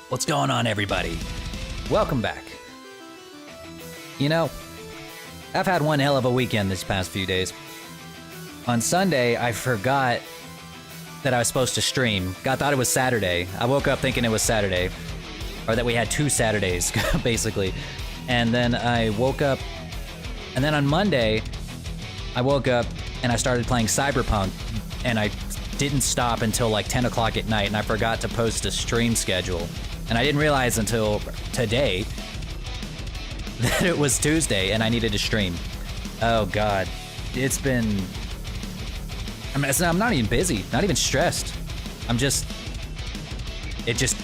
What's going on, everybody? Welcome back. You know, I've had one hell of a weekend these past few days. On Sunday, I forgot that I was supposed to stream. I thought it was Saturday. I woke up thinking it was Saturday. Or that we had 2 Saturdays, basically. And then I woke up, and then on Monday, I woke up and I started playing Cyberpunk, and I didn't stop until like 10 o'clock at night, and I forgot to post a stream schedule. And I didn't realize until today that it was Tuesday and I needed to stream. Oh God, it's been, I'm not even busy, not even stressed. It just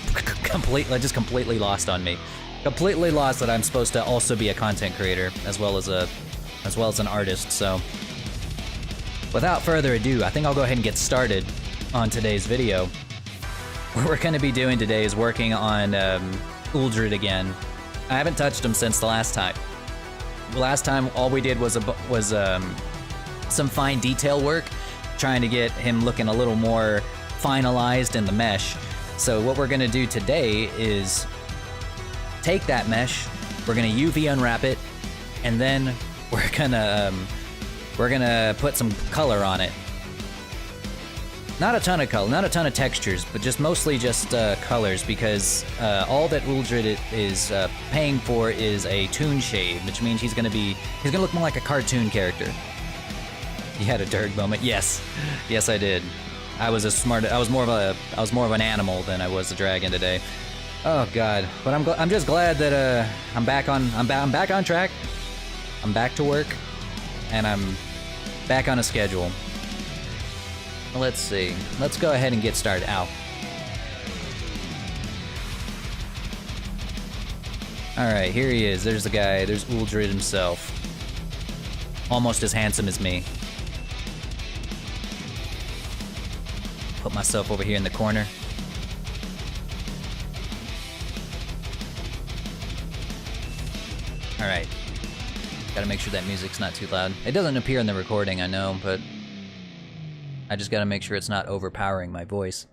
completely lost on me. Completely lost that I'm supposed to also be a content creator as well as an artist. So without further ado, I think I'll go ahead and get started on today's video. What we're going to be doing today is working on Uldred again. I haven't touched him since the last time. The last time, all we did was some fine detail work, trying to get him looking a little more finalized in the mesh. So what we're going to do today is take that mesh, we're going to UV unwrap it, and then we're gonna put some color on it. Not a ton of color, not a ton of textures, but mostly just colors, because all that Uldred is paying for is a toon shade, which means he's gonna look more like a cartoon character. You had a Derg moment, yes, yes I did. I was more of an animal than I was a dragon today. Oh God, but I'm just glad that I'm back on track. I'm back to work, and I'm back on a schedule. Let's see. Let's go ahead and get started. Ow. Alright, here he is. There's the guy. There's Uldred himself. Almost as handsome as me. Put myself over here in the corner. Alright. Gotta make sure that music's not too loud. It doesn't appear in the recording, I know, but I just gotta make sure it's not overpowering my voice.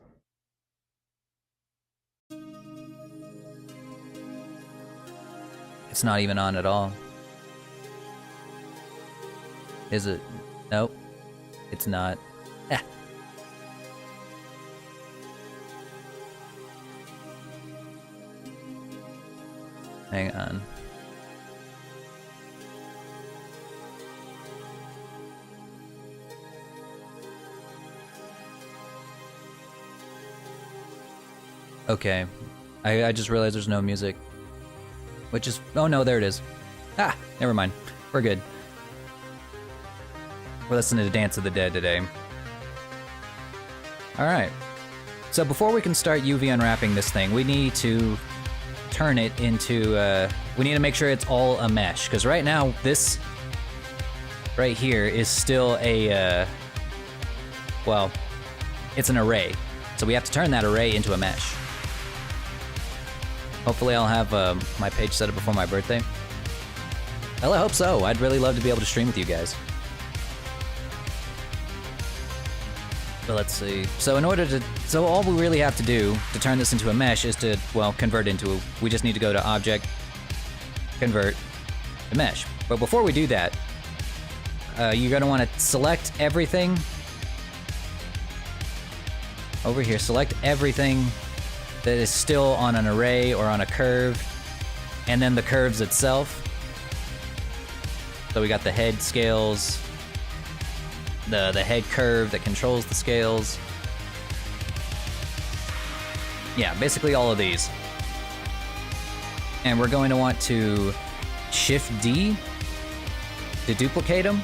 It's not even on at all. Is it? Nope. It's not. Eh. Hang on. Okay, I just realized there's no music. Which is, oh no, there it is. Ah, never mind, we're good. We're listening to Dance of the Dead today. Alright, so before we can start UV unwrapping this thing, we need to turn it into, we need to make sure it's all a mesh, because right now, this right here is still a, well, it's an array. So we have to turn that array into a mesh. Hopefully I'll have my page set up before my birthday. Well, I hope so. I'd really love to be able to stream with you guys. But let's see. So so all we really have to do to turn this into a mesh is to, well, convert into we just need to go to Object, Convert, to Mesh. But before we do that, you're gonna want to select everything. Over here, select everything that is still on an array or on a curve, and then the curves itself. So we got the head scales, the head curve that controls the scales. Yeah, basically all of these. And we're going to want to Shift D to duplicate them.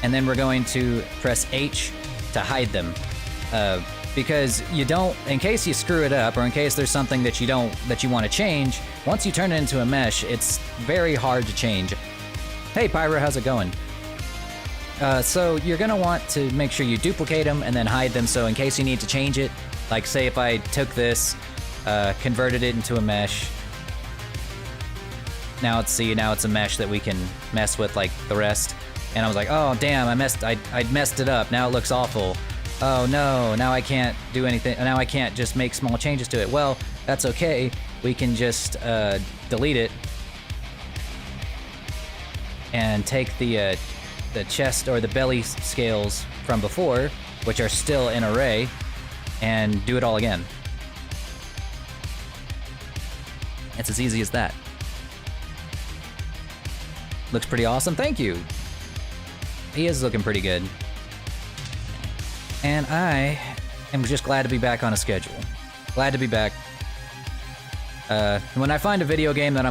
And then we're going to press H to hide them. Because you don't, in case you screw it up, or in case there's something that you want to change, once you turn it into a mesh, it's very hard to change. Hey Pyro, how's it going? So you're gonna want to make sure you duplicate them and then hide them, so in case you need to change it, like say if I took this, converted it into a mesh, now it's a mesh that we can mess with like the rest, and I was like, oh damn, I messed it up, now it looks awful. Oh no, now I can't do anything. Now I can't just make small changes to it. Well, that's okay. We can just delete it and take the chest or the belly scales from before, which are still in array, and do it all again. It's as easy as that. Looks pretty awesome. Thank you. He is looking pretty good. And I am just glad to be back on a schedule. Glad to be back. When I find a video game that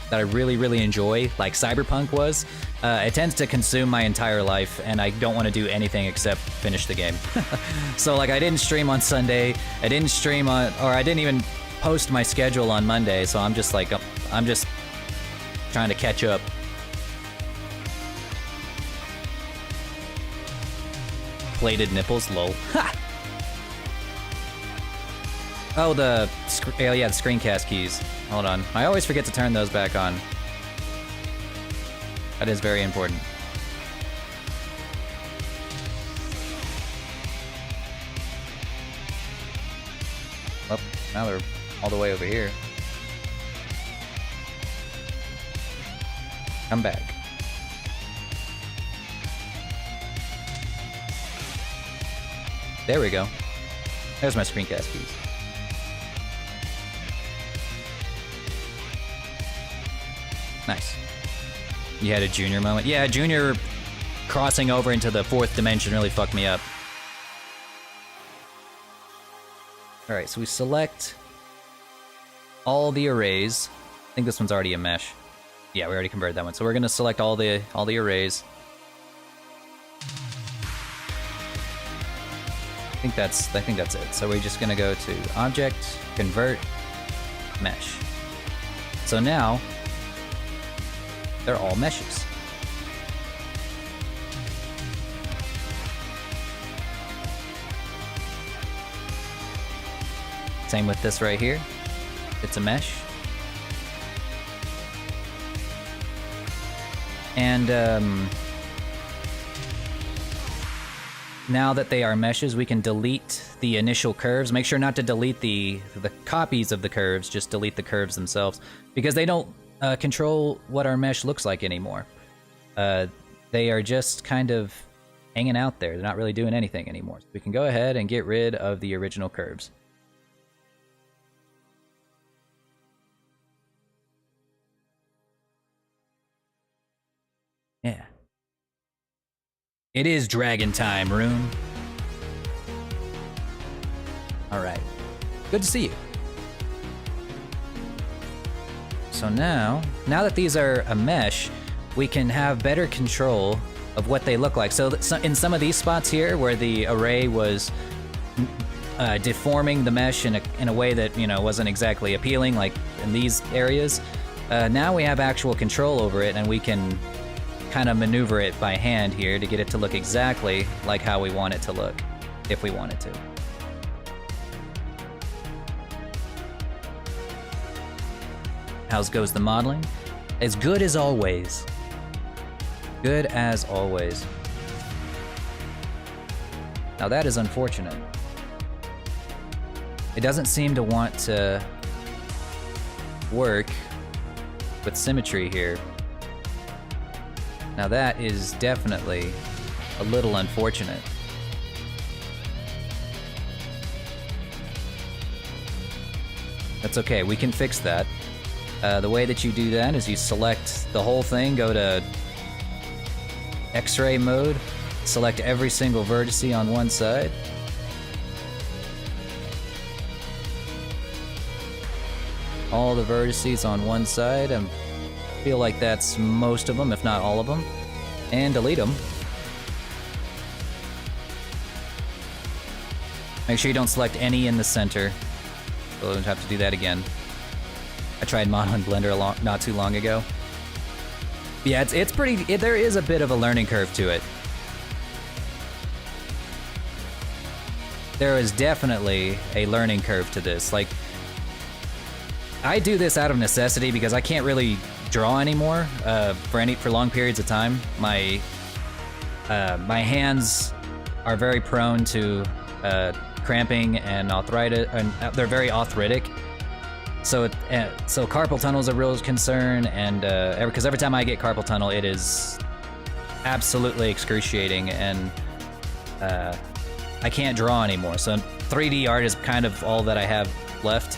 that I really, really enjoy, like Cyberpunk was, it tends to consume my entire life, and I don't want to do anything except finish the game. So like I didn't stream on Sunday, I didn't stream on, or I didn't even post my schedule on Monday, so I'm just like, I'm just trying to catch up. Plated nipples, lol. Ha! Oh, the screencast keys. Hold on. I always forget to turn those back on. That is very important. Oh, now they're all the way over here. Come back. There we go. There's my screencast keys. Nice. You had a Junior moment? Yeah, Junior crossing over into the 4th dimension really fucked me up. Alright, so we select all the arrays. I think this one's already a mesh. Yeah, we already converted that one. So we're gonna select all the arrays. I think that's it. So we're just gonna go to Object, Convert, Mesh. So now they're all meshes. Same with this right here. It's a mesh. And now that they are meshes, we can delete the initial curves. Make sure not to delete the copies of the curves, just delete the curves themselves, because they don't control what our mesh looks like anymore. They are just kind of hanging out there. They're not really doing anything anymore. So we can go ahead and get rid of the original curves. Yeah. It is dragon time, Rune. Alright. Good to see you. So now that these are a mesh, we can have better control of what they look like. So in some of these spots here where the array was deforming the mesh in a way that, you know, wasn't exactly appealing, like in these areas, now we have actual control over it, and we can kind of maneuver it by hand here to get it to look exactly like how we want it to look, if we wanted to. How goes the modeling? As good as always. Good as always. Now that is unfortunate. It doesn't seem to want to work with symmetry here. Now that is definitely a little unfortunate. That's okay, we can fix that. The way that you do that is you select the whole thing, go to X-ray mode, select every single vertice on one side. All the vertices on one side, and feel like that's most of them, if not all of them, and delete them. Make sure you don't select any in the center, so I don't have to do that again. I tried modeling Blender not too long ago. Yeah, it's pretty. There is a bit of a learning curve to it. There is definitely a learning curve to this. Like, I do this out of necessity because I can't really draw anymore for long periods of time. My hands are very prone to cramping and arthritis, and they're very arthritic. So so carpal tunnel is a real concern, and because every time I get carpal tunnel, it is absolutely excruciating, and I can't draw anymore. So 3D art is kind of all that I have left.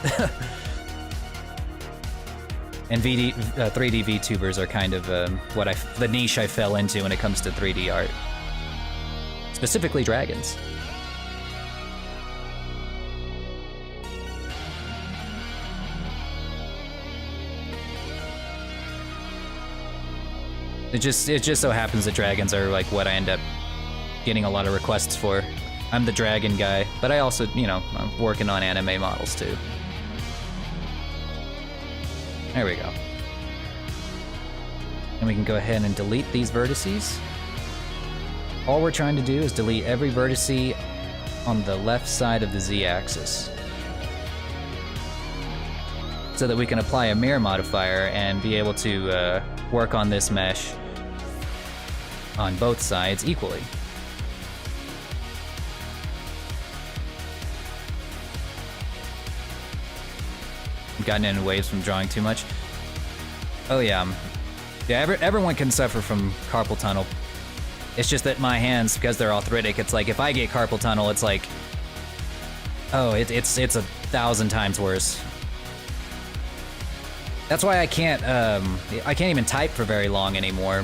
And 3D VTubers are kind of the niche I fell into when it comes to 3D art. Specifically dragons. It just so happens that dragons are like what I end up getting a lot of requests for. I'm the dragon guy, but I also, you know, I'm working on anime models too. There we go. And we can go ahead and delete these vertices. All we're trying to do is delete every vertice on the left side of the z-axis, so that we can apply a mirror modifier and be able to work on this mesh on both sides equally. I've gotten into waves from drawing too much. Oh yeah. Yeah, everyone can suffer from carpal tunnel. It's just that my hands, because they're arthritic, it's like if I get carpal tunnel, it's like, oh, it's 1,000 times worse. That's why I can't even type for very long anymore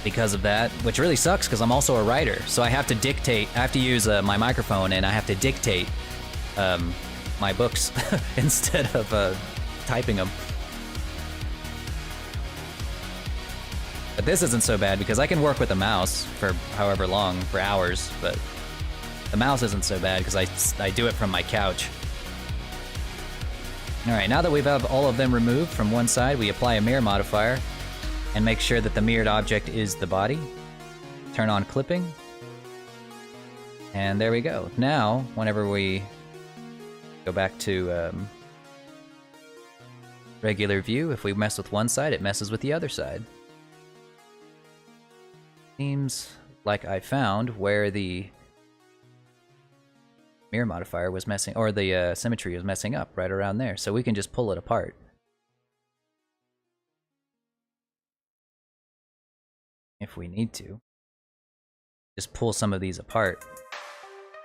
because of that, which really sucks because I'm also a writer. So I have to dictate, I have to use my microphone, and I have to dictate my books instead of typing them. But this isn't so bad because I can work with a mouse for however long, for hours, but the mouse isn't so bad because I do it from my couch. Alright, now that we've have all of them removed from one side, we apply a mirror modifier and make sure that the mirrored object is the body. Turn on clipping. And there we go. Now, whenever we go back to regular view, if we mess with one side, it messes with the other side. Seems like I found where the mirror modifier was messing, or the symmetry was messing up right around there, so we can just pull it apart. If we need to. Just pull some of these apart.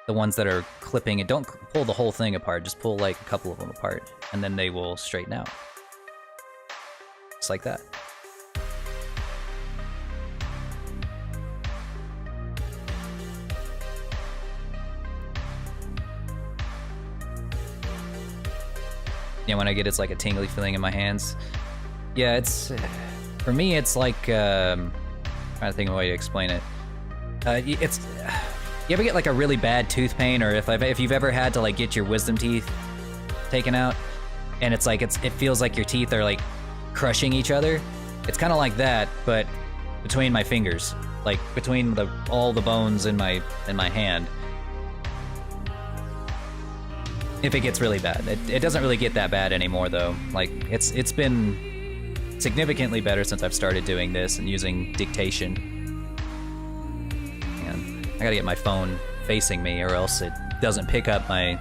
The ones that are clipping, and don't pull the whole thing apart, just pull like a couple of them apart, and then they will straighten out. Just like that. Yeah, when I get it's like a tingly feeling in my hands. Yeah, it's for me. It's like trying to think of a way to explain it. It's you ever get like a really bad tooth pain, or if you've ever had to like get your wisdom teeth taken out, and it's like it feels like your teeth are like crushing each other. It's kind of like that, but between my fingers, like between all the bones in my hand. If it gets really bad. It doesn't really get that bad anymore though. Like it's been significantly better since I've started doing this and using dictation. And I gotta get my phone facing me or else it doesn't pick up my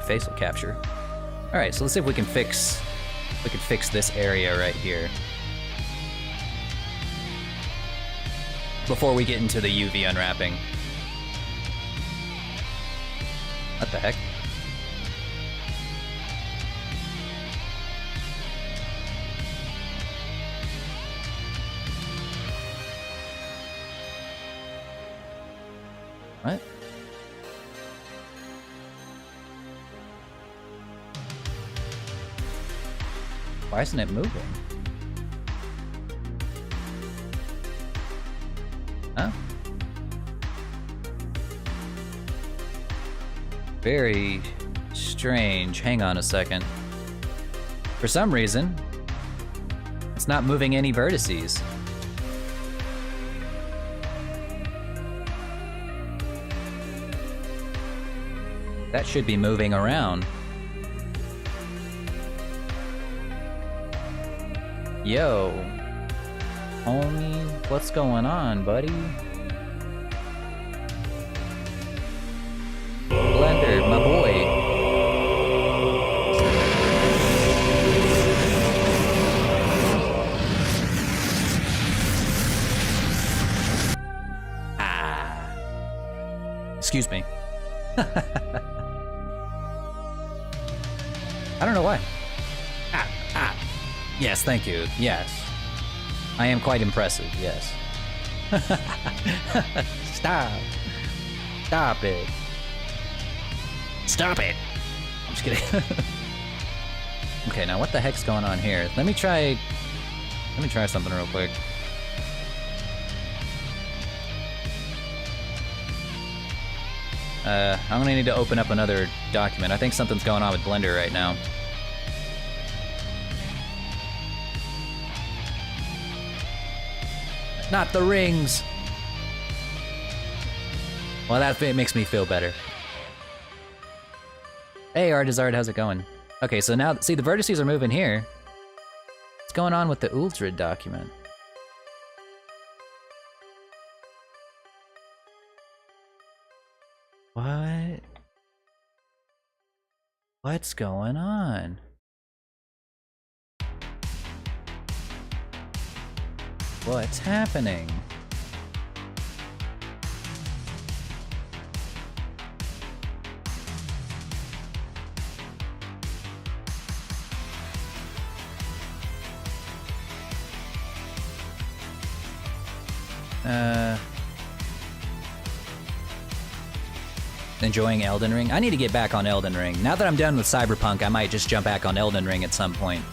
facial capture. Alright, so let's see if we can fix this area right here. Before we get into the UV unwrapping. What the heck? What? Why isn't it moving? Huh? Very strange. Hang on a second. For some reason, it's not moving any vertices. That should be moving around. Yo. homie? What's going on, buddy? Blender, my boy. Excuse me. I don't know why. Yes, thank you. Yes. I am quite impressive, yes. Stop. Stop it. Stop it. I'm just kidding. Okay, now what the heck's going on here? Let me try something real quick. I'm gonna need to open up another document. I think something's going on with Blender right now. Not the rings! Well, that makes me feel better. Hey, Artizard, how's it going? Okay, so now, see, the vertices are moving here. What's going on with the Ultra document? What? What's going on? What's happening? Enjoying Elden Ring? I need to get back on Elden Ring. Now that I'm done with Cyberpunk, I might just jump back on Elden Ring at some point.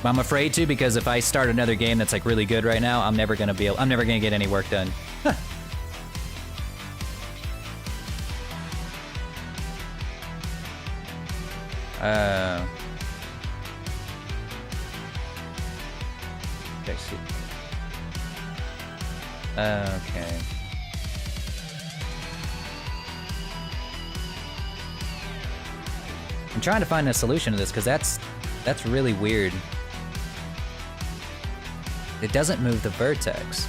But I'm afraid to, because if I start another game that's like really good right now, I'm never gonna get any work done. Okay, see. Okay. I'm trying to find a solution to this, because that's really weird. It doesn't move the vertex.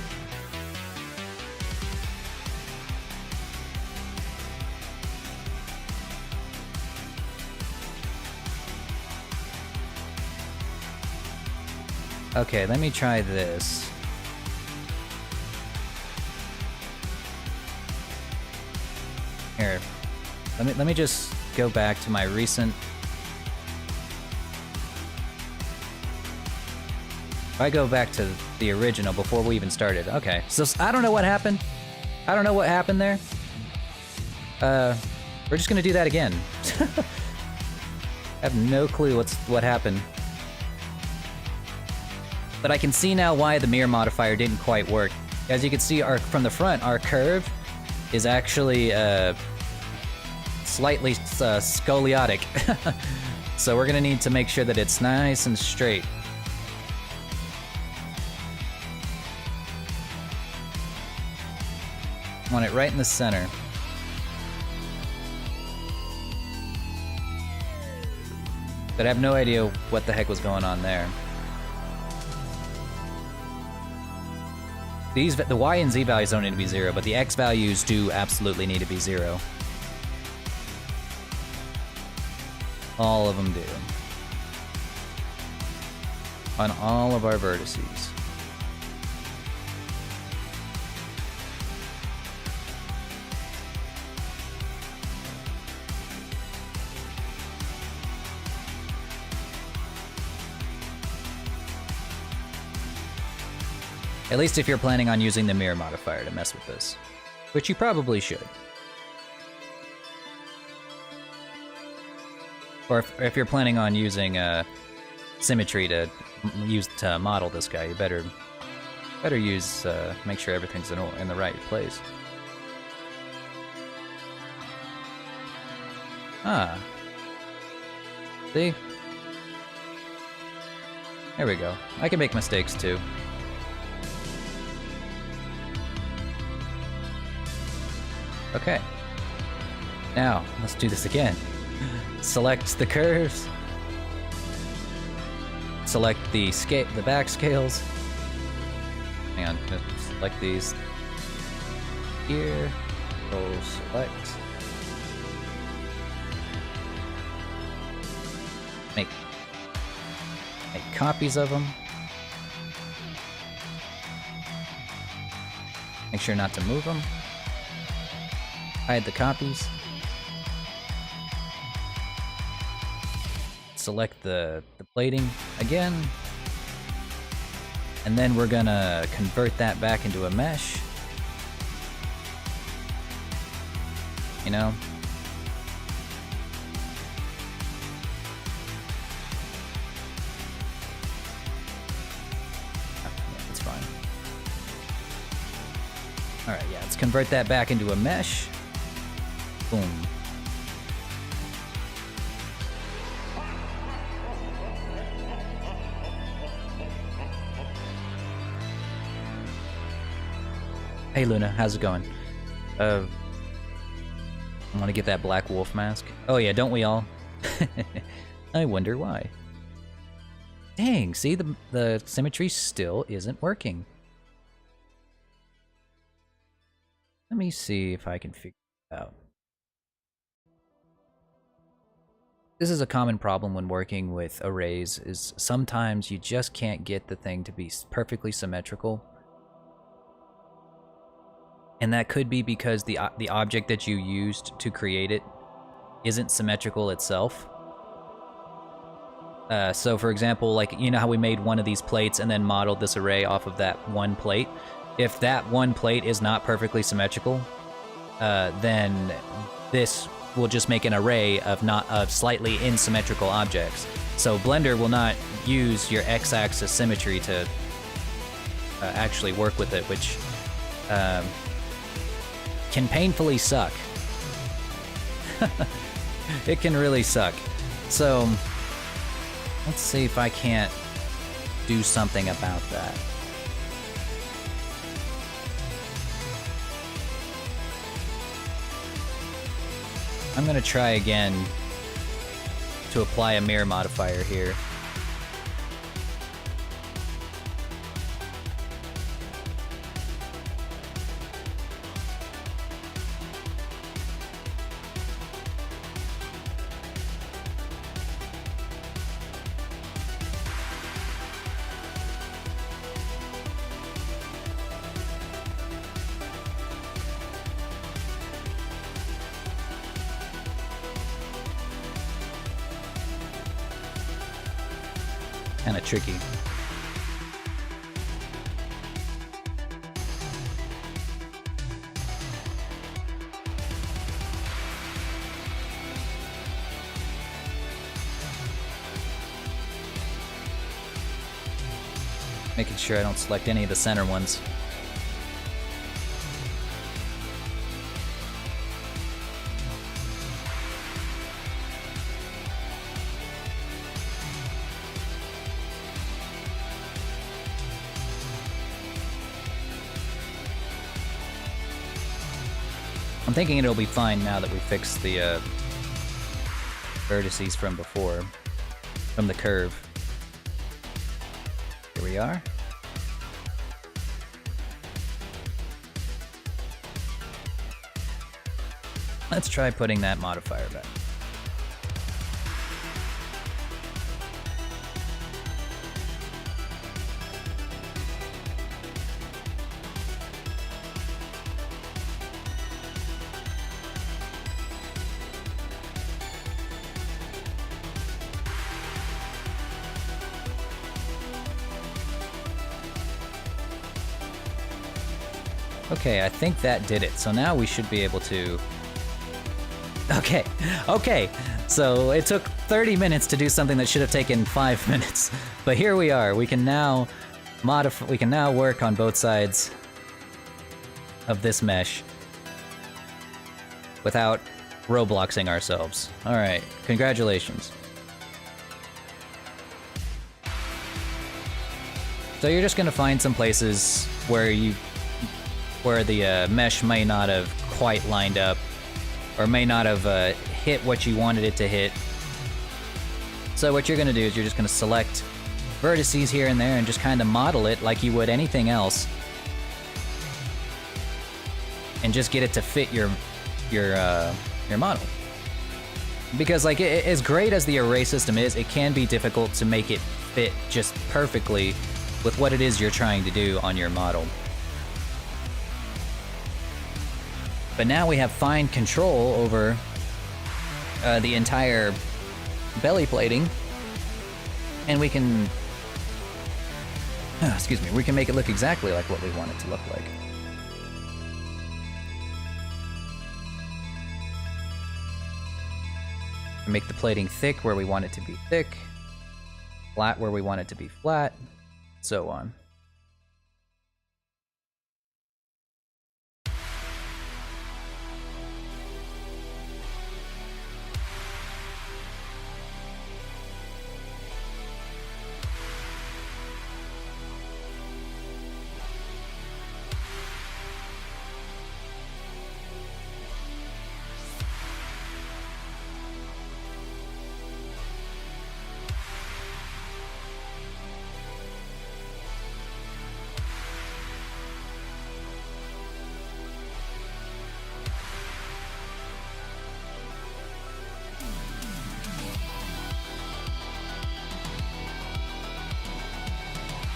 Okay, let me try this. Here, let me just go back to my recent. If I go back to the original before we even started. Okay, so I don't know what happened. I don't know what happened there. We're just gonna do that again. I have no clue what happened. But I can see now why the mirror modifier didn't quite work. As you can see, from the front, our curve is actually slightly scoliotic. So we're gonna need to make sure that it's nice and straight. I want it right in the center. But I have no idea what the heck was going on there. The Y and Z values don't need to be 0, but the X values do absolutely need to be 0. All of them do. On all of our vertices. At least if you're planning on using the mirror modifier to mess with this, which you probably should. Or if you're planning on using symmetry to model this guy, you better use make sure everything's in the right place. Ah. See? There we go. I can make mistakes too. Okay. Now, let's do this again. Select the curves. select the back scales. Hang on, select these here. Control select. Make copies of them. Make sure not to move them. Hide the copies. Select the plating again. And then we're gonna convert that back into a mesh. You know? That's fine. Alright, yeah, let's convert that back into a mesh. Boom. Hey Luna, how's it going? I want to get that black wolf mask. Oh yeah, don't we all? I wonder why. Dang, see, the symmetry still isn't working. Let me see if I can figure it out. This is a common problem when working with arrays, is sometimes you just can't get the thing to be perfectly symmetrical. And that could be because the object that you used to create it isn't symmetrical itself. So for example, like, you know how we made one of these plates and then modeled this array off of that one plate? If that one plate is not perfectly symmetrical, then this will just make an array of slightly asymmetrical objects. So Blender will not use your x-axis symmetry to actually work with it, which can painfully suck. It can really suck. So let's see if I can't do something about that. I'm gonna try again to apply a mirror modifier here. Kind of tricky. Making sure I don't select any of the center ones. I'm thinking it'll be fine now that we fixed the vertices from before, from the curve. Here we are. Let's try putting that modifier back. Okay, I think that did it. So now we should be able to... Okay. So it took 30 minutes to do something that should have taken 5 minutes. But here we are. We can now work on both sides of this mesh without Robloxing ourselves. All right, congratulations. So you're just gonna find some places where the mesh may not have quite lined up, or may not have hit what you wanted it to hit. So what you're gonna do is you're just gonna select vertices here and there and just kind of model it like you would anything else. And just get it to fit your model. Because like as great as the array system is, it can be difficult to make it fit just perfectly with what it is you're trying to do on your model. But now we have fine control over the entire belly plating, and we can, we can make it look exactly like what we want it to look like. Make the plating thick where we want it to be thick, flat where we want it to be flat, so on.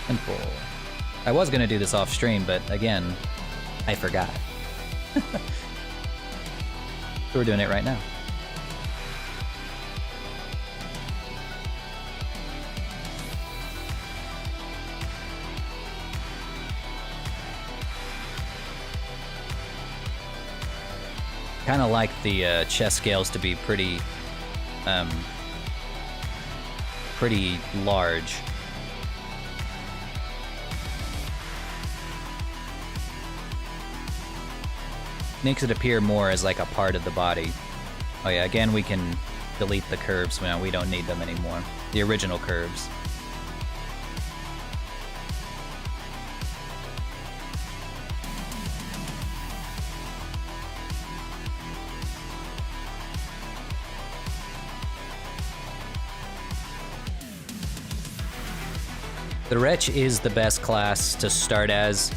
Simple. I was gonna do this off stream, but again, I forgot. So we're doing it right now. Kind of like the chest scales to be pretty large. Makes it appear more as like a part of the body. Oh yeah, again we can delete the curves now, we don't need them anymore. The original curves. The Wretch is the best class to start as.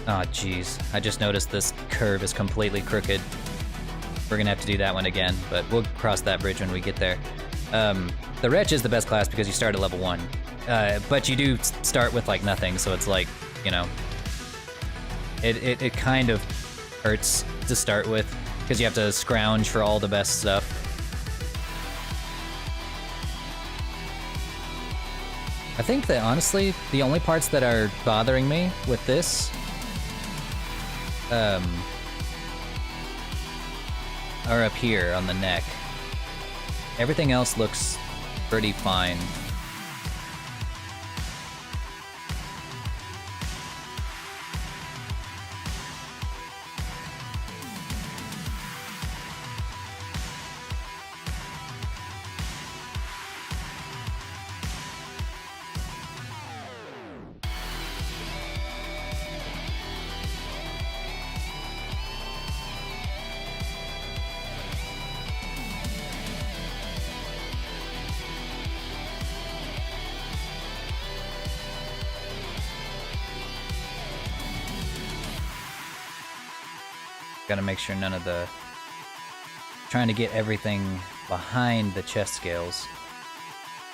Oh jeez, I just noticed this curve is completely crooked. We're gonna have to do that one again, but we'll cross that bridge when we get there. The Wretch is the best class because you start at level 1. But you do start with like nothing, so it's like, you know, it kind of hurts to start with because you have to scrounge for all the best stuff. I think that honestly, the only parts that are bothering me with this are up here on the neck. Everything else looks pretty fine. Gotta make sure none of the... Trying to get everything behind the chest scales.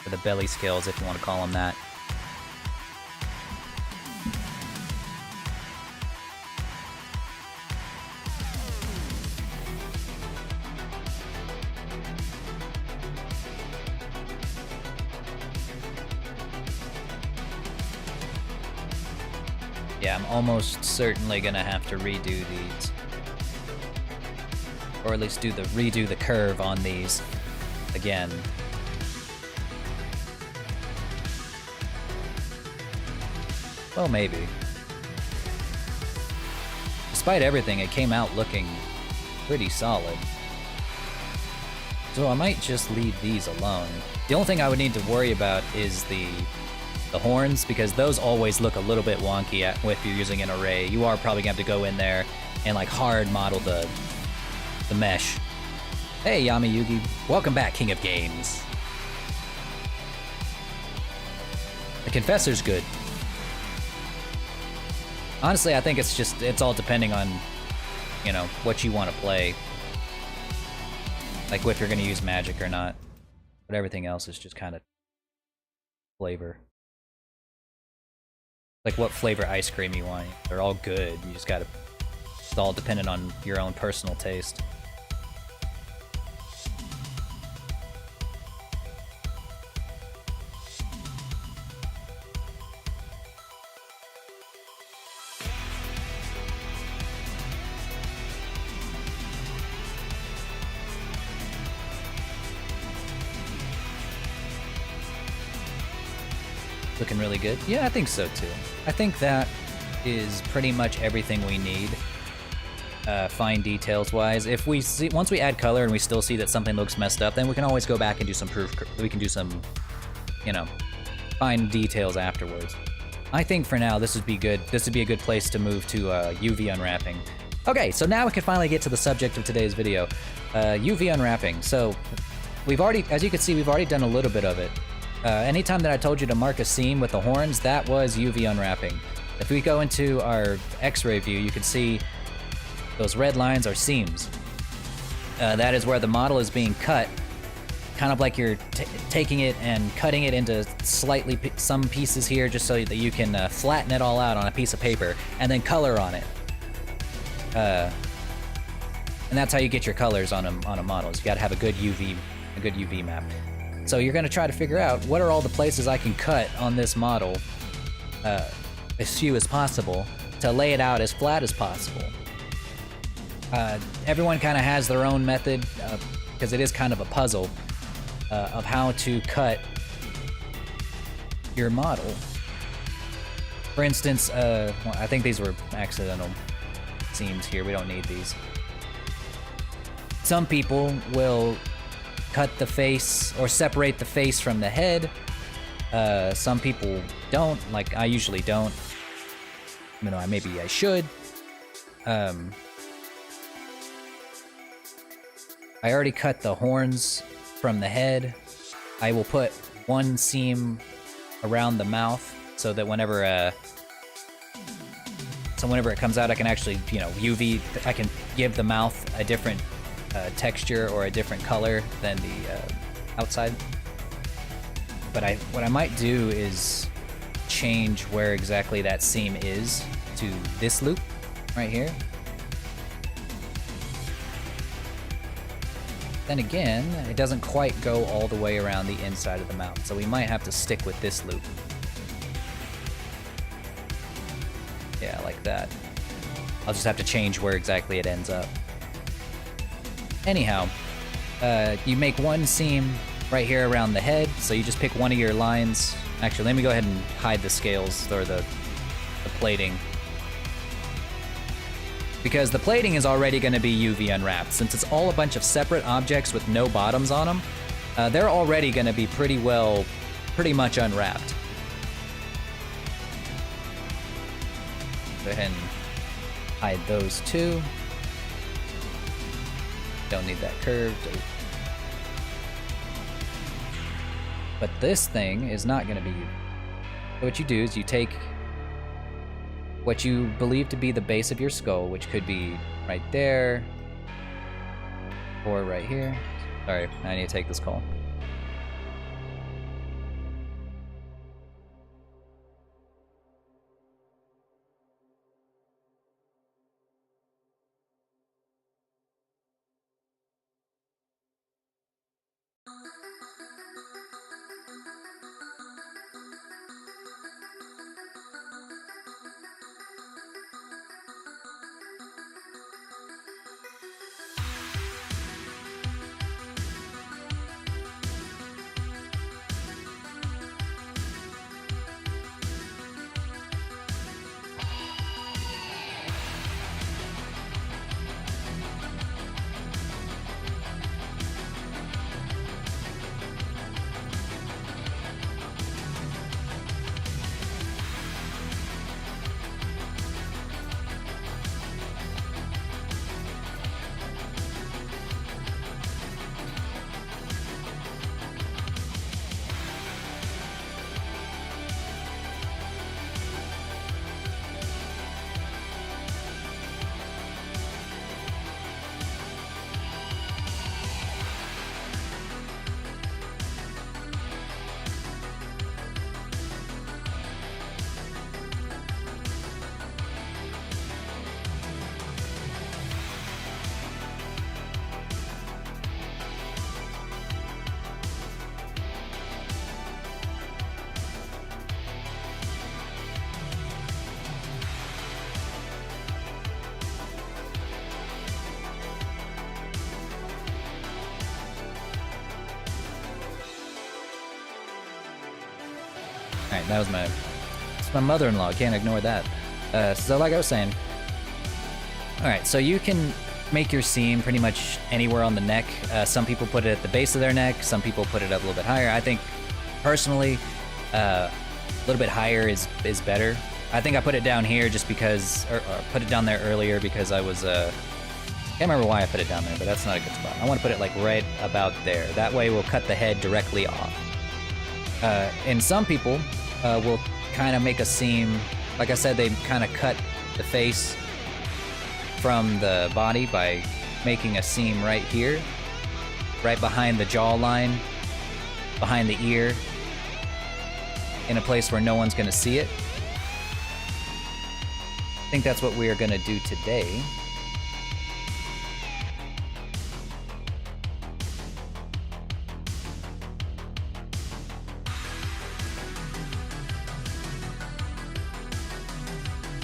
Or the belly scales, if you want to call them that. Yeah, I'm almost certainly gonna have to redo these. Or at least redo the curve on these again. Well, maybe. Despite everything, it came out looking pretty solid. So I might just leave these alone. The only thing I would need to worry about is the horns, because those always look a little bit wonky if you're using an array. You are probably gonna have to go in there and like hard model the mesh. Hey Yami Yugi, welcome back, King of Games. The Confessor's good. Honestly, I think it's all depending on, you know, what you want to play. Like if you're going to use magic or not. But everything else is just kind of flavor. Like what flavor ice cream you want. They're all good. You just gotta... It's all dependent on your own personal taste. Looking really good. Yeah, I think so too. I think that is pretty much everything we need, fine details wise. If we see, once we add color and we still see that something looks messed up, then we can always go back and do some proof. We can do some, you know, fine details afterwards. I think for now this would be good. This would be a good place to move to UV unwrapping. Okay, so now we can finally get to the subject of today's video, UV unwrapping. So we've already, as you can see, we've already done a little bit of it. Anytime that I told you to mark a seam with the horns, that was UV unwrapping. If we go into our X-ray view, you can see those red lines are seams. That is where the model is being cut, kind of like you're taking it and cutting it into slightly some pieces here, just so that you can flatten it all out on a piece of paper and then color on it. And that's how you get your colors on a model. You got to have a good UV map. So you're going to try to figure out what are all the places I can cut on this model, as few as possible, to lay it out as flat as possible. Everyone kind of has their own method, because it is kind of a puzzle, of how to cut your model. For instance, well, I think these were accidental seams here. We don't need these. Some people will cut the face or separate the face from the head. Some people don't, like I usually don't. You know, maybe I should. I already cut the horns from the head. I will put one seam around the mouth so that whenever it comes out, I can actually, you know, I can give the mouth a different texture or a different color than the outside. But what I might do is change where exactly that seam is to this loop right here. Then again, it doesn't quite go all the way around the inside of the mouth, so we might have to stick with this loop. Yeah, like that. I'll just have to change where exactly it ends up. Anyhow, you make one seam right here around the head, so you just pick one of your lines. Actually, let me go ahead and hide the scales or the plating. Because the plating is already going to be UV unwrapped. Since it's all a bunch of separate objects with no bottoms on them, they're already going to be pretty much unwrapped. Go ahead and hide those two. Don't need that curved. But this thing is not going to be. So what you do is you take what you believe to be the base of your skull, which could be right there or right here. Sorry, I need to take this call. Alright, that was my mother-in-law, can't ignore that. So like I was saying, alright, so you can make your seam pretty much anywhere on the neck. Some people put it at the base of their neck, some people put it up a little bit higher. I think, personally, a little bit higher is better. I think I put it down here just because, or put it down there earlier because I was, can't remember why I put it down there, but that's not a good spot. I want to put it like right about there. That way we'll cut the head directly off. And some people will kind of make a seam. Like I said, they kind of cut the face from the body by making a seam right here, right behind the jawline, behind the ear, in a place where no one's going to see it. I think that's what we are going to do today.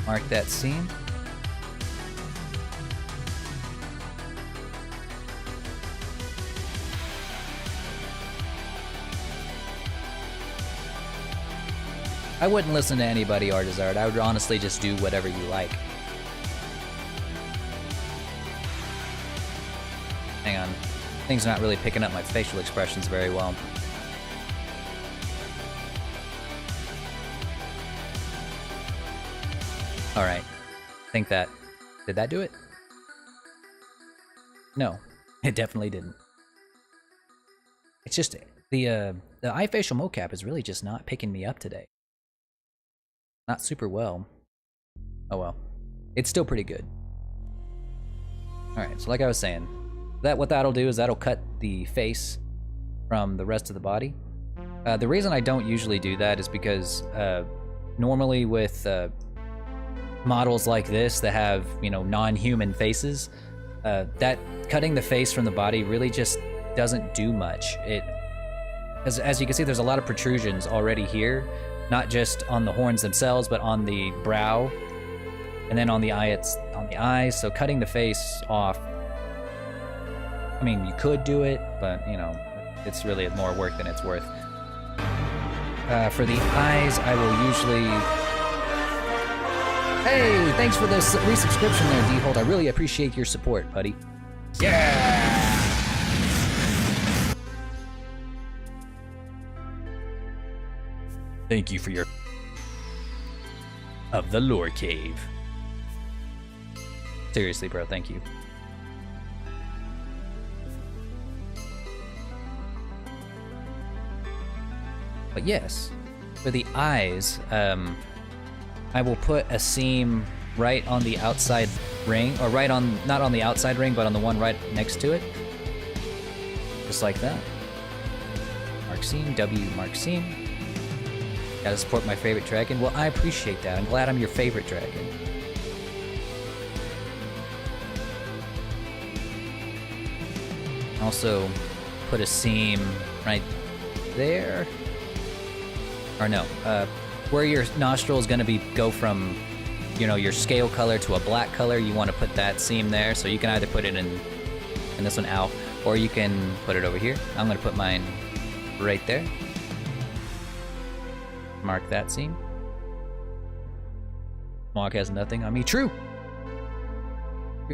Mark that seam. I wouldn't listen to anybody, Artizard. I would honestly just do whatever you like. Hang on. Things are not really picking up my facial expressions very well. Alright. Think that... Did that do it? No. It definitely didn't. It's just... The iFacial mocap is really just not picking me up today. Not super well. Oh well. It's still pretty good. Alright, so like I was saying, what that'll do is that'll cut the face from the rest of the body. The reason I don't usually do that is because normally with models like this that have, you know, non-human faces, that cutting the face from the body really just doesn't do much. As you can see, there's a lot of protrusions already here. Not just on the horns themselves, but on the brow, and then on the eyes. So cutting the face off, I mean, you could do it, but you know, it's really more work than it's worth. For the eyes, I will usually... Hey, thanks for the resubscription there, D-Hold. I really appreciate your support, buddy. Yeah! Thank you for your... Of the Lore Cave. Seriously, bro, thank you. But yes, for the eyes, I will put a seam right on the outside ring, or right on, not on the outside ring, but on the one right next to it. Just like that. Mark seam, W, mark seam. Gotta support my favorite dragon. Well, I appreciate that. I'm glad I'm your favorite dragon. Also, put a seam right there. Or no, where your nostril is gonna go from, you know, your scale color to a black color. You want to put that seam there, so you can either put it in this one out, or you can put it over here. I'm gonna put mine right there. Mark that seam. Smog has nothing on me. True!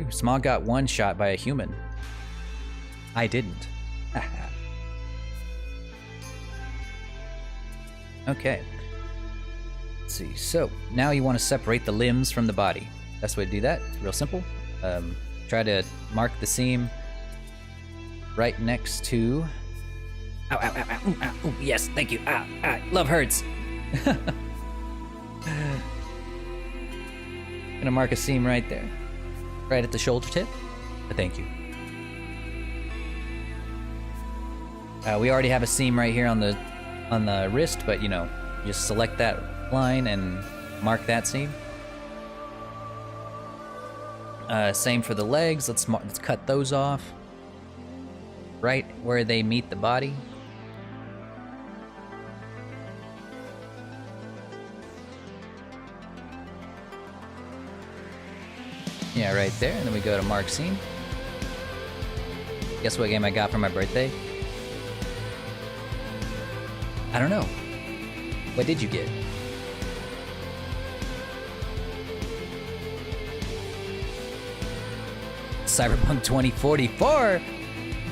Smog got one shot by a human. I didn't. Okay. Let's see. So, now you want to separate the limbs from the body. Best way to do that, it's real simple. Try to mark the seam right next to... Ow, ow, ow, ow, ow, ow. Yes, thank you. Ow, ow, love hurts. Gonna mark a seam right there, right at the shoulder tip. Thank you. We already have a seam right here on the wrist, but you know, just select that line and mark that seam. Same for the legs. Let's cut those off right where they meet the body. Yeah, right there, and then we go to mark seam. Guess what game I got for my birthday? I don't know. What did you get? Cyberpunk 2044?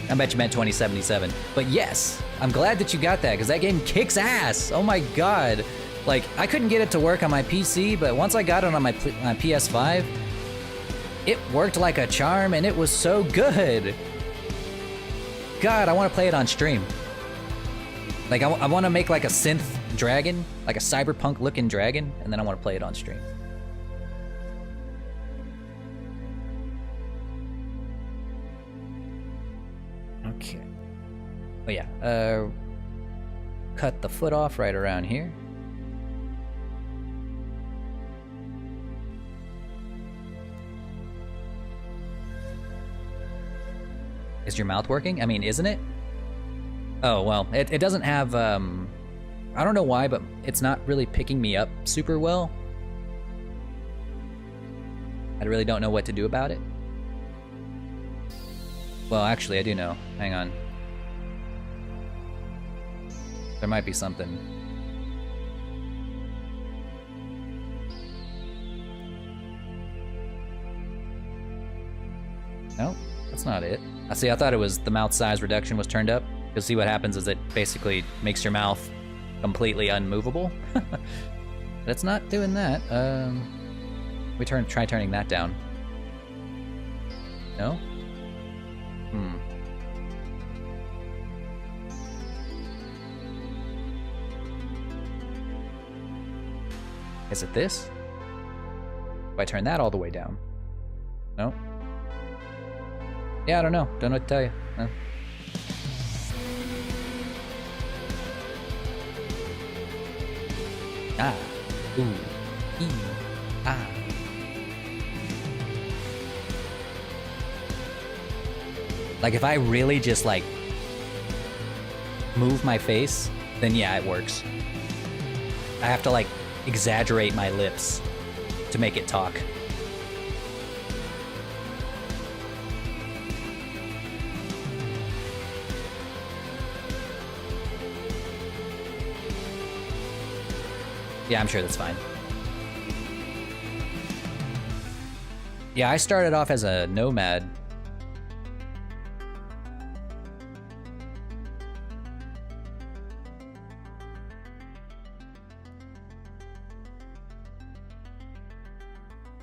I bet you meant 2077. But yes, I'm glad that you got that, because that game kicks ass. Oh my god. Like, I couldn't get it to work on my PC, but once I got it on my PS5, it worked like a charm, and it was so good. God, I want to play it on stream. Like, I want to make like a synth dragon, like a cyberpunk-looking dragon, and then I want to play it on stream. Okay. Oh yeah, cut the foot off right around here. Is your mouth working? I mean, isn't it? Oh, well, it doesn't have, I don't know why, but it's not really picking me up super well. I really don't know what to do about it. Well, actually, I do know. Hang on. There might be something. No, that's not it. I see, I thought it was the mouth size reduction was turned up. Because see what happens is it basically makes your mouth completely unmovable. That's not doing that. We try turning that down. No? Is it this? If I turn that all the way down? No? Yeah, I don't know. Don't know what to tell you. No. Ah. Ooh. Ee. Ah. Like, if I really just, like, move my face, then yeah, it works. I have to, like, exaggerate my lips to make it talk. Yeah, I'm sure that's fine. Yeah, I started off as a nomad.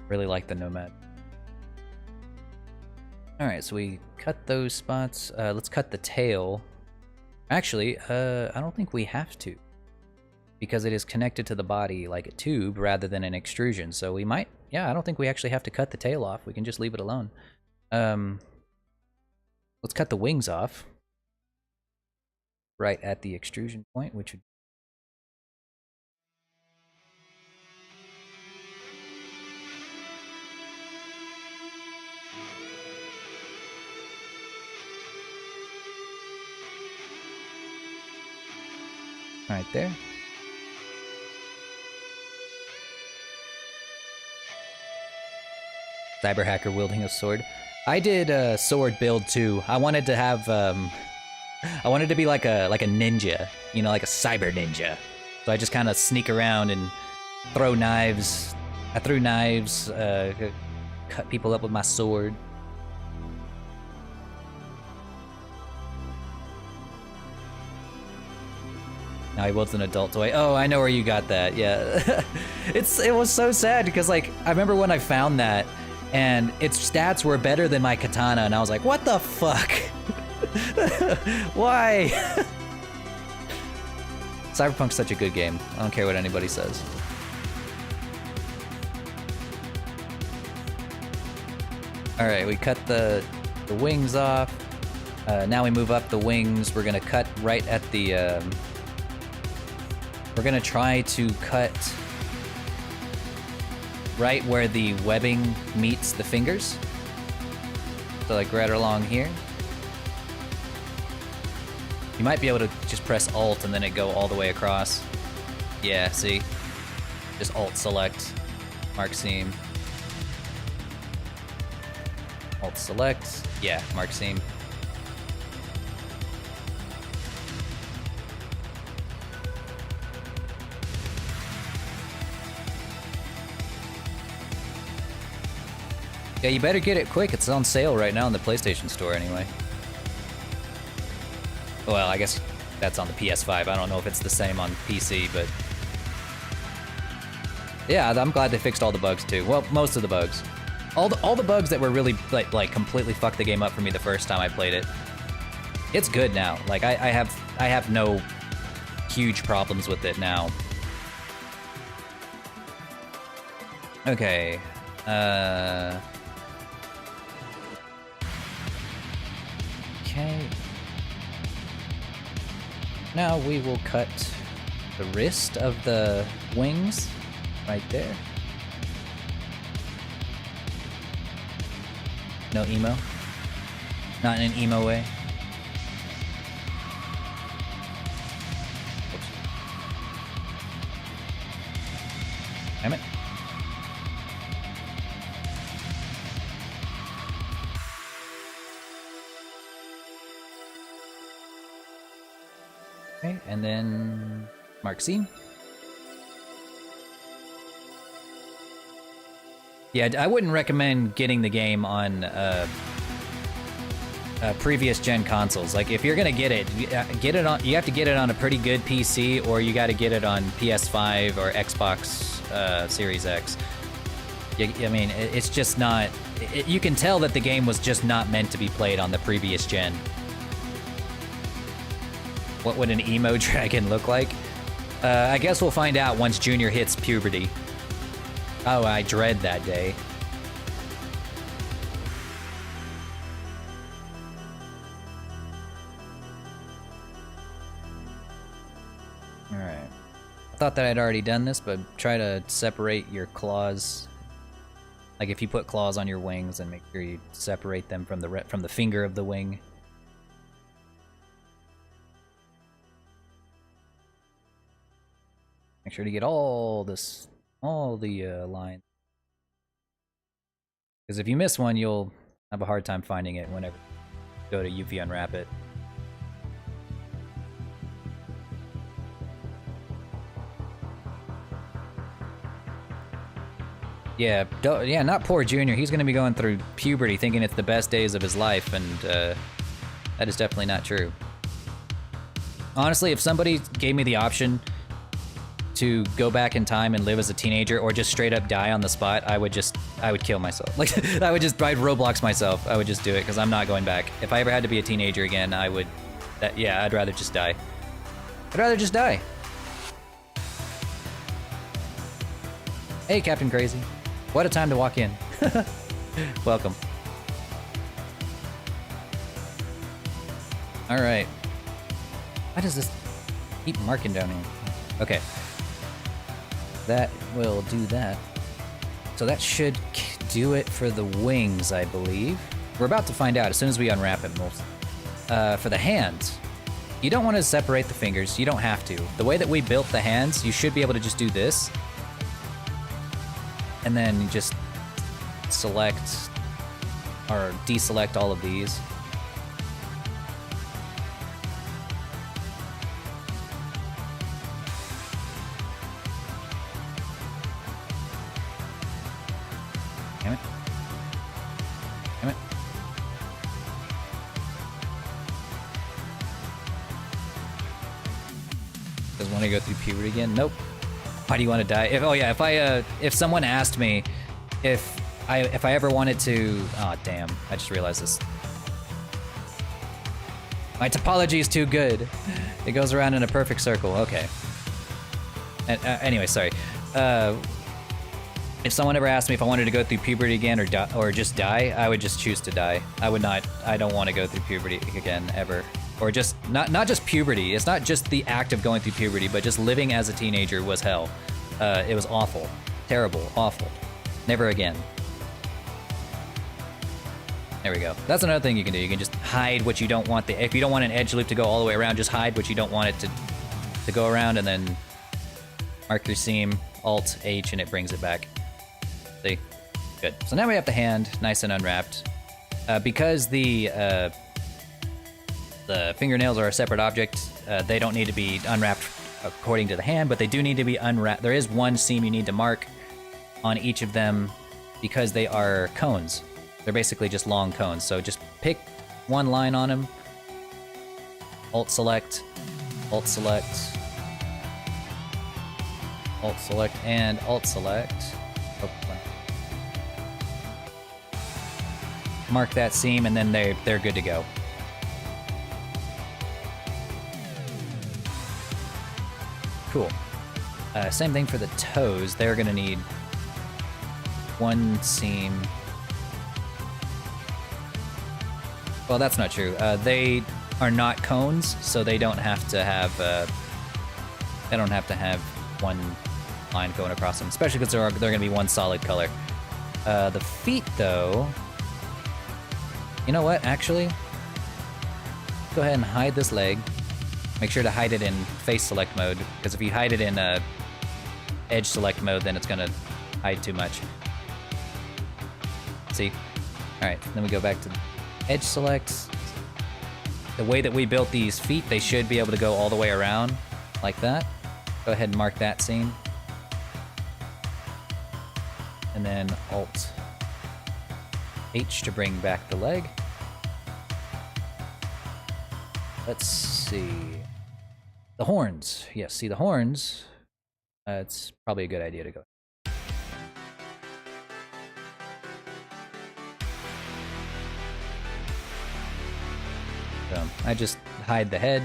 Really like the nomad. All right, so we cut those spots. Let's cut the tail. Actually, I don't think we have to, because it is connected to the body like a tube rather than an extrusion. So we might, yeah, I don't think we actually have to cut the tail off. We can just leave it alone. Let's cut the wings off right at the extrusion point, which would... right there. Cyber hacker wielding a sword. I did a sword build too. I wanted to have, I wanted to be like a ninja, you know, like a cyber ninja. So I just kind of sneak around and throw knives. I threw knives, cut people up with my sword. Now he wields an adult toy. Oh, I know where you got that. Yeah, it was so sad because, like, I remember when I found that, and its stats were better than my katana, and I was like, what the fuck? Why? Cyberpunk's such a good game. I don't care what anybody says. All right, we cut the wings off. Now we move up the wings. We're gonna cut right at the. We're gonna try to cut right where the webbing meets the fingers. So like right along here. You might be able to just press Alt and then it go all the way across. Yeah, see? Just Alt select, mark seam. Alt select, yeah, mark seam. Yeah, you better get it quick. It's on sale right now in the PlayStation Store anyway. Well, I guess that's on the PS5. I don't know if it's the same on PC, but... yeah, I'm glad they fixed all the bugs too. Well, most of the bugs. All the bugs that were really, like completely fucked the game up for me the first time I played it. It's good now. Like, I have no huge problems with it now. Okay. Okay. Now we will cut the wrist of the wings right there. No emo? Not in an emo way? Oops. Damn it. Okay, and then mark seam. Yeah, I wouldn't recommend getting the game on previous gen consoles. Like, if you're gonna get it on. You have to get it on a pretty good PC, or you got to get it on PS5 or Xbox Series X. I mean, it's just not. You can tell that the game was just not meant to be played on the previous gen. What would an emo dragon look like? I guess we'll find out once Junior hits puberty. Oh, I dread that day. Alright. I thought that I'd already done this, but try to separate your claws. Like, if you put claws on your wings, and make sure you separate them from the finger of the wing. Make sure to get all the lines. Because if you miss one, you'll have a hard time finding it whenever you go to UV unwrap it. Yeah, not poor Junior. He's going to be going through puberty thinking it's the best days of his life, and that is definitely not true. Honestly, if somebody gave me the option to go back in time and live as a teenager, or just straight up die on the spot, I would kill myself. Like, I'd Roblox myself. I would just do it, because I'm not going back. If I ever had to be a teenager again, I'd rather just die. I'd rather just die. Hey, Captain Crazy. What a time to walk in. Welcome. All right. Why does this keep marking down here? Okay. That will do that. So that should do it for the wings, I believe. We're about to find out as soon as we unwrap it. For the hands, you don't want to separate the fingers. You don't have to. The way that we built the hands, you should be able to just do this. And then just select or deselect all of these. Damn it. Damn it. Doesn't want to go through puberty again? Nope. Why do you want to die? If someone asked me if I ever wanted to... Oh, damn. I just realized this. My topology is too good. It goes around in a perfect circle. Okay. Anyway, sorry. If someone ever asked me if I wanted to go through puberty again or just die, I would just choose to die. I don't want to go through puberty again, ever. Or just, not just puberty. It's not just the act of going through puberty, but just living as a teenager was hell. It was awful. Terrible. Awful. Never again. There we go. That's another thing you can do. You can just hide what you don't want. If you don't want an edge loop to go all the way around, just hide what you don't want it to go around, and then mark your seam, Alt H, and it brings it back. See? Good. So now we have the hand nice and unwrapped. Because the fingernails are a separate object, they don't need to be unwrapped according to the hand, but they do need to be unwrapped. There is one seam you need to mark on each of them because they are cones. They're basically just long cones. So just pick one line on them, alt select, alt select, alt select, and alt select. Oh, mark that seam, and then they're good to go. Cool. Same thing for the toes. They're gonna need one seam. Well, that's not true. They are not cones, so they don't have to have one line going across them, especially because they're gonna be one solid color. The feet, though. You know what? Actually, go ahead and hide this leg. Make sure to hide it in face select mode, because if you hide it in edge select mode, then it's gonna hide too much. See? All right. Then we go back to edge select. The way that we built these feet, they should be able to go all the way around like that. Go ahead and mark that seam. And then Alt H to bring back the leg. Let's see. The horns. Yes, see the horns. It's probably a good idea to go. So I just hide the head.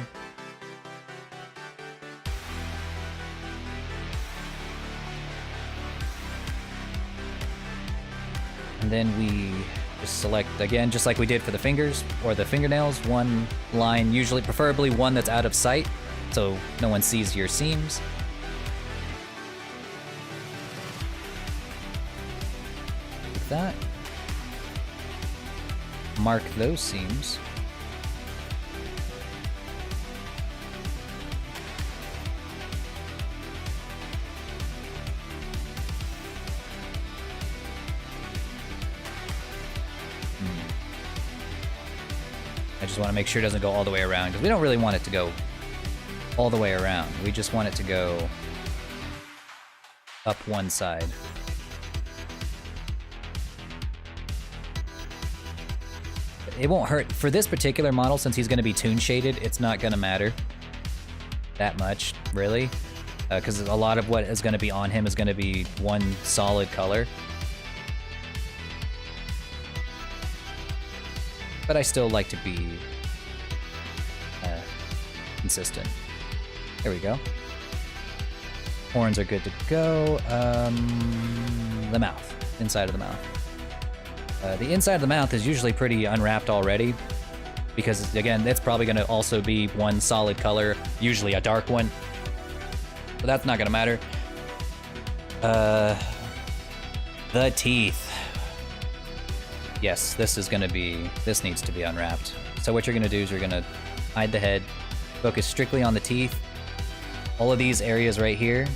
And then we just select, again, just like we did for the fingers or the fingernails, one line, usually, preferably one that's out of sight, so no one sees your seams. Like that. Mark those seams. I just want to make sure it doesn't go all the way around, because we don't really want it to go all the way around. We just want it to go up one side. It won't hurt. For this particular model, since he's going to be toon shaded, it's not going to matter that much, really. Because a lot of what is going to be on him is going to be one solid color. But I still like to be consistent. There we go. Horns are good to go. The mouth. Inside of the mouth. The inside of the mouth is usually pretty unwrapped already, because, again, it's probably going to also be one solid color, usually a dark one. But that's not going to matter. The teeth. Yes, this needs to be unwrapped. So what you're gonna do is you're gonna hide the head, focus strictly on the teeth. All of these areas right here,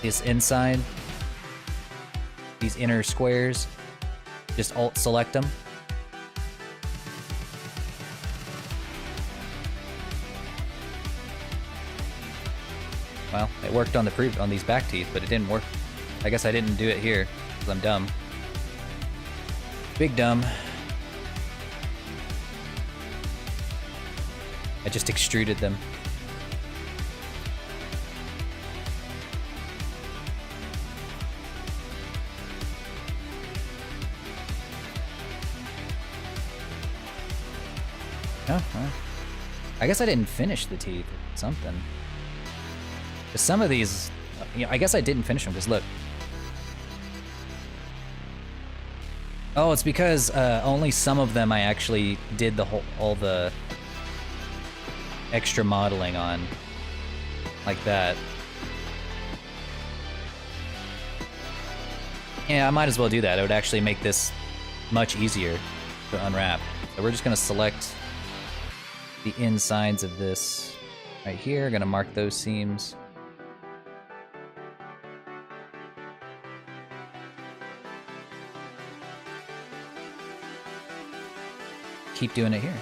this inside, these inner squares, just alt select them. Well, it worked on these back teeth, but it didn't work. I guess I didn't do it here, because I'm dumb. Big dumb. I just extruded them. Oh, well. I guess I didn't finish the teeth or something. 'Cause some of these, I guess I didn't finish them, because look. Oh, it's because only some of them I actually did all the extra modeling on, like that. Yeah, I might as well do that. It would actually make this much easier to unwrap. So we're just gonna select the insides of this right here. Gonna mark those seams. Keep doing it here.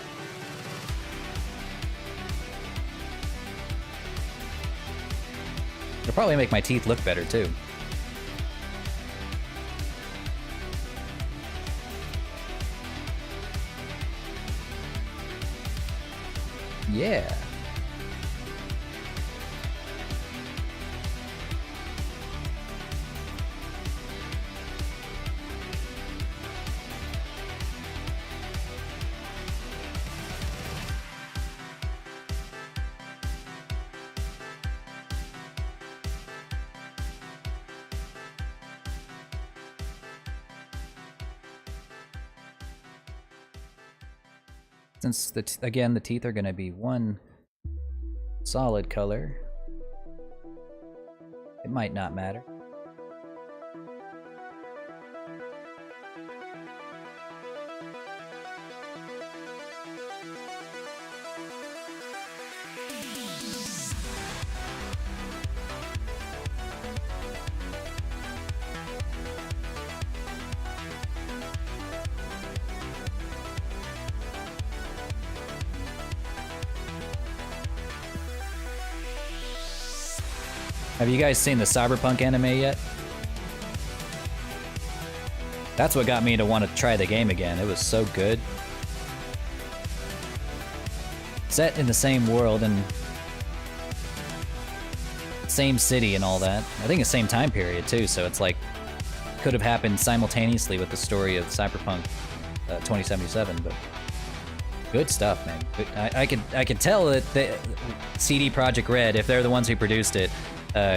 It'll probably make my teeth look better too. Yeah. Since again the teeth are going to be one solid color, it might not matter. Have you guys seen the Cyberpunk anime yet? That's what got me to want to try the game again. It was so good. Set in the same world and same city and all that. I think the same time period too, so it's like could have happened simultaneously with the story of Cyberpunk 2077, but good stuff, man. I could tell that the CD Projekt Red, if they're the ones who produced it,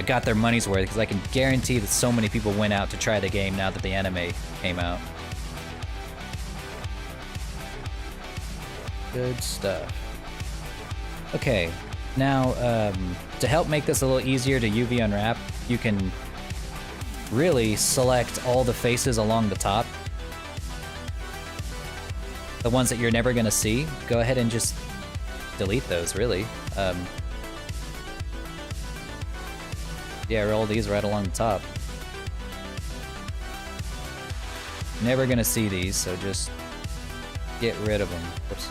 got their money's worth, because I can guarantee that so many people went out to try the game now that the anime came out. Good stuff. Okay, now to help make this a little easier to UV unwrap, you can really select all the faces along the top. The ones that you're never gonna see, go ahead and just delete those, really. Yeah, roll these right along the top. Never gonna see these, so just get rid of them. Whoops.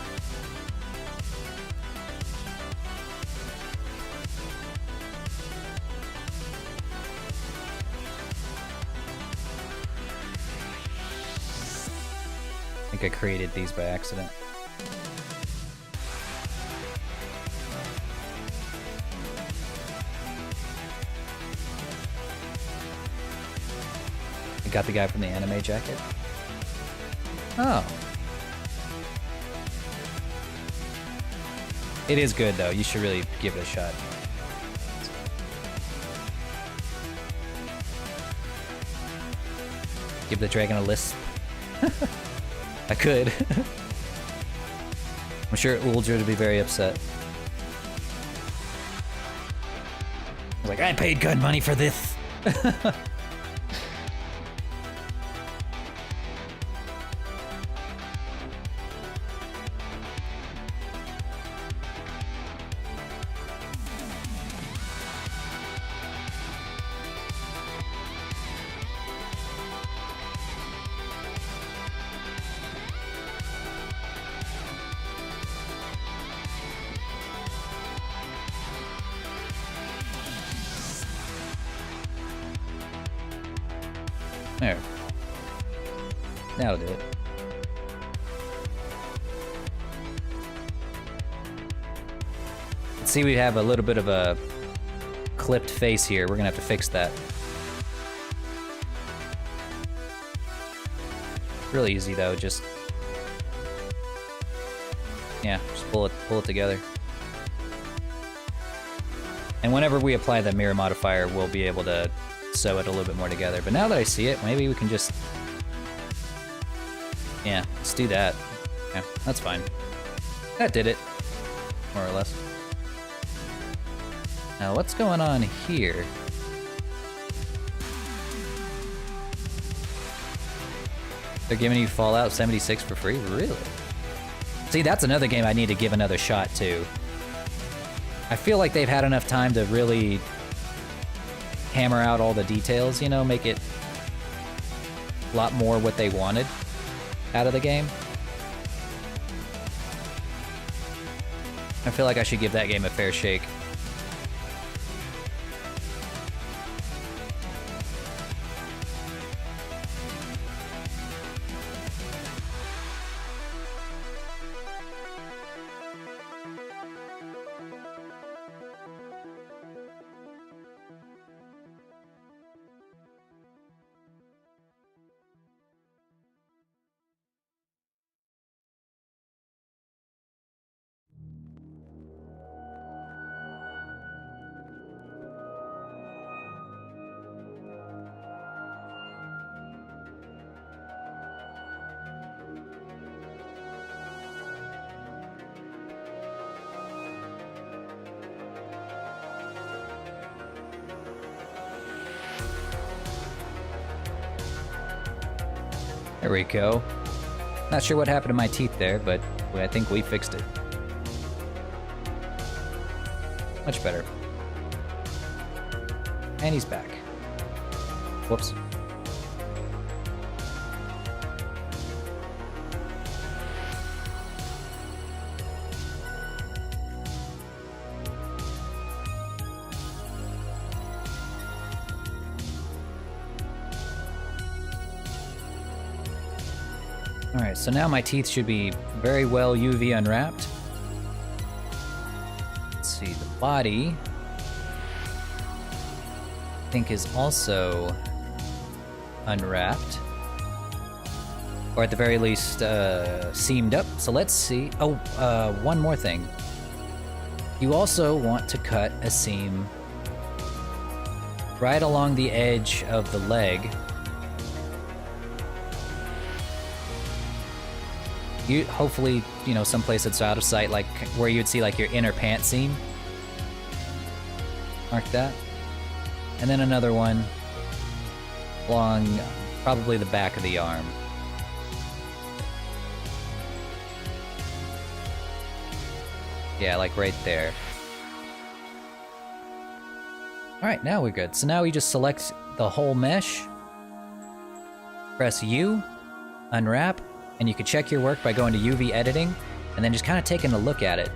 I think I created these by accident. Got the guy from the anime jacket. Oh. It is good though, you should really give it a shot. Give the dragon a lisp. I could. I'm sure Uldra would be very upset. I was like, I paid good money for this. There. That'll do it. Let's see, we have a little bit of a clipped face here. We're gonna have to fix that. Really easy though, just pull it together. And whenever we apply the mirror modifier, we'll be able to sew it a little bit more together. But now that I see it, maybe we can just... Yeah, let's do that. Yeah, that's fine. That did it, more or less. Now, what's going on here? They're giving you Fallout 76 for free? Really? See, that's another game I need to give another shot to. I feel like they've had enough time to really hammer out all the details, you know, make it a lot more what they wanted out of the game. I feel like I should give that game a fair shake. we go. Not sure what happened to my teeth there, but I think we fixed it. Much better. And he's back. Whoops. Alright, so now my teeth should be very well UV unwrapped. Let's see, the body I think is also unwrapped. Or at the very least, seamed up. So let's see. Oh, one more thing. You also want to cut a seam right along the edge of the leg. You hopefully, you know, someplace that's out of sight, like where you'd see like your inner pant seam. Mark that. And then another one along probably the back of the arm. Yeah, like right there. Alright, now we're good. So now we just select the whole mesh, press U, unwrap, and you can check your work by going to UV editing, and then just kind of taking a look at it.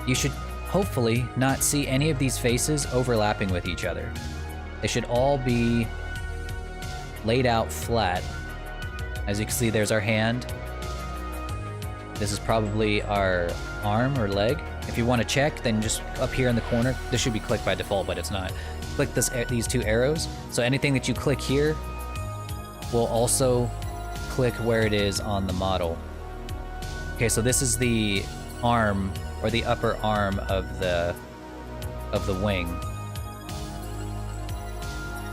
You should hopefully not see any of these faces overlapping with each other. They should all be laid out flat. As you can see, there's our hand. This is probably our arm or leg. If you want to check, then just up here in the corner, this should be clicked by default, but it's not. Click these two arrows. So anything that you click here will also click where it is on the model. Okay, so this is the arm or the upper arm of the wing.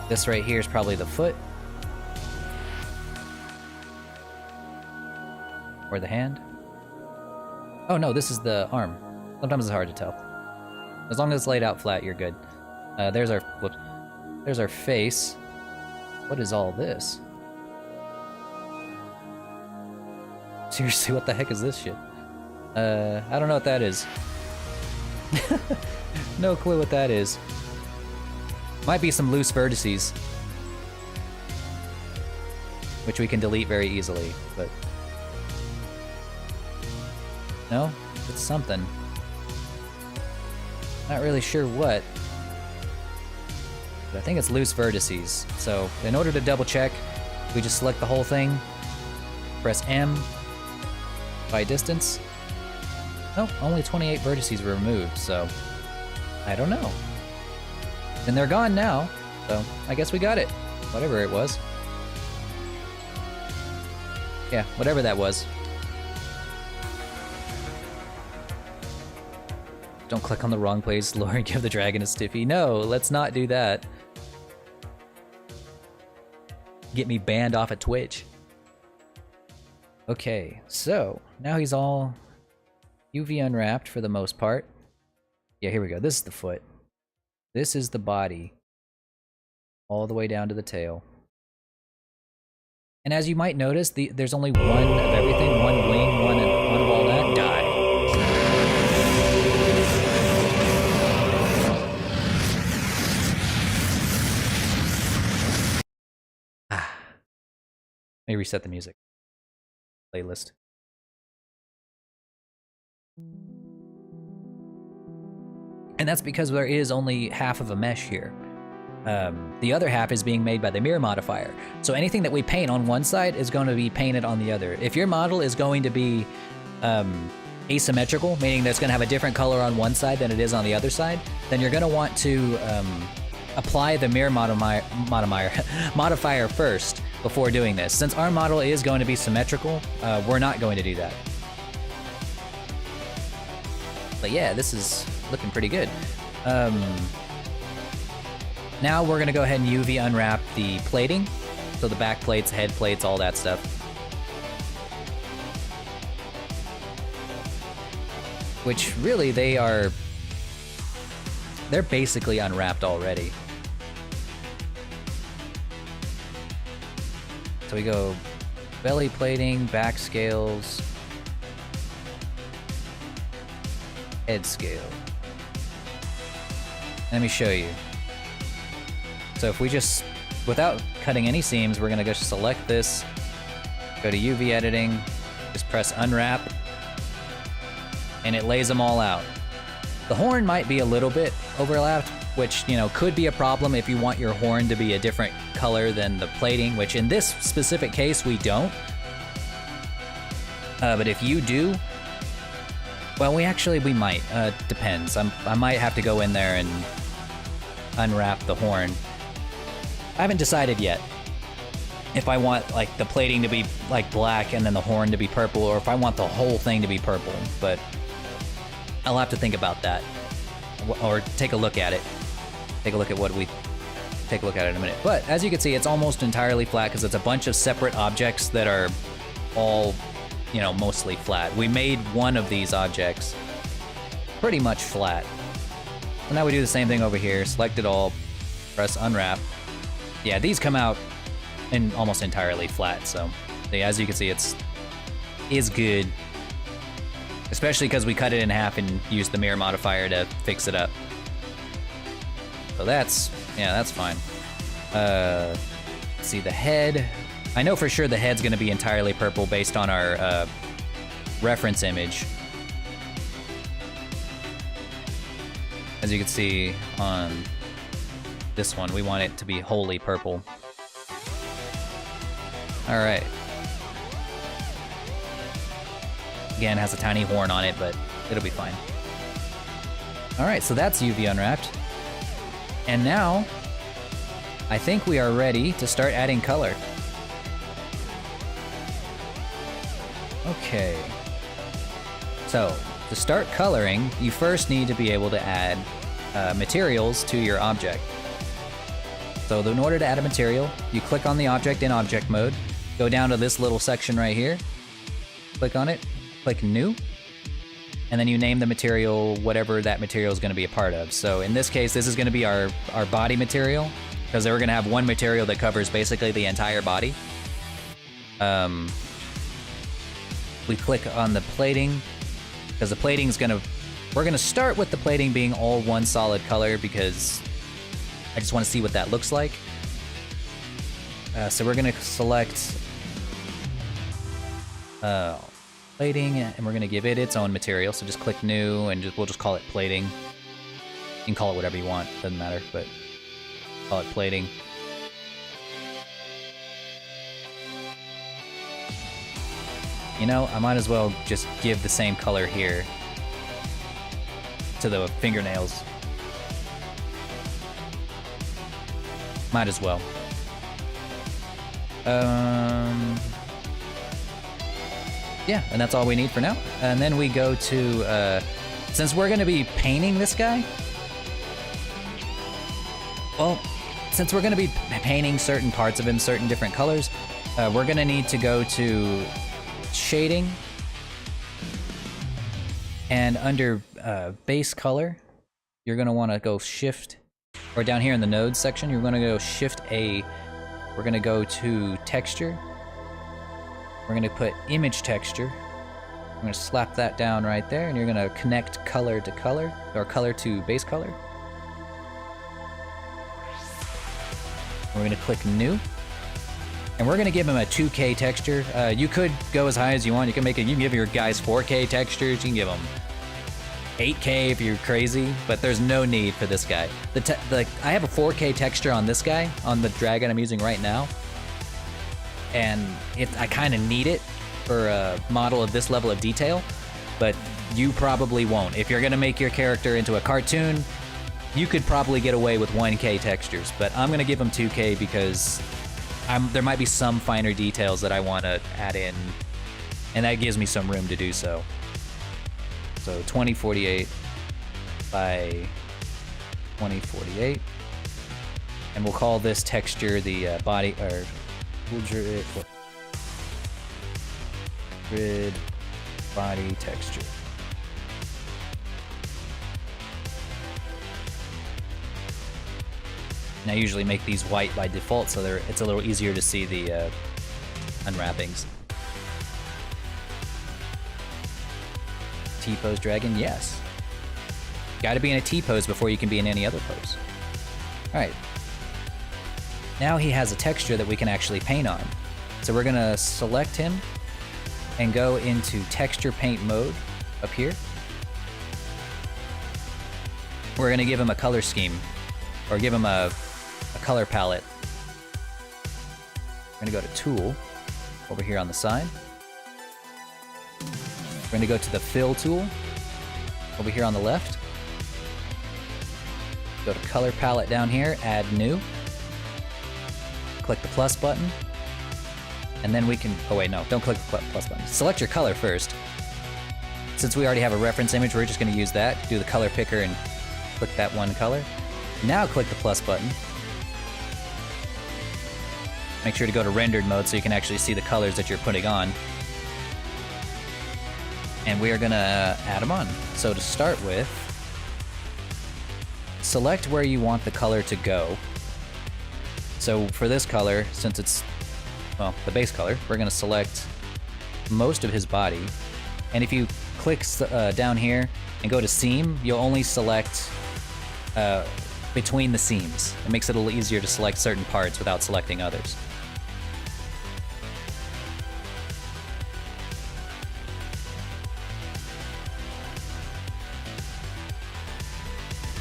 This right here is probably the foot or the hand. Oh no, this is the arm. Sometimes it's hard to tell. As long as it's laid out flat, you're good. There's our face. What is all this? Seriously, what the heck is this shit? I don't know what that is. No clue what that is. Might be some loose vertices, which we can delete very easily, but... No? It's something. Not really sure what. But I think it's loose vertices. So, in order to double check, we just select the whole thing, press M, by distance. Oh, only 28 vertices were removed, so I don't know. And they're gone now, so I guess we got it. Whatever it was. Yeah, whatever that was. Don't click on the wrong place, Lauren, give the dragon a stiffy. No, let's not do that. Get me banned off of Twitch. Okay, so now he's all UV unwrapped for the most part. Yeah, here we go. This is the foot. This is the body. All the way down to the tail. And as you might notice, there's only one of everything. One wing, one of all that. Die. Let me reset the music. Playlist. And that's because there is only half of a mesh here. The other half is being made by the mirror modifier. So anything that we paint on one side is going to be painted on the other. If your model is going to be asymmetrical, meaning that it's going to have a different color on one side than it is on the other side, then you're going to want to apply the mirror modifier first before doing this. Since our model is going to be symmetrical, we're not going to do that. But yeah, this is looking pretty good. Now we're gonna go ahead and UV unwrap the plating. So the back plates, head plates, all that stuff. Which really they're basically unwrapped already. So we go belly plating, back scales, head scale. Let me show you. So if we just, without cutting any seams, we're gonna go select this, go to UV editing, just press unwrap, and it lays them all out. The horn might be a little bit overlapped, which, you know, could be a problem if you want your horn to be a different color than the plating, which in this specific case, we don't. But if you do, well, we might, depends. I might have to go in there and unwrap the horn. I haven't decided yet if I want like the plating to be like black and then the horn to be purple, or if I want the whole thing to be purple, but I'll have to think about that, or take a look at it. Take a look at it in a minute. But as you can see, it's almost entirely flat because it's a bunch of separate objects that are all, you know, mostly flat. We made one of these objects pretty much flat. So now we do the same thing over here. Select it all, press unwrap. Yeah, these come out and almost entirely flat. So yeah, as you can see, is good. Especially because we cut it in half and used the mirror modifier to fix it up. So that's fine. Let's see, the head. I know for sure the head's gonna be entirely purple based on our reference image. As you can see on this one, we want it to be wholly purple. All right. Again, has a tiny horn on it, but it'll be fine. All right, so that's UV unwrapped. And now, I think we are ready to start adding color. Okay. So, to start coloring, you first need to be able to add materials to your object. So in order to add a material, you click on the object in object mode, go down to this little section right here, click on it, click new, and then you name the material whatever that material is going to be a part of. So in this case, this is going to be our body material, because we're going to have one material that covers basically the entire body. We click on the plating, because the plating is we're going to start with the plating being all one solid color, because I just want to see what that looks like. So we're going to select plating, and we're going to give it its own material. So just click new, and we'll just call it plating. You can call it whatever you want, doesn't matter, but call it plating. You know, I might as well just give the same color here to the fingernails. Might as well. Yeah, and that's all we need for now. And then we go to, since we're gonna be painting this guy, well, since we're gonna be painting certain parts of him certain different colors, we're gonna need to go to shading, and under base color, you're gonna wanna go shift, or down here in the nodes section, you're gonna go shift A. We're gonna go to texture. We're gonna put image texture. I'm gonna slap that down right there, and you're gonna connect color to color, or color to base color. We're gonna click new, and we're gonna give him a 2K texture. You could go as high as you want. You can give your guys 4K textures. You can give them 8K if you're crazy, but there's no need for this guy. I have a 4K texture on this guy, on the dragon I'm using right now, and I kind of need it for a model of this level of detail, but you probably won't. If you're gonna make your character into a cartoon, you could probably get away with 1K textures, but I'm gonna give him 2K because there might be some finer details that I want to add in, and that gives me some room to do so. So 2048 by 2048, and we'll call this texture the body, or grid body texture. And I usually make these white by default, so it's a little easier to see the unwrappings. T-pose dragon, yes. Gotta be in a T-pose before you can be in any other pose. Alright. Now he has a texture that we can actually paint on. So we're gonna select him and go into texture paint mode up here. We're gonna give him a color scheme, or give him a color palette. We're gonna go to tool over here on the side. We're gonna go to the fill tool over here on the left. Go to color palette down here, add new. Click the plus button. And then we can, oh wait, no, don't click the plus button. Select your color first. Since we already have a reference image, we're just gonna use that. Do the color picker and click that one color. Now click the plus button. Make sure to go to rendered mode so you can actually see the colors that you're putting on. And we are gonna add them on. So to start with, select where you want the color to go. So for this color, since it's, well, the base color, we're gonna select most of his body. And if you click down here and go to seam, you'll only select between the seams. It makes it a little easier to select certain parts without selecting others.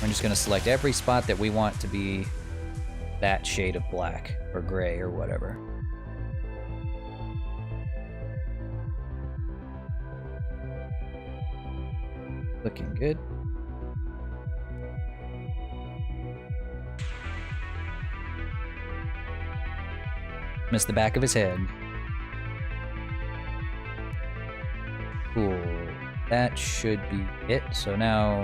We're just gonna select every spot that we want to be that shade of black or gray or whatever. Looking good. Missed the back of his head. Cool. That should be it. So now,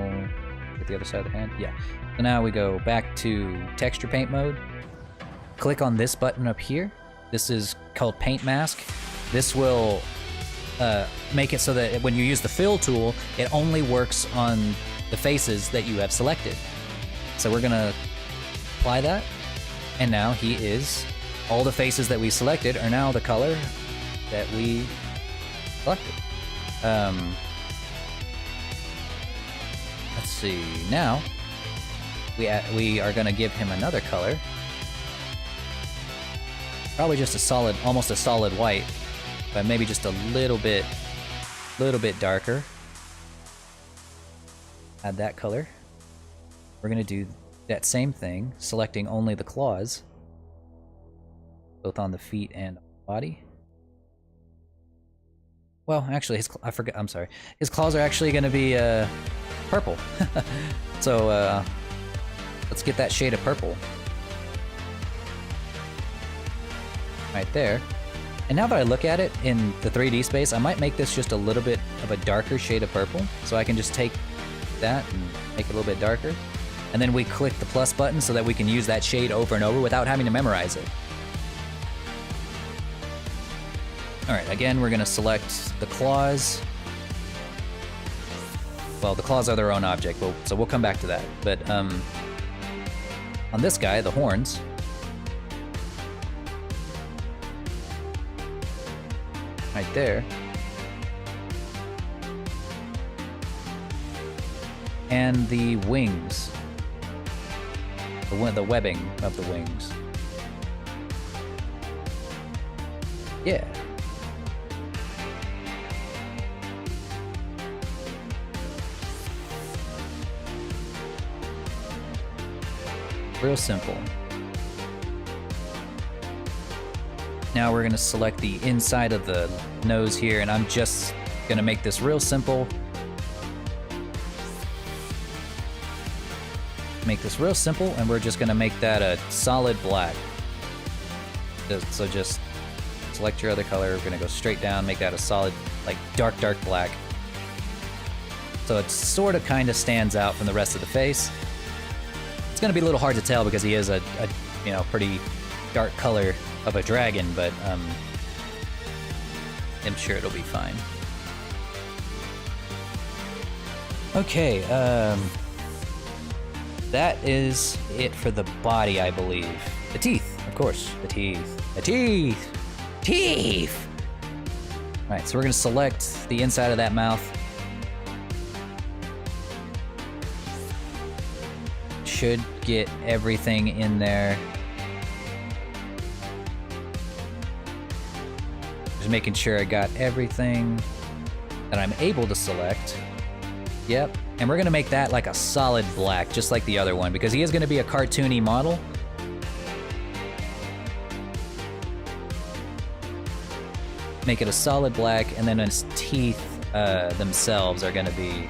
get the other side of the hand. Yeah. So now we go back to texture paint mode. Click on this button up here. This is called paint mask. This will make it so that when you use the fill tool, it only works on the faces that you have selected. So we're gonna apply that, and now he is, all the faces that we selected are now the color that we selected. Let's see, now we are gonna give him another color. Probably just a solid, almost a solid white, but maybe just a little bit darker. Add that color. We're gonna do that same thing, selecting only the claws, both on the feet and body. Well, actually, I forgot. I'm sorry. His claws are actually gonna be purple. So let's get that shade of purple right there. And now that I look at it in the 3D space, I might make this just a little bit of a darker shade of purple. So I can just take that and make it a little bit darker. And then we click the plus button so that we can use that shade over and over without having to memorize it. Alright, again, we're gonna select the claws. Well, the claws are their own object, so we'll come back to that. But on this guy, the horns, right there. And the wings. The webbing of the wings. Yeah. Real simple. Now we're gonna select the inside of the nose here, and I'm just gonna make this real simple. Make this real simple, and we're just gonna make that a solid black. So just select your other color. We're gonna go straight down, make that a solid, like dark black. So it sort of kind of stands out from the rest of the face. It's gonna be a little hard to tell because he is a you know, pretty dark color of a dragon, but I'm sure it'll be fine. Okay, that is it for the body, I believe. The teeth, of course, the teeth. The teeth! Teeth! Alright, so we're gonna select the inside of that mouth. Should get everything in there. Just making sure I got everything that I'm able to select. Yep, and we're gonna make that like a solid black, just like the other one, because he is gonna be a cartoony model. Make it a solid black, and then his teeth themselves are gonna be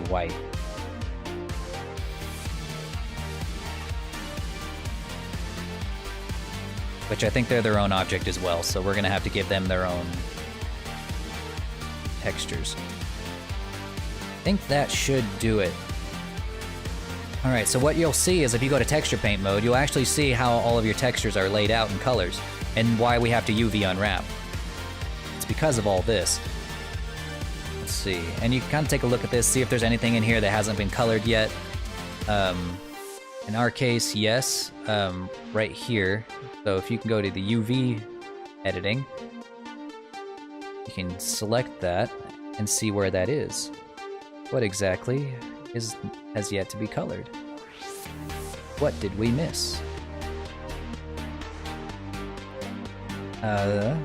white. Which I think they're their own object as well, so we're gonna have to give them their own textures. I think that should do it. Alright, so what you'll see is if you go to texture paint mode, you'll actually see how all of your textures are laid out in colors, and why we have to UV unwrap. It's because of all this. Let's see, and you can kind of take a look at this, see if there's anything in here that hasn't been colored yet. In our case, yes, right here. So if you can go to the UV editing, you can select that and see where that is. What exactly has yet to be colored? What did we miss? The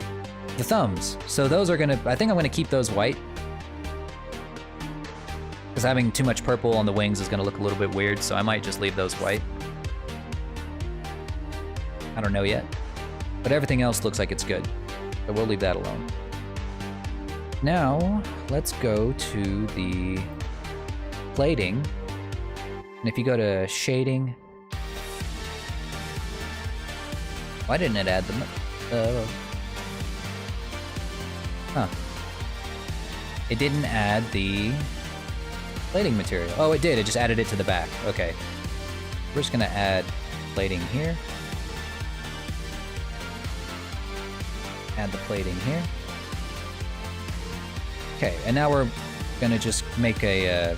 thumbs. So those are gonna, I think I'm gonna keep those white. Because having too much purple on the wings is gonna look a little bit weird, so I might just leave those white. I don't know yet. But everything else looks like it's good. So we'll leave that alone. Now, let's go to the plating. And if you go to shading... Why didn't it add them? Huh. It didn't add the plating material. Oh, it did. It just added it to the back. Okay. We're just gonna add plating here. Add the plating here. Okay, and now we're gonna just make a,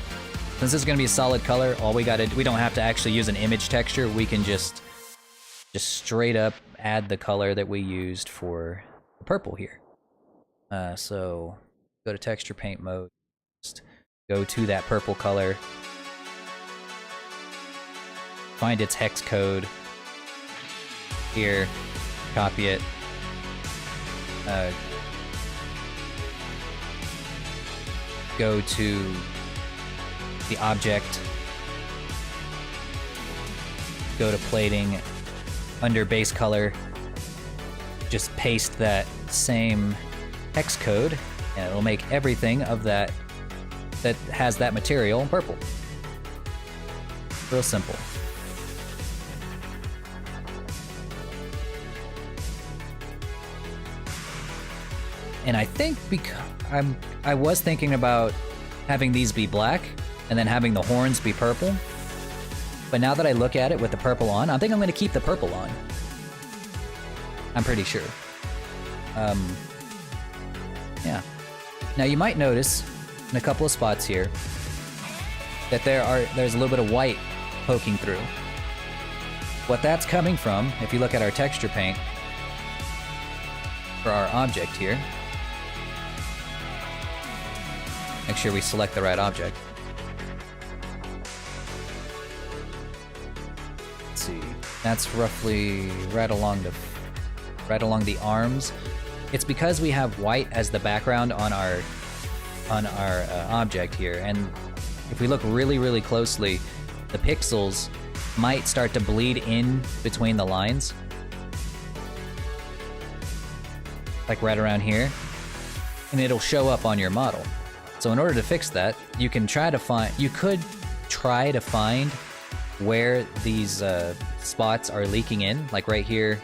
since this is gonna be a solid color, we don't have to actually use an image texture, we can just straight up add the color that we used for the purple here. So, go to texture paint mode, just go to that purple color, find its hex code, here, copy it, go to the object, go to plating, under base color, just paste that same hex code, and it'll make everything of that has that material purple. Real simple. And I think because I was thinking about having these be black and then having the horns be purple. But now that I look at it with the purple on, I think I'm going to keep the purple on. I'm pretty sure. Yeah. Now you might notice in a couple of spots here that there's a little bit of white poking through. What that's coming from, if you look at our texture paint for our object here, make sure we select the right object. Let's see, that's roughly right along the arms. It's because we have white as the background on our object here, and if we look really, really closely, the pixels might start to bleed in between the lines, like right around here, and it'll show up on your model. So in order to fix that, you could try to find where these spots are leaking in, like right here.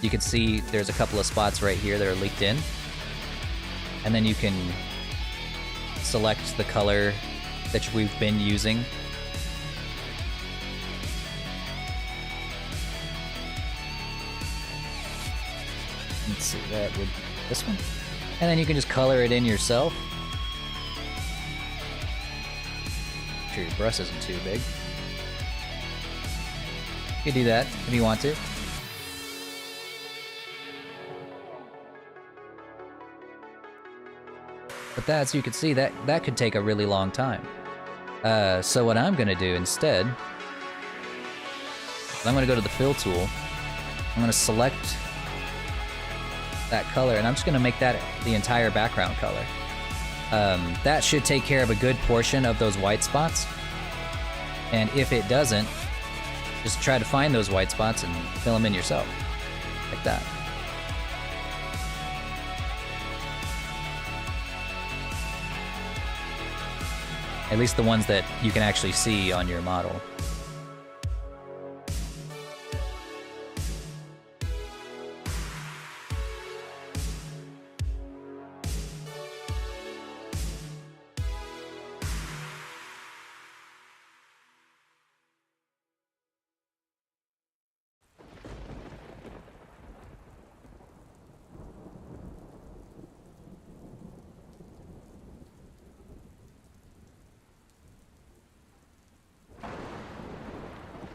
You can see there's a couple of spots right here that are leaked in, and then you can select the color that we've been using. Let's see, that would this one, and then you can just color it in yourself. Make sure your brush isn't too big. You can do that if you want to. But that, as you can see, that could take a really long time. So what I'm gonna do instead, I'm gonna go to the fill tool. I'm gonna select that color, and I'm just gonna make that the entire background color. That should take care of a good portion of those white spots. And if it doesn't, just try to find those white spots and fill them in yourself, like that. At least the ones that you can actually see on your model.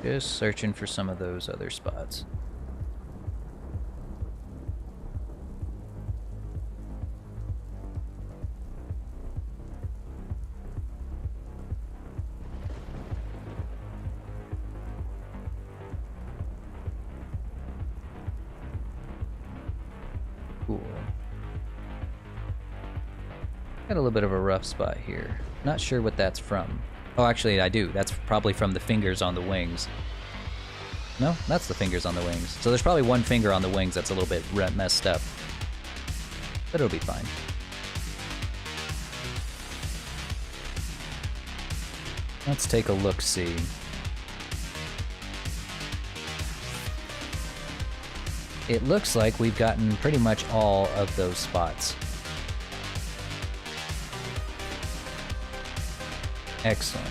Just searching for some of those other spots. Cool. Got a little bit of a rough spot here. Not sure what that's from. Oh, actually, I do. That's probably from the fingers on the wings. No, that's the fingers on the wings. So there's probably one finger on the wings that's a little bit messed up. But it'll be fine. Let's take a look-see. It looks like we've gotten pretty much all of those spots. Excellent.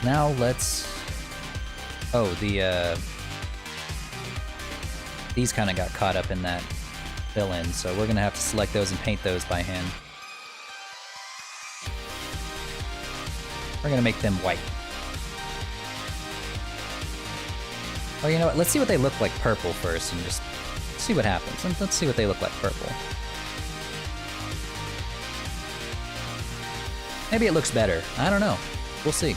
Now let's... Oh, these kind of got caught up in that fill-in, so we're gonna have to select those and paint those by hand. We're gonna make them white. Oh, you know what? Let's see what they look like purple first and just see what happens. Let's see what they look like purple. Maybe it looks better. I don't know. We'll see.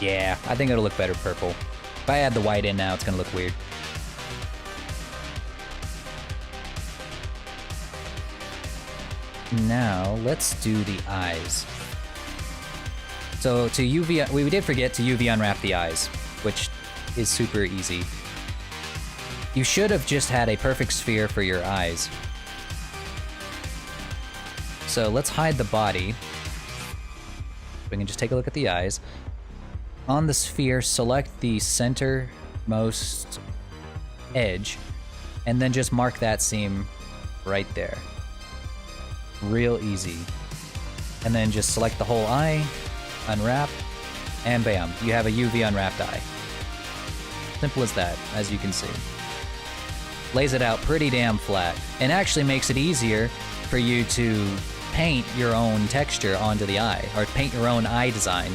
Yeah, I think it'll look better purple. If I add the white in now, it's gonna look weird. Now, let's do the eyes. So to UV, we did forget to UV unwrap the eyes, which is super easy. You should have just had a perfect sphere for your eyes. So let's hide the body. We can just take a look at the eyes. On the sphere, select the centermost edge, and then just mark that seam right there. Real easy. And then just select the whole eye, unwrap, and bam, you have a UV unwrapped eye. Simple as that, as you can see. Lays it out pretty damn flat, and actually makes it easier for you to paint your own texture onto the eye, or paint your own eye design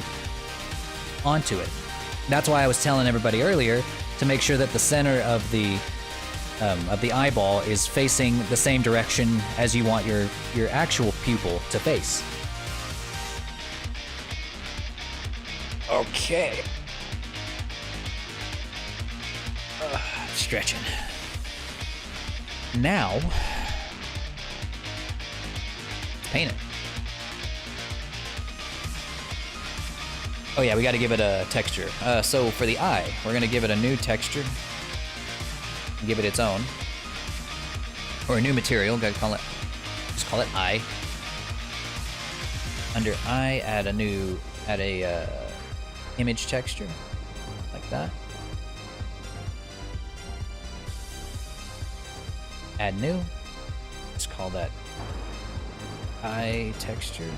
onto it. That's why I was telling everybody earlier to make sure that the center of the eyeball is facing the same direction as you want your actual pupil to face. Okay. Stretching. Now, let's paint it. Oh yeah, we gotta give it a texture. So for the eye, we're gonna give it a new texture. Give it its own. Or a new material, gotta call it, just call it eye. Under eye, add a image texture, like that. Add new, just call that eye texture.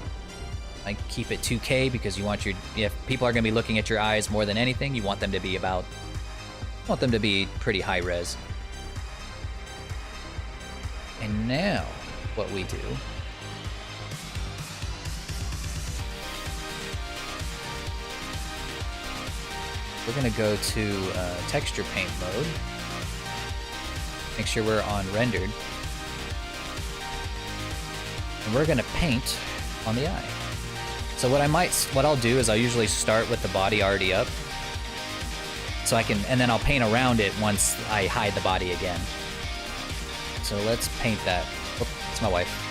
I keep it 2K because you want if people are going to be looking at your eyes more than anything, you want them to be about I want them to be pretty high res. And now, what we do we're gonna go to texture paint mode. Make sure we're on rendered. And we're gonna paint on the eye. So what I'll do is I'll usually start with the body already up. So I can, and then I'll paint around it once I hide the body again. So let's paint that. Oh, it's my wife.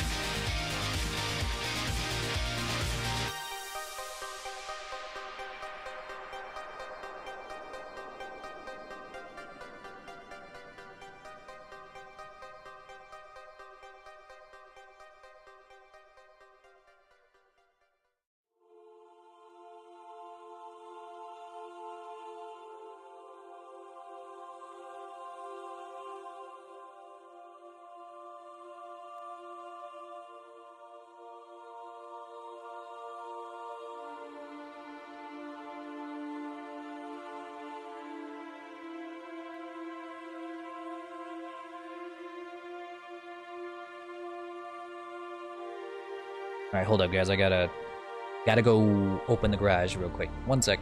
Alright, hold up, guys. I gotta go open the garage real quick. 1 sec.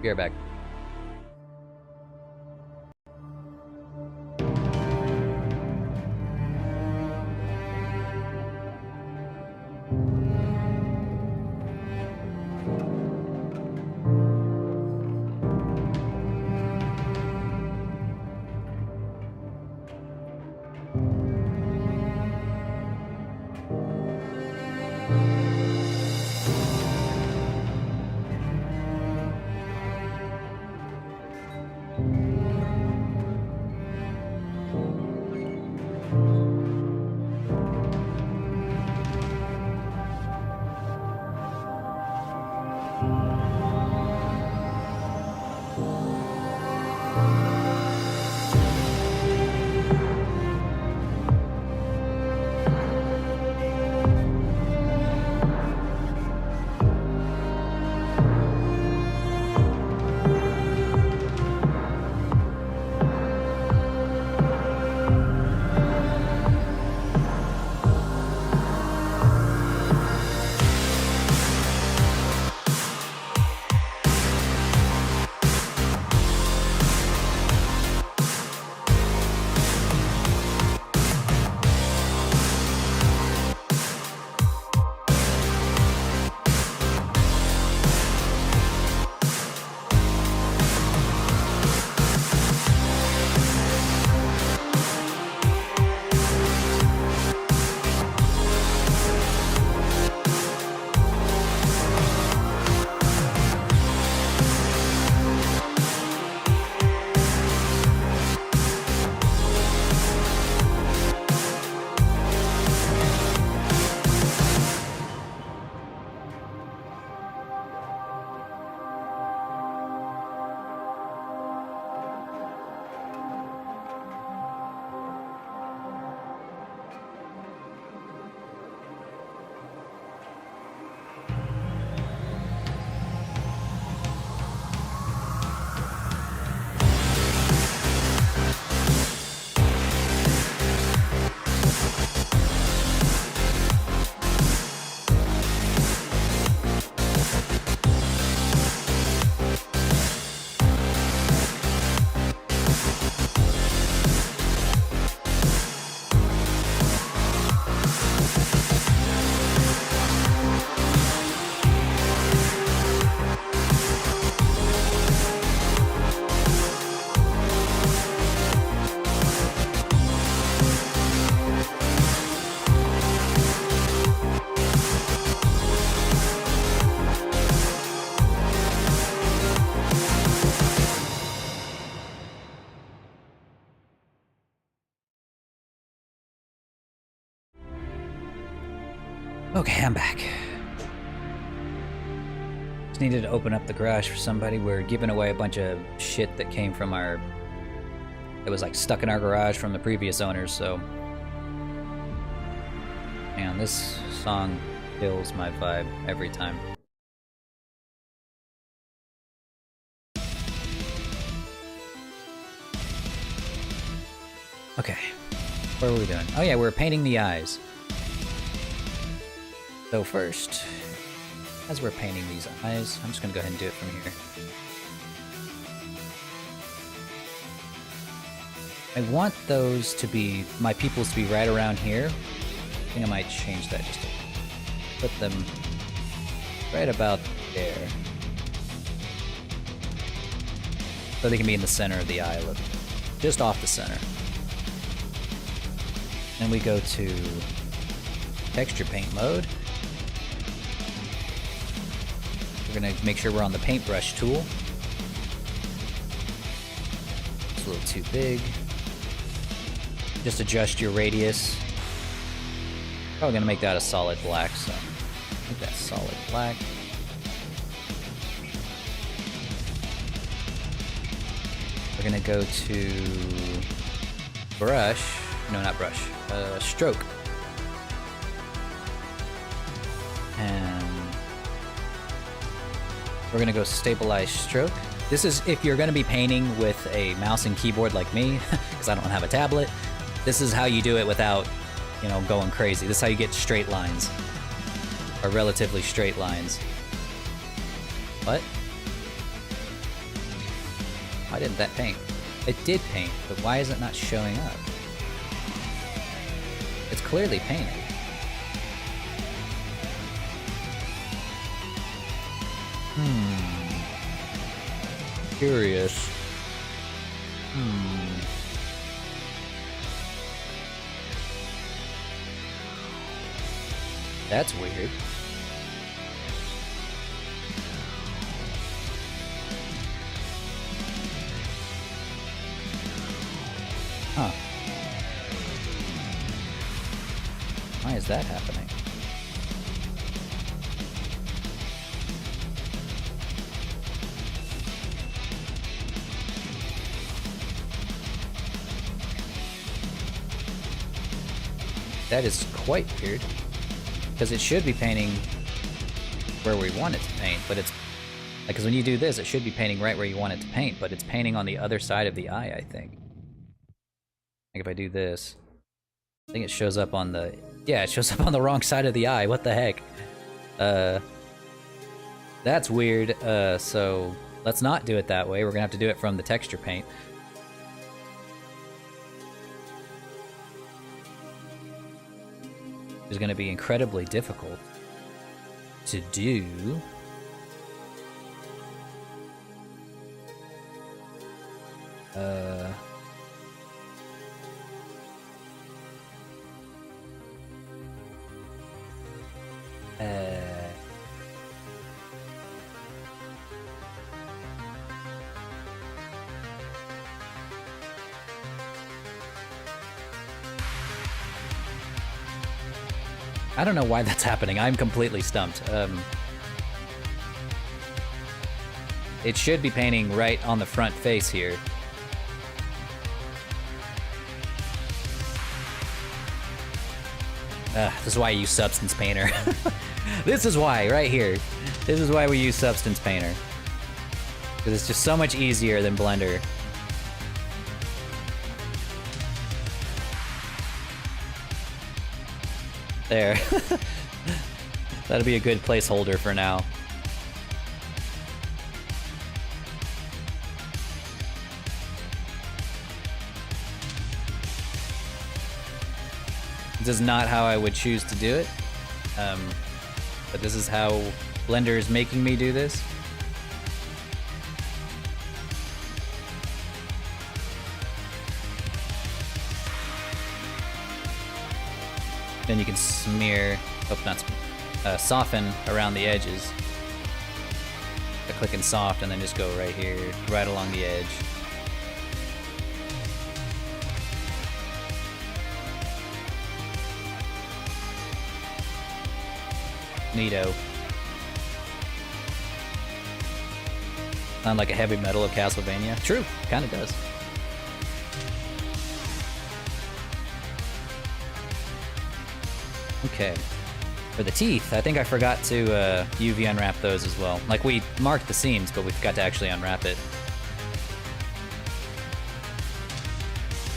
Be right back. Okay, I'm back. Just needed to open up the garage for somebody. We're giving away a bunch of shit that came from our... It was like stuck in our garage from the previous owners, so... Man, this song kills my vibe every time. Okay, what are we doing? Oh yeah, we're painting the eyes. So first, as we're painting these eyes, I'm just gonna go ahead and do it from here. I want those to be, my pupils to be right around here. I think I might change that just to put them right about there. So they can be in the center of the eye, look, just off the center. Then we go to texture paint mode. We're gonna make sure we're on the paintbrush tool. It's a little too big. Just adjust your radius. Probably gonna make that a solid black, so make that solid black. We're gonna go to brush. No, not brush. Stroke. And we're gonna go stabilize stroke. This is if you're gonna be painting with a mouse and keyboard like me, because I don't have a tablet. This is how you do it without, you know, going crazy. This is how you get straight lines, or relatively straight lines. What? Why didn't that paint? It did paint, but why is it not showing up? It's clearly painted. Curious. That's weird. Huh. Why is that happening? That is quite weird. Because it should be painting where we want it to paint, but it's... like, because when you do this, it should be painting right where you want it to paint, but it's painting on the other side of the eye, I think. Like, if I do this, I think it shows up on the... yeah, it shows up on the wrong side of the eye. What the heck? That's weird. So let's not do it that way. We're gonna have to do it from the texture paint. It's gonna be incredibly difficult to do. I don't know why that's happening. I'm completely stumped. It should be painting right on the front face here. This is why I use Substance Painter. This is why, right here. This is why we use Substance Painter. Because it's just so much easier than Blender. There. That'll be a good placeholder for now. This is not how I would choose to do it, but this is how Blender is making me do this. Then you can smear, soften around the edges. By clicking soft and then just go right here, right along the edge. Neato. Sound like a heavy metal of Castlevania. True, kinda does. Okay. For the teeth, I think I forgot to UV unwrap those as well. Like, we marked the seams, but we forgot to actually unwrap it.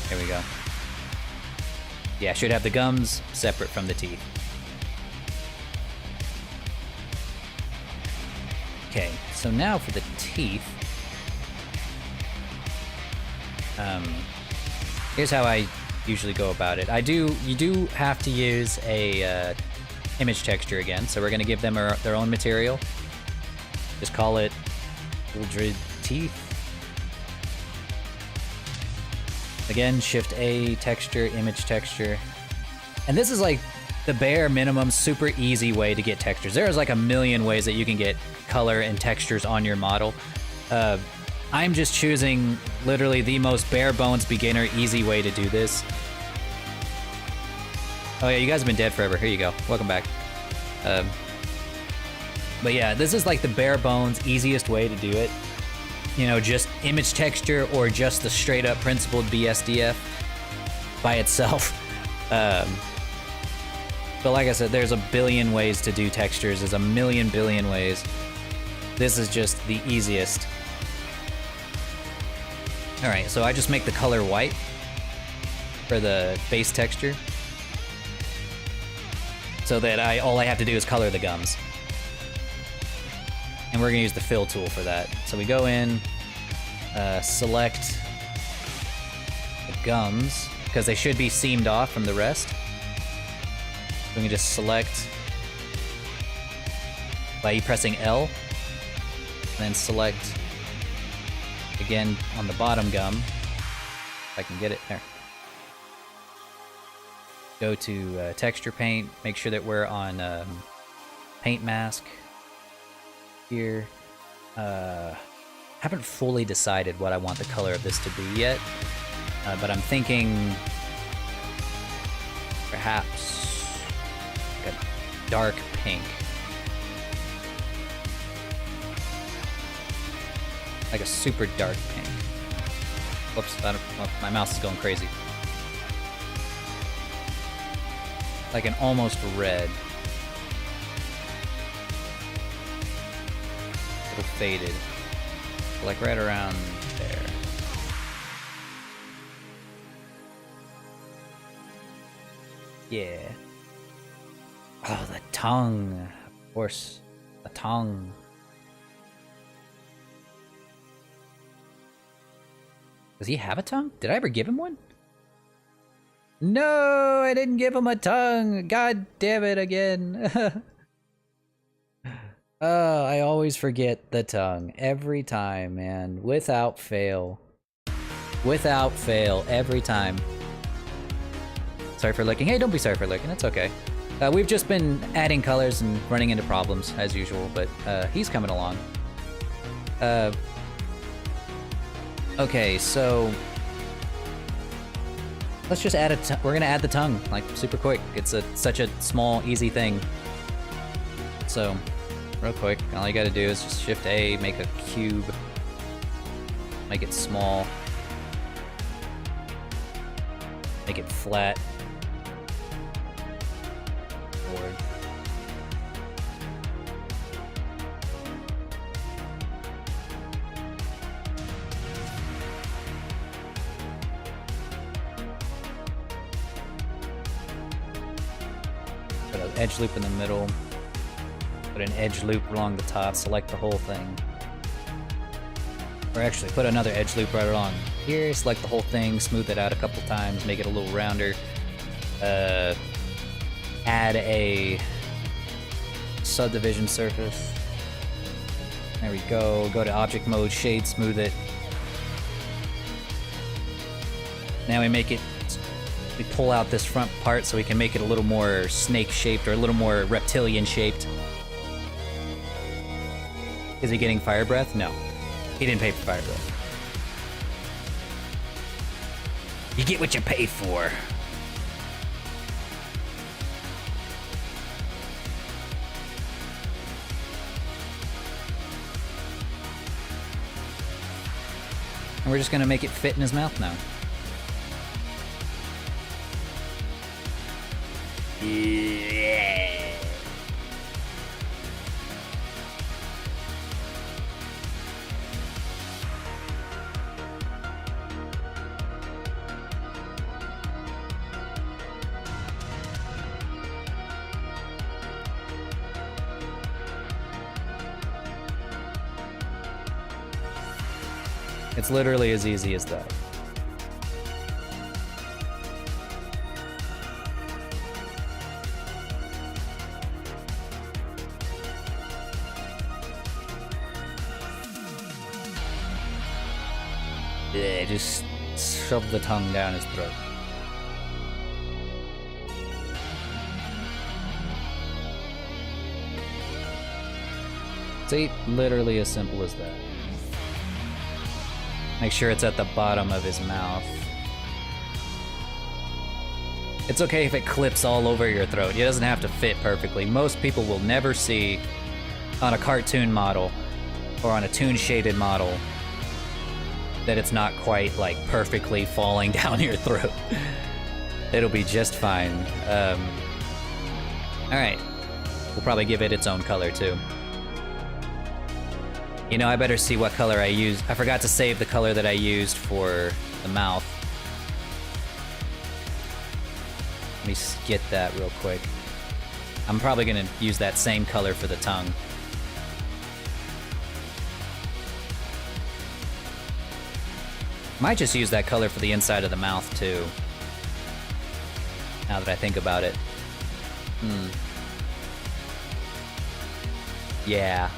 Here we go. Yeah, should have the gums separate from the teeth. Okay, so now for the teeth. Here's how I usually go about it. You do have to use a image texture again, so we're gonna give them their own material. Just call it Uldred Teeth. Again, Shift A, texture, image texture. And this is like the bare minimum, super easy way to get textures. There's like a million ways that you can get color and textures on your model. I'm just choosing literally the most bare bones beginner easy way to do this. Oh yeah, you guys have been dead forever. Here you go. Welcome back. But yeah, this is like the bare bones easiest way to do it. You know, just image texture or just the straight up principled BSDF by itself. But like I said, there's a billion ways to do textures. There's a million billion ways. This is just the easiest. All right, so I just make the color white for the base texture, so that all I have to do is color the gums. And we're gonna use the fill tool for that. So we go in, select the gums, because they should be seamed off from the rest. We can just select by pressing L, and then select again on the bottom gum, if I can get it there. Go to texture paint, make sure that we're on paint mask here. Haven't fully decided what I want the color of this to be yet, but I'm thinking perhaps like a dark pink. Like a super dark pink. Whoops, my mouse is going crazy. Like an almost red. A little faded. Like right around there. Yeah. Oh, the tongue. Of course. The tongue. Does he have a tongue? Did I ever give him one? No, I didn't give him a tongue. God damn it again. Oh, I always forget the tongue. Every time, man. Without fail. Without fail. Every time. Sorry for looking. Hey, don't be sorry for looking. It's okay. We've just been adding colors and running into problems, as usual, but he's coming along. Okay, so let's just add we're gonna add the tongue, like, super quick. It's such a small, easy thing. So, real quick, all you gotta do is just Shift A, make a cube, make it small, make it flat. Forward. Put an edge loop in the middle. Put an edge loop along the top. Select the whole thing. Or actually, put another edge loop right along here. Select the whole thing. Smooth it out a couple times. Make it a little rounder. Add a subdivision surface. There we go. Go to object mode. Shade. Smooth it. Now we make it. We pull out this front part so we can make it a little more snake-shaped or a little more reptilian-shaped. Is he getting fire breath? No. He didn't pay for fire breath. You get what you pay for. And we're just gonna make it fit in his mouth now. Yeah. It's literally as easy as that. Yeah, just shove the tongue down his throat. See, literally as simple as that. Make sure it's at the bottom of his mouth. It's okay if it clips all over your throat. It doesn't have to fit perfectly. Most people will never see on a cartoon model or on a toon-shaded model that it's not quite like perfectly falling down your throat. It'll be just fine. All right, we'll probably give it its own color too. You know, I better see what color I used. I forgot to save the color that I used for the mouth. Let me get that real quick. I'm probably gonna use that same color for the tongue. Might just use that color for the inside of the mouth too. Now that I think about it. Yeah.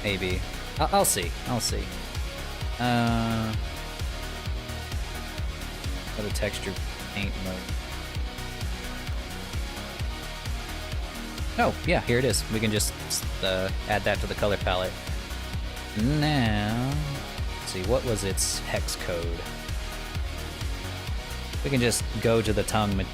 Maybe. I'll see. I'll see. Go to texture paint mode. Oh, yeah, here it is. We can just add that to the color palette. Now, let's see, what was its hex code? We can just go to the tongue,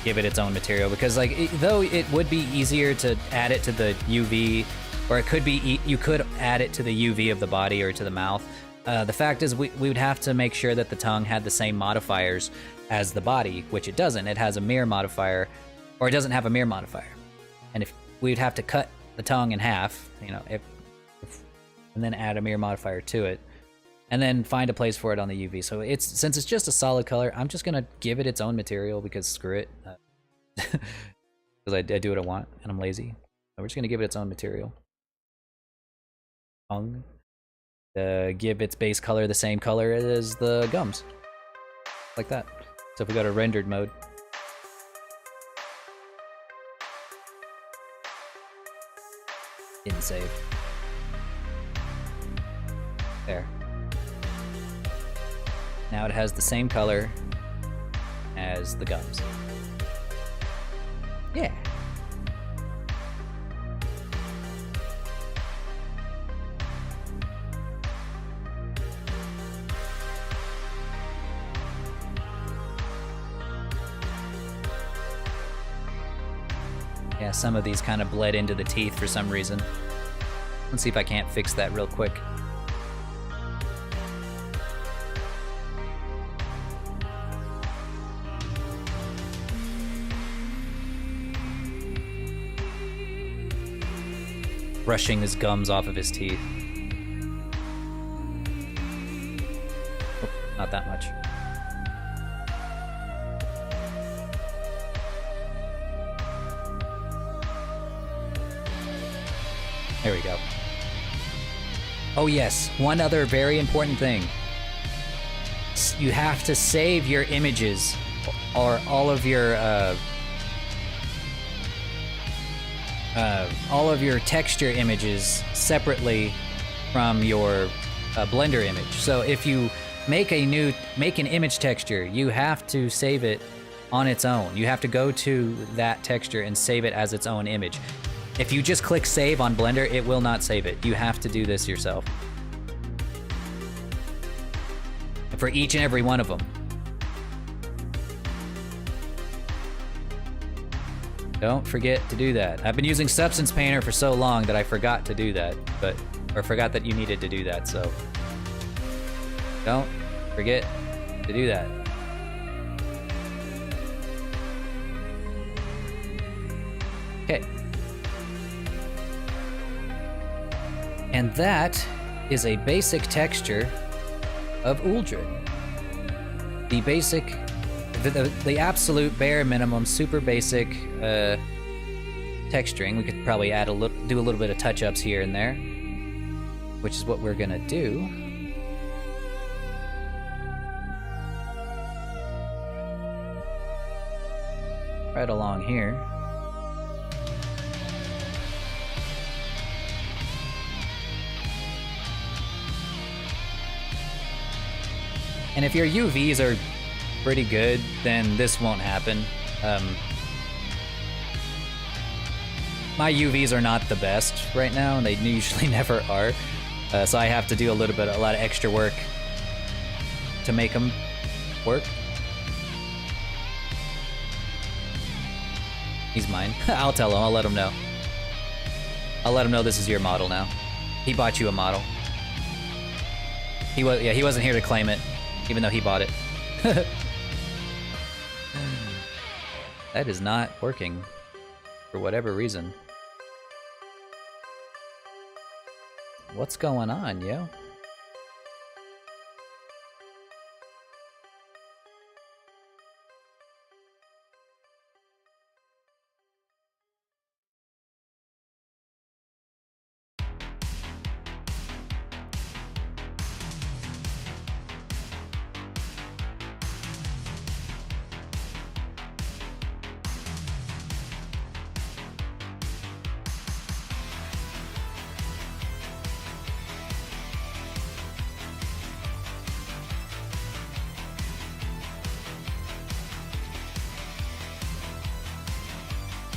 give it its own material, because like, though it would be easier to add it to the UV, or it could be, you could add it to the UV of the body or to the mouth. The fact is we would have to make sure that the tongue had the same modifiers as the body, which it doesn't. It has a mirror modifier, or it doesn't have a mirror modifier. And if we'd have to cut the tongue in half, you know, and then add a mirror modifier to it, and then find a place for it on the UV. So since it's just a solid color, I'm just gonna give it its own material because screw it. Because I do what I want and I'm lazy. So we're just gonna give it its own material. Tongue. Give its base color the same color as the gums. Like that. So if we go to rendered mode. Didn't save. There. Now it has the same color as the gums. Yeah. Yeah, some of these kind of bled into the teeth for some reason. Let's see if I can't fix that real quick. Brushing his gums off of his teeth. Oh, not that much. There we go. Oh yes, one other very important thing. You have to save your images or all of your texture images separately from your Blender image. So if you make an image texture, you have to save it on its own. You have to go to that texture and save it as its own image. If you just click save on Blender, it will not save it. You have to do this yourself. For each and every one of them. Don't forget to do that. I've been using Substance Painter for so long that I forgot to do that, or forgot that you needed to do that, so. Don't forget to do that. Okay. And that is a basic texture of Uldred. The basic, the absolute bare minimum, super basic texturing. We could probably add do a little bit of touch-ups here and there. which is what we're gonna do. Right along here. And if your UVs are pretty good, then this won't happen. My UVs are not the best right now, and they usually never are. So I have to do a lot of extra work to make them work. He's mine. I'll tell him, I'll let him know. I'll let him know this is your model now. He bought you a model. He wasn't here to claim it, even though he bought it. That is not working, for whatever reason. What's going on, yo?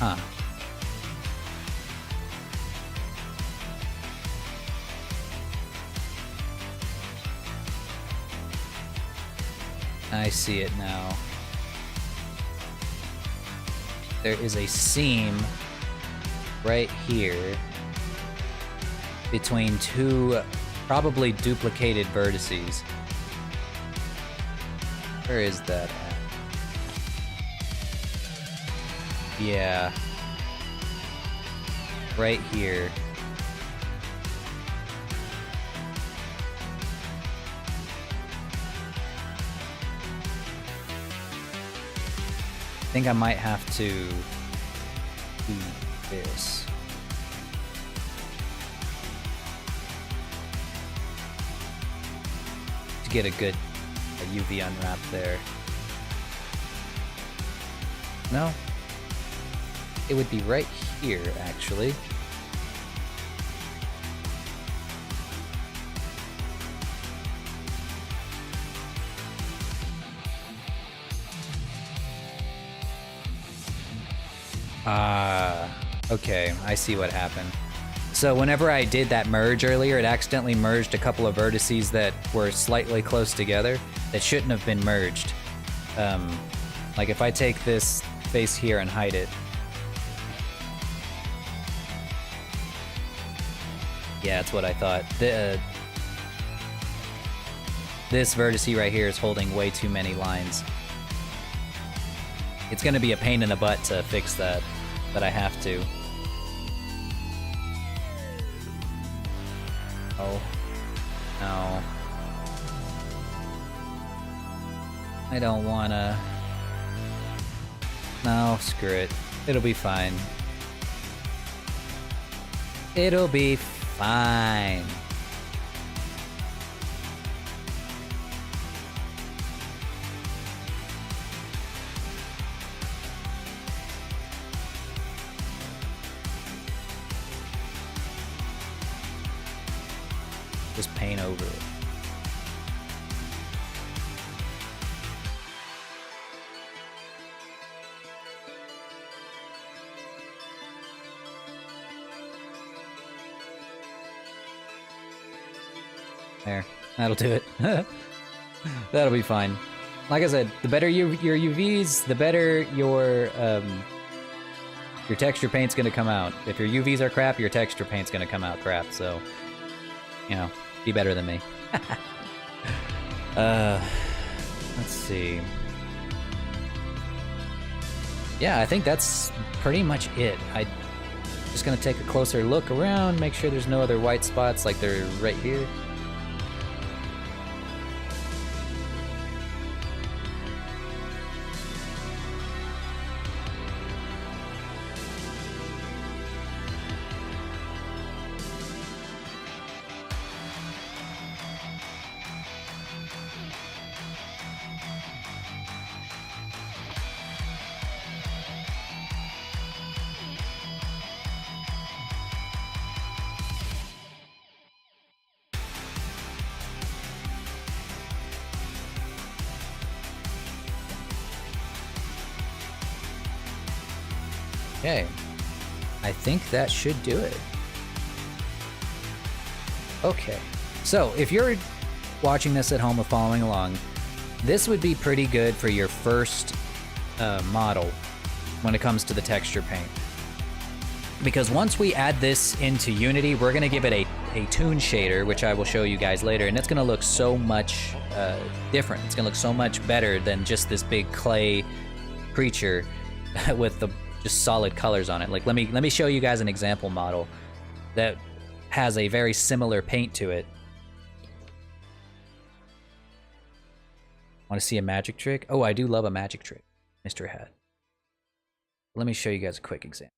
Huh. I see it now. There is a seam right here between two probably duplicated vertices. Where is that at? Yeah. Right here. I think I might have to do this. To get a good UV unwrap there. No? It would be right here, actually. Okay, I see what happened. So whenever I did that merge earlier, it accidentally merged a couple of vertices that were slightly close together that shouldn't have been merged. Like if I take this face here and hide it. Yeah, that's what I thought. This vertice right here is holding way too many lines. It's gonna be a pain in the butt to fix that, but I have to. Oh. No. I don't wanna... No, screw it. It'll be fine. It'll be fine. Just paint over it. There, that'll do it. That'll be fine. Like I said, the better your UVs, the better your texture paint's gonna come out. If your UVs are crap, your texture paint's gonna come out crap. So, you know, be better than me. Let's see. Yeah, I think that's pretty much it. I'm just gonna take a closer look around, make sure there's no other white spots like they're right here. Okay. I think that should do it. Okay. So if you're watching this at home or following along, this would be pretty good for your first model when it comes to the texture paint. Because once we add this into Unity, we're gonna give it a toon shader, which I will show you guys later, and it's gonna look so much different. It's gonna look so much better than just this big clay creature with the just solid colors on it. Like let me show you guys an example model that has a very similar paint to it. Want to see a magic trick? Oh, I do love a magic trick, Mr. Hat. Let me show you guys a quick example.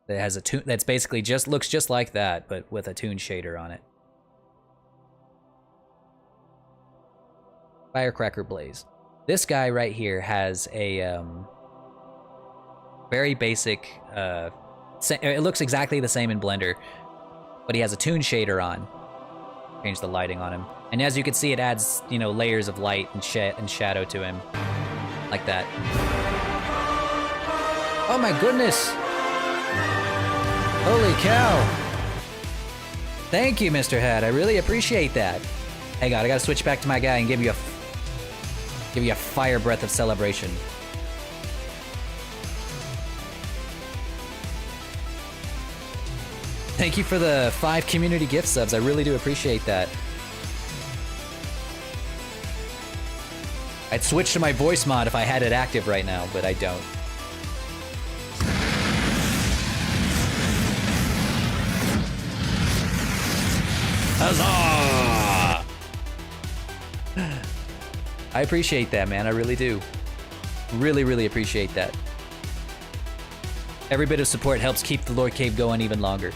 That has a toon that's basically looks just like that, but with a toon shader on it. Firecracker Blaze. This guy right here has a very basic. It looks exactly the same in Blender, but he has a toon shader on. Change the lighting on him, and as you can see, it adds layers of light and shadow to him, like that. Oh my goodness! Holy cow! Thank you, Mr. Hat. I really appreciate that. Hang on, I gotta switch back to my guy and give you a fire breath of celebration. Thank you for the 5 community gift subs. I really do appreciate that. I'd switch to my voice mod if I had it active right now, but I don't. Huzzah! I appreciate that, man. I really do. Really, really appreciate that. Every bit of support helps keep the Lord Cave going even longer.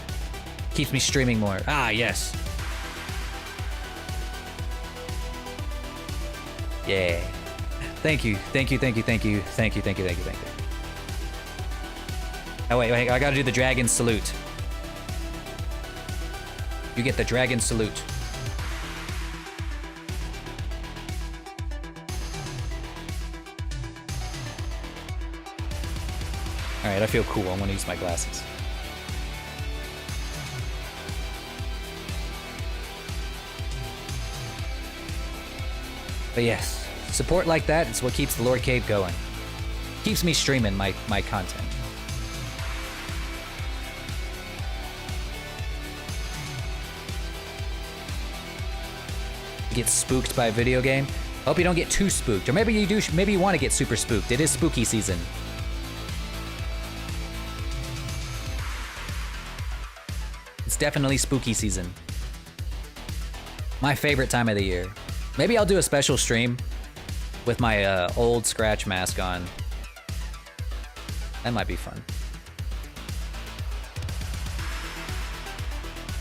Keeps me streaming more. Ah, yes. Yeah. Thank you. Thank you, thank you, thank you. Thank you, thank you, thank you, thank you. Oh, wait, I gotta do the dragon salute. You get the dragon salute. Alright, I feel cool. I want to use my glasses. But yes, support like that is what keeps the Lord Cave going. Keeps me streaming my content. Get spooked by a video game? Hope you don't get too spooked. Or maybe you do, maybe you want to get super spooked. It is spooky season. It's definitely spooky season. My favorite time of the year. Maybe I'll do a special stream with my old scratch mask on. That might be fun.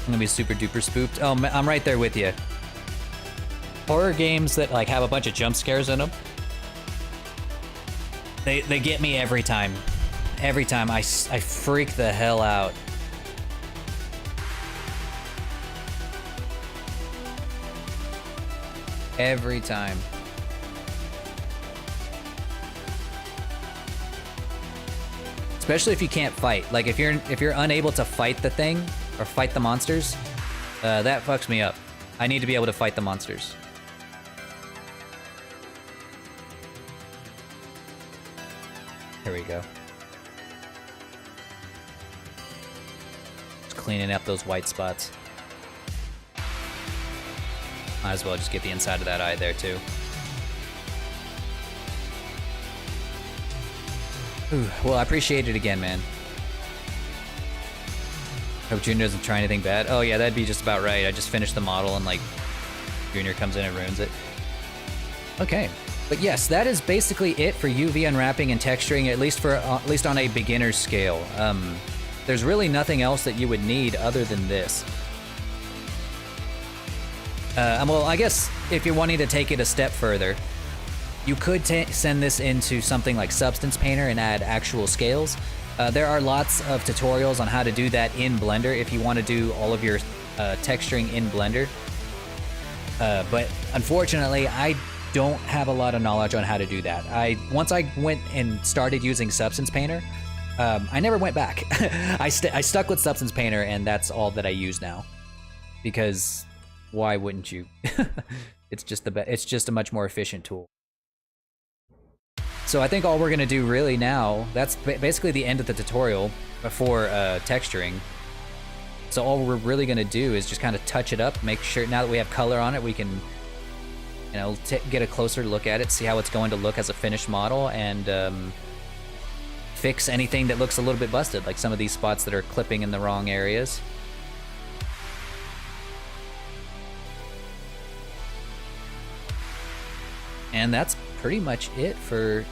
I'm gonna be super duper spooked. Oh, I'm right there with you. Horror games that like have a bunch of jump scares in them. They get me every time. Every time I freak the hell out. Every time. Especially if you can't fight. Like if you're unable to fight the thing or fight the monsters, that fucks me up. I need to be able to fight the monsters. Here we go. Just cleaning up those white spots. Might as well just get the inside of that eye there too. Ooh, well, I appreciate it again, man. Hope Junior doesn't try anything bad. Oh yeah, that'd be just about right. I just finished the model and like Junior comes in and ruins it. Okay, but yes, that is basically it for UV unwrapping and texturing, at least on a beginner scale. There's really nothing else that you would need other than this. Well, I guess if you're wanting to take it a step further, you could send this into something like Substance Painter and add actual scales. There are lots of tutorials on how to do that in Blender if you want to do all of your texturing in Blender. But unfortunately, I don't have a lot of knowledge on how to do that. Once I went and started using Substance Painter, I never went back. I stuck with Substance Painter, and that's all that I use now. Because why wouldn't you? It's just it's just a much more efficient tool. So I think all we're gonna do really now, that's basically the end of the tutorial before texturing. So all we're really gonna do is just kind of touch it up, make sure now that we have color on it, we can, you know, get a closer look at it, see how it's going to look as a finished model, and fix anything that looks a little bit busted, like some of these spots that are clipping in the wrong areas. And that's pretty much it for,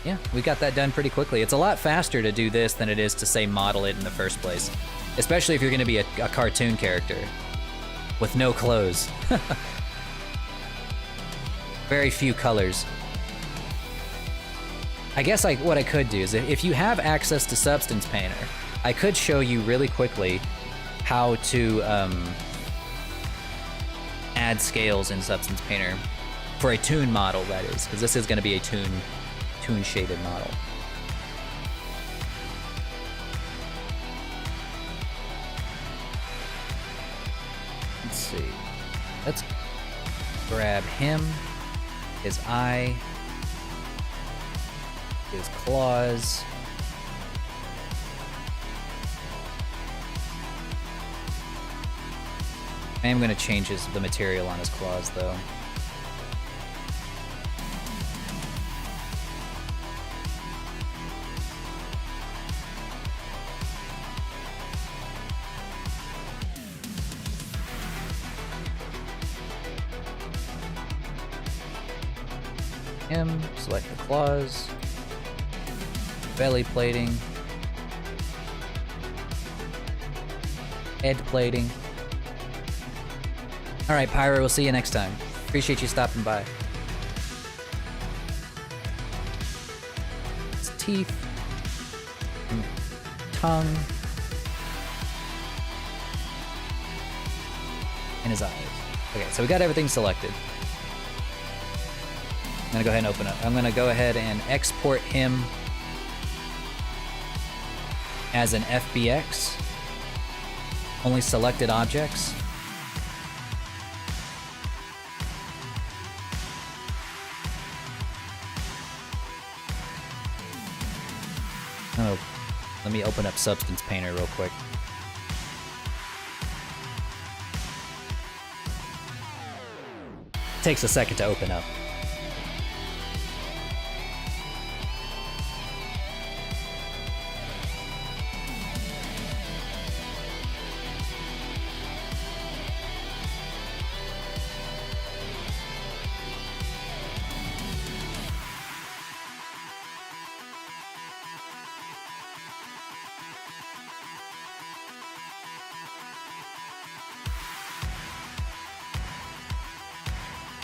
yeah, we got that done pretty quickly. It's a lot faster to do this than it is to, say, model it in the first place. Especially if you're gonna be a cartoon character with no clothes. Very few colors. I guess what I could do is if you have access to Substance Painter, I could show you really quickly how to add scales in Substance Painter for a toon model, that is, because this is going to be a toon shaded model. Let's see. Let's grab him, his eye, his claws. I am going to change the material on his claws, though. Him, select the claws, belly plating, head plating. All right, Pyro, we'll see you next time. Appreciate you stopping by. His teeth, and tongue, and his eyes. Okay, so we got everything selected. I'm gonna go ahead and open up. I'm gonna go ahead and export him as an FBX. Only selected objects. Oh, let me open up Substance Painter real quick. Takes a second to open up.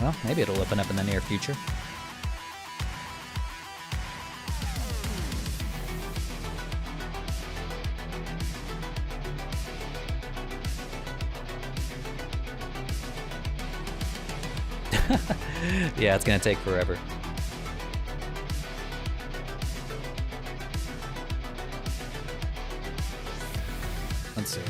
Well, maybe it'll open up in the near future. Yeah, it's gonna take forever. Let's see.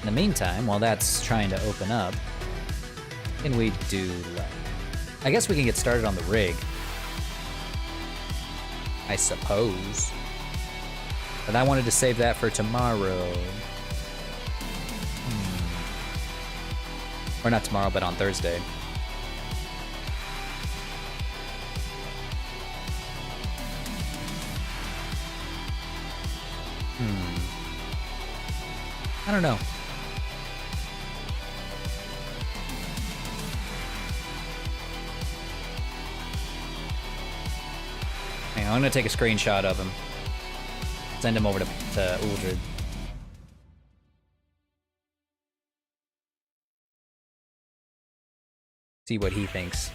In the meantime, while that's trying to open up, what can we do left? I guess we can get started on the rig. I suppose. But I wanted to save that for tomorrow. Or not tomorrow, but on Thursday. I don't know. Hang on, I'm gonna take a screenshot of him. Send him over to Uldred. See what he thinks.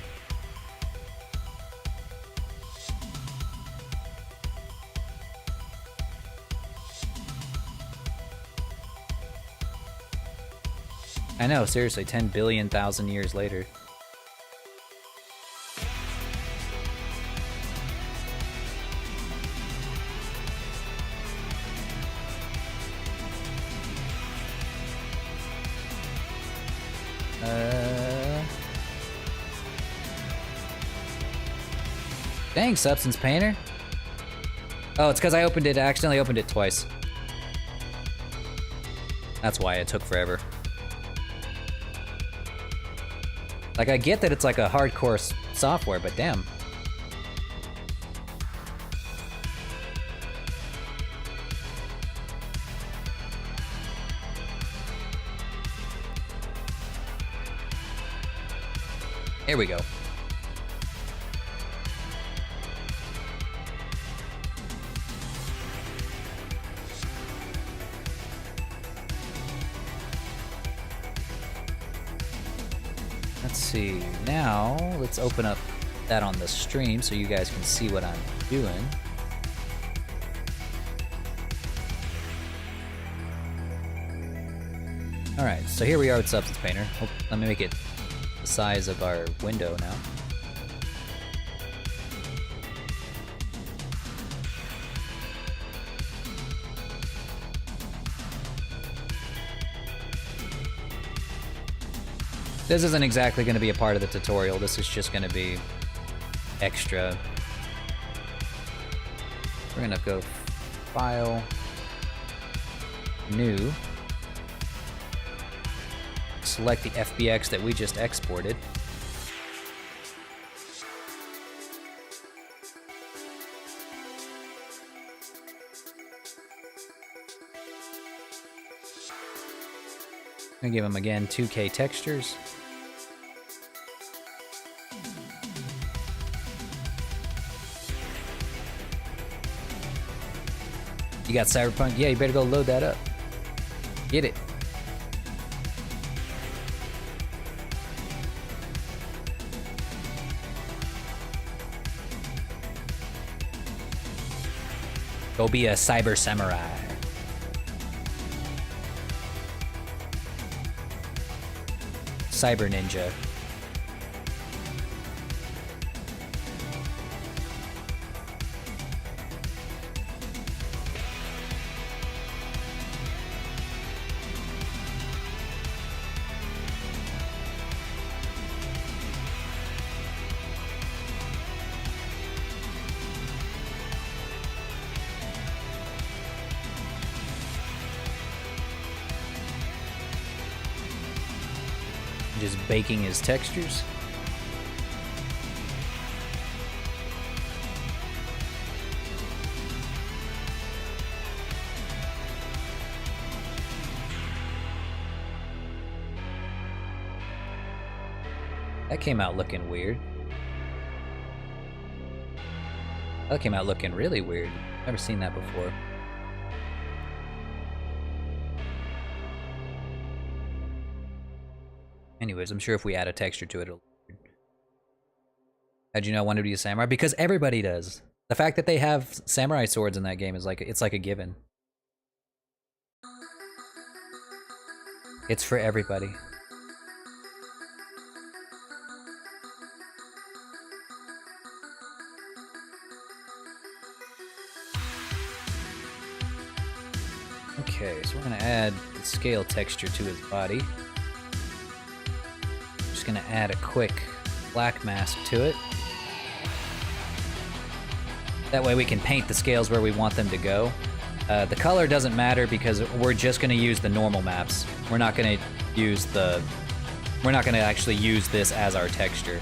I know, seriously, 10 billion thousand years later. Dang, Substance Painter. Oh, it's because I accidentally opened it twice. That's why it took forever. Like, I get that it's like a hardcore software, but damn. Here we go. Let's see. Now, let's open up that on the stream so you guys can see what I'm doing. Alright, so here we are with Substance Painter. Let me make it the size of our window now. This isn't exactly going to be a part of the tutorial. This is just going to be extra. We're going to go File, New. Select the FBX that we just exported. I'm gonna give them again 2K textures. You got Cyberpunk? Yeah, you better go load that up. Get it. Go be a cyber samurai. Cyber ninja. Just baking his textures. That came out looking weird. That came out looking really weird. Never seen that before. Anyways, I'm sure if we add a texture to it, it'll... How'd you know I wanted to be a samurai? Because everybody does. The fact that they have samurai swords in that game is like, it's like a given. It's for everybody. Okay, so we're gonna add the scale texture to his body. Gonna add a quick black mask to it. That way we can paint the scales where we want them to go. The color doesn't matter because we're just gonna use the normal maps. We're not gonna use the... We're not gonna actually use this as our texture.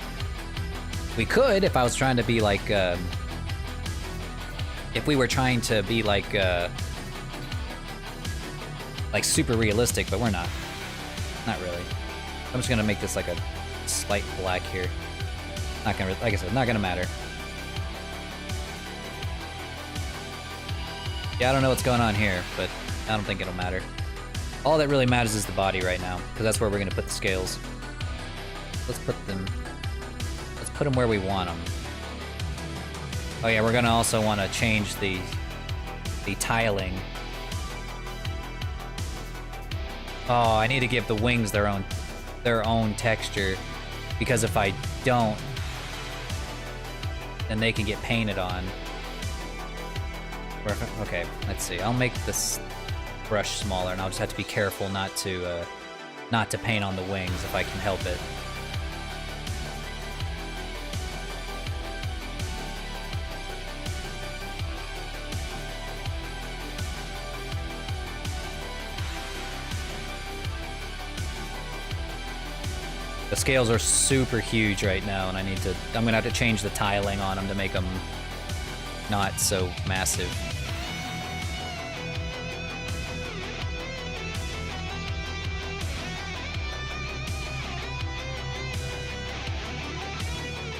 We could if I was trying to be like... if we were trying to be like super realistic, but we're not. Not really. I'm just gonna make this like a slight black here. Not gonna, like I said, not gonna matter. Yeah, I don't know what's going on here, but I don't think it'll matter. All that really matters is the body right now, because that's where we're gonna put the scales. Let's put them where we want them. Oh yeah, we're gonna also want to change the tiling. Oh, I need to give the wings their own texture, because if I don't, then they can get painted on. Okay, let's see. I'll make this brush smaller, and I'll just have to be careful not to not to paint on the wings if I can help it. The scales are super huge right now, and I'm gonna have to change the tiling on them to make them not so massive.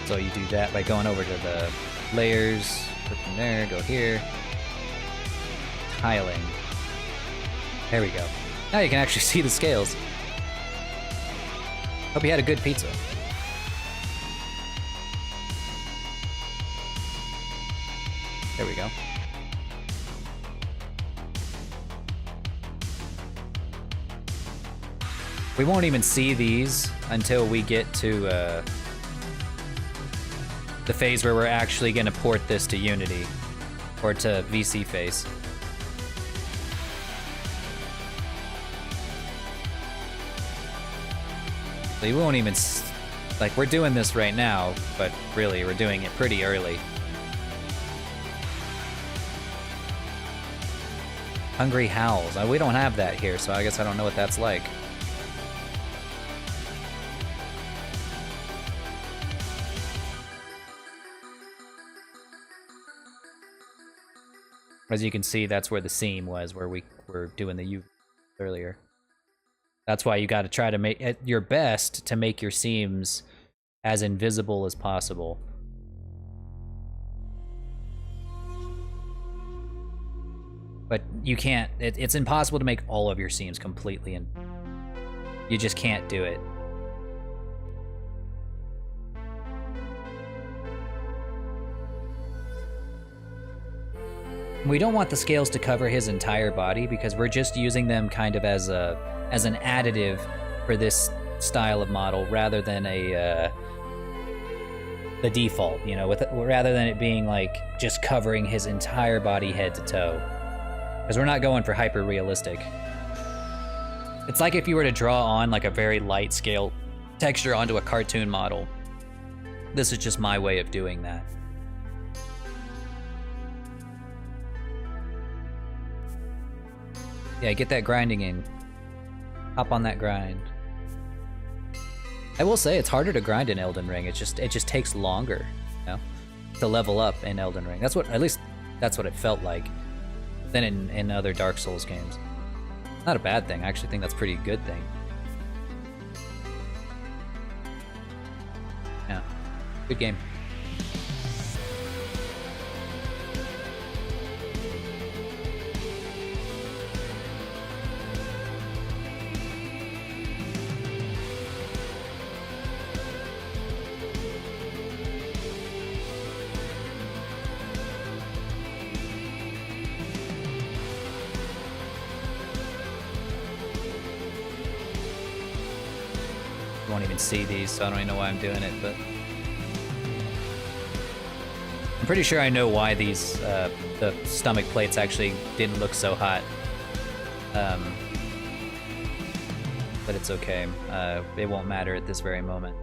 So you do that by going over to the layers, put them there, go here, tiling. There we go. Now you can actually see the scales. Hope you had a good pizza. There we go. We won't even see these until we get to the phase where we're actually going to port this to Unity or to VC Face. So you won't even, like, we're doing this right now, but really we're doing it pretty early. Hungry Howls. We don't have that here, so I guess I don't know what that's like. As you can see, that's where the seam was, where we were doing the U earlier. That's why you got to try to make it your best to make your seams as invisible as possible. But you can't, it's impossible to make all of your seams completely, and you just can't do it. We don't want the scales to cover his entire body because we're just using them kind of as an additive for this style of model rather than the default, you know, rather than it being like just covering his entire body head to toe. Because we're not going for hyper realistic. It's like if you were to draw on like a very light scale texture onto a cartoon model. This is just my way of doing that. Yeah, get that grinding in. Hop on that grind. I will say it's harder to grind in Elden Ring. It just takes longer, you know, to level up in Elden Ring. That's what, at least that's what it felt like than in other Dark Souls games. Not a bad thing. I actually think that's a pretty good thing. Yeah, good game. Won't even see these, so I don't even know why I'm doing it, but I'm pretty sure I know why these the stomach plates actually didn't look so hot. But it's okay. It won't matter at this very moment.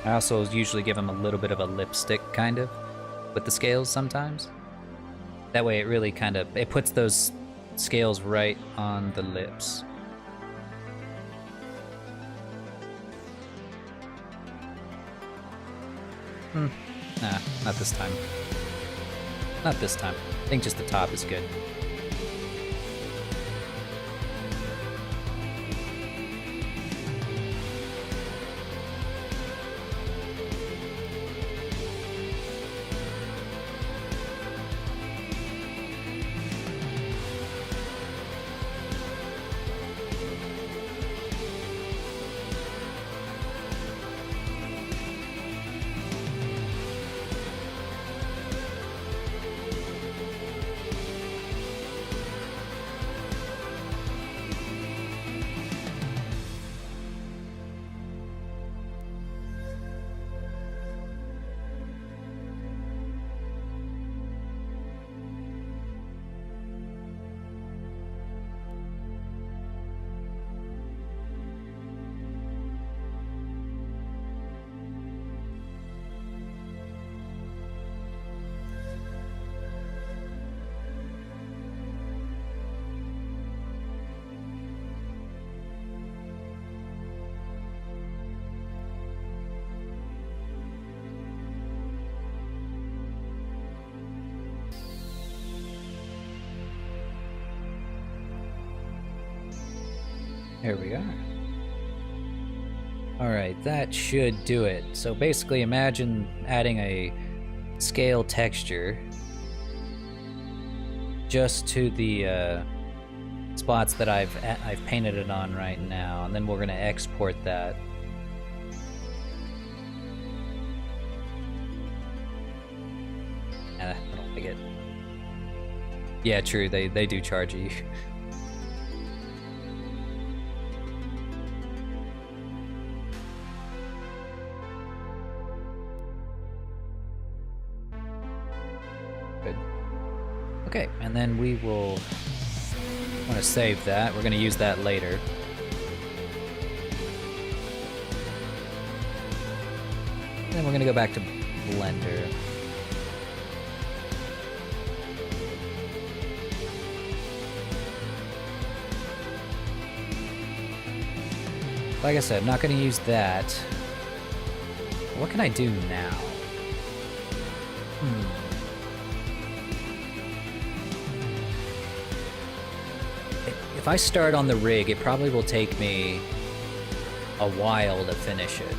I also usually give them a little bit of a lipstick, kind of, with the scales sometimes. That way it really kind of, it puts those scales right on the lips. Nah, not this time. Not this time. I think just the top is good. There we are. Alright, that should do it. So basically imagine adding a scale texture just to the spots that I've painted it on right now, and then we're gonna export that. I don't like it. Yeah, true, they do charge you. Good. Okay, and then we will want to save that. We're going to use that later. And then we're going to go back to Blender. Like I said, I'm not going to use that. What can I do now? If I start on the rig, it probably will take me a while to finish it.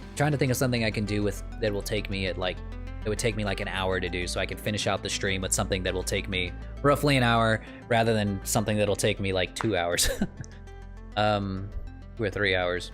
I'm trying to think of something I can do with that will take me at like, it would take me like an hour to do, so I can finish out the stream with something that will take me roughly an hour rather than something that'll take me like 2 hours. 2 or 3 hours.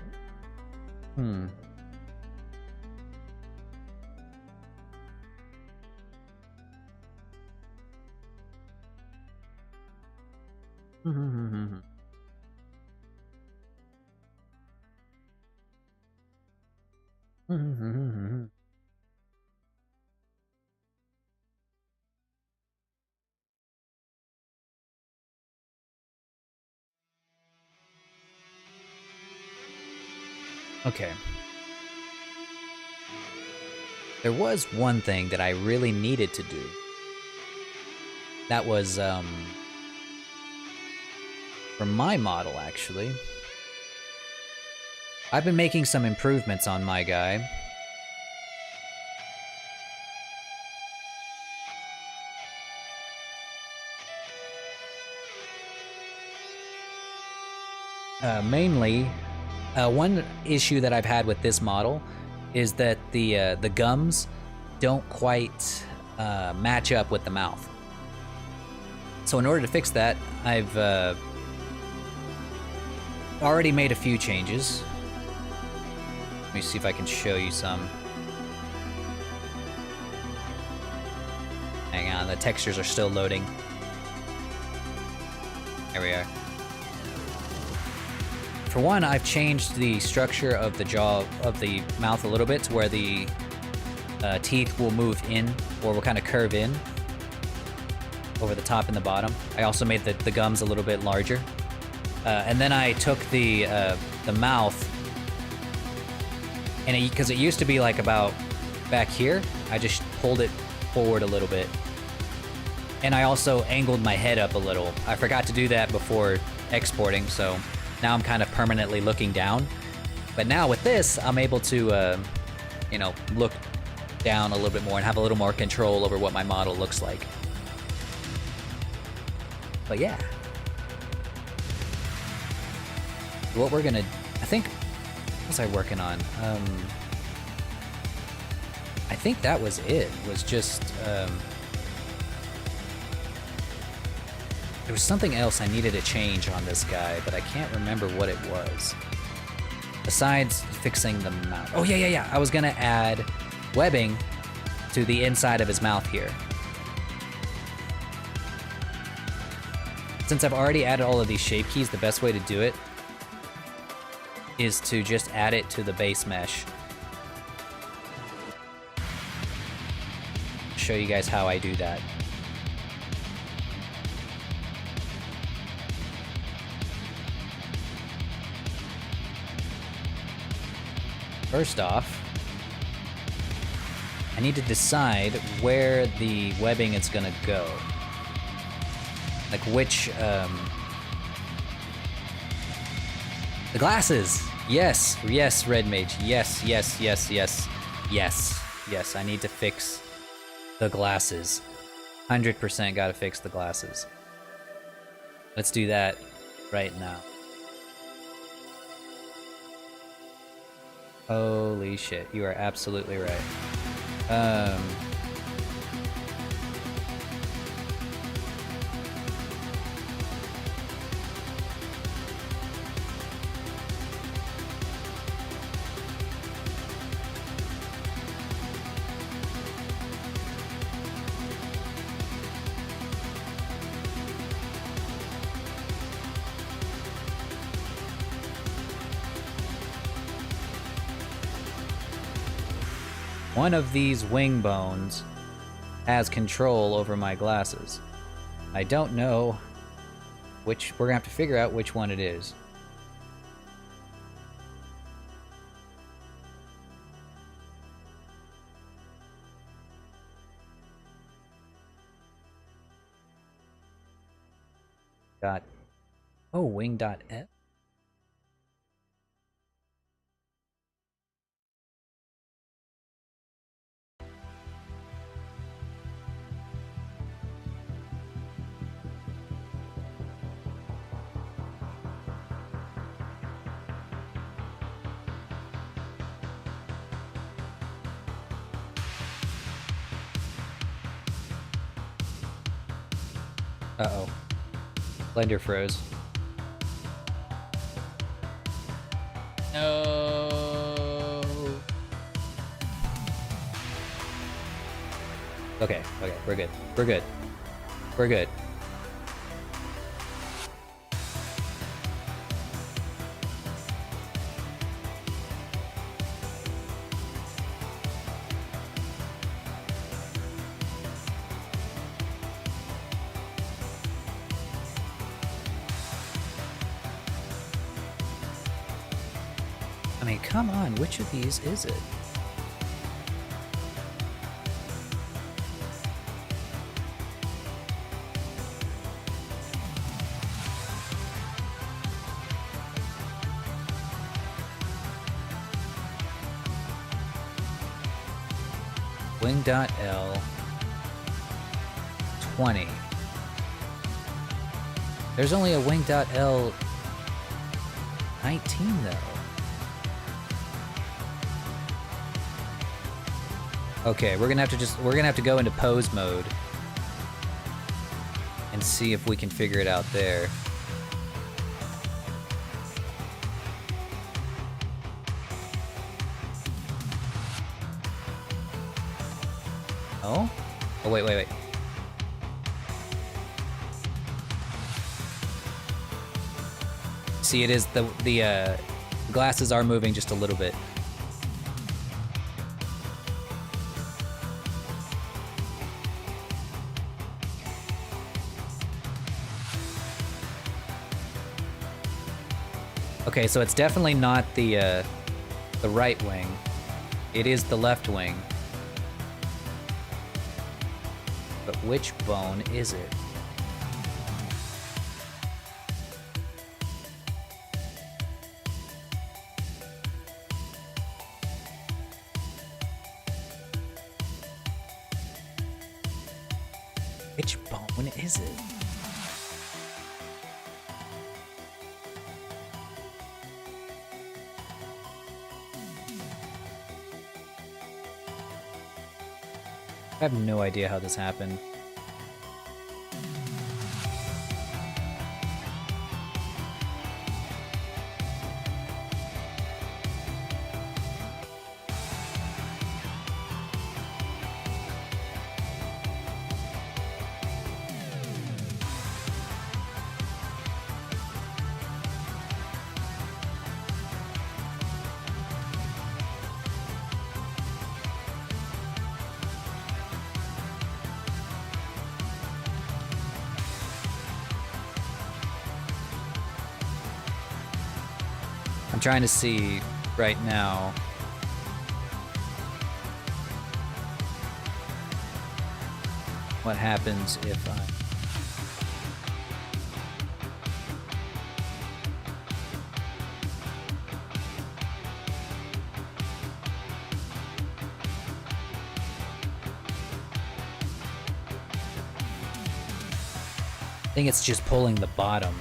Okay. There was one thing that I really needed to do. That was, for my model, actually. I've been making some improvements on my guy. Mainly, one issue that I've had with this model is that the gums don't quite match up with the mouth. So in order to fix that, I've already made a few changes. Let me see if I can show you some. Hang on, the textures are still loading. There we are. For one, I've changed the structure of the jaw of the mouth a little bit to where the teeth will move in, or will kind of curve in over the top and the bottom. I also made the gums a little bit larger. And then I took the mouth, and because it used to be like about back here, I just pulled it forward a little bit. And I also angled my head up a little. I forgot to do that before exporting, so now I'm kind of permanently looking down. But now with this, I'm able to, you know, look down a little bit more and have a little more control over what my model looks like. But yeah. What we're gonna, I think, what was I working on? I think that was it, was just, there was something else I needed to change on this guy, but I can't remember what it was. Besides fixing the mouth. Oh yeah, I was gonna add webbing to the inside of his mouth here. Since I've already added all of these shape keys, the best way to do it is to just add it to the base mesh. Show you guys how I do that. First off, I need to decide where the webbing is gonna go. Like which, the glasses! Yes, Red Mage. Yes, I need to fix the glasses. 100% gotta fix the glasses. Let's do that right now. Holy shit, you are absolutely right. One of these wing bones has control over my glasses. I don't know which. We're gonna have to figure out which one it is. Wing dot F. Uh-oh. Blender froze. No. Okay, we're good. We're good. We're good. I mean, come on, which of these is it? Wing.L 20. There's only a Wing.L 19 though. Okay, we're gonna have to go into pose mode and see if we can figure it out there. Oh? Oh, wait. See, it is the glasses are moving just a little bit. Okay, so it's definitely not the right wing. It is the left wing. But which bone is it? Which bone is it? I have no idea how this happened. I'm trying to see right now. What happens if I... I think it's just pulling the bottom.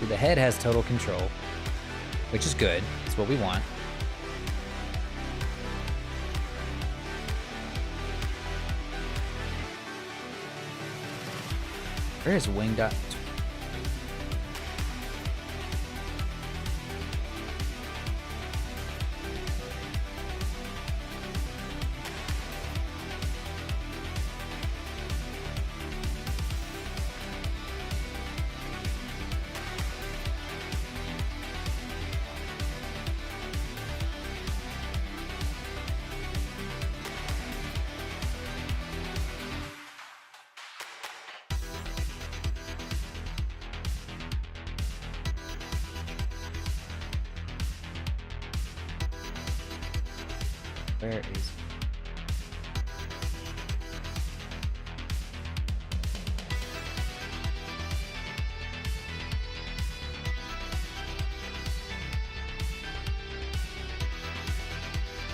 The head has total control, which is good. It's what we want. Where is wing dot? Where is...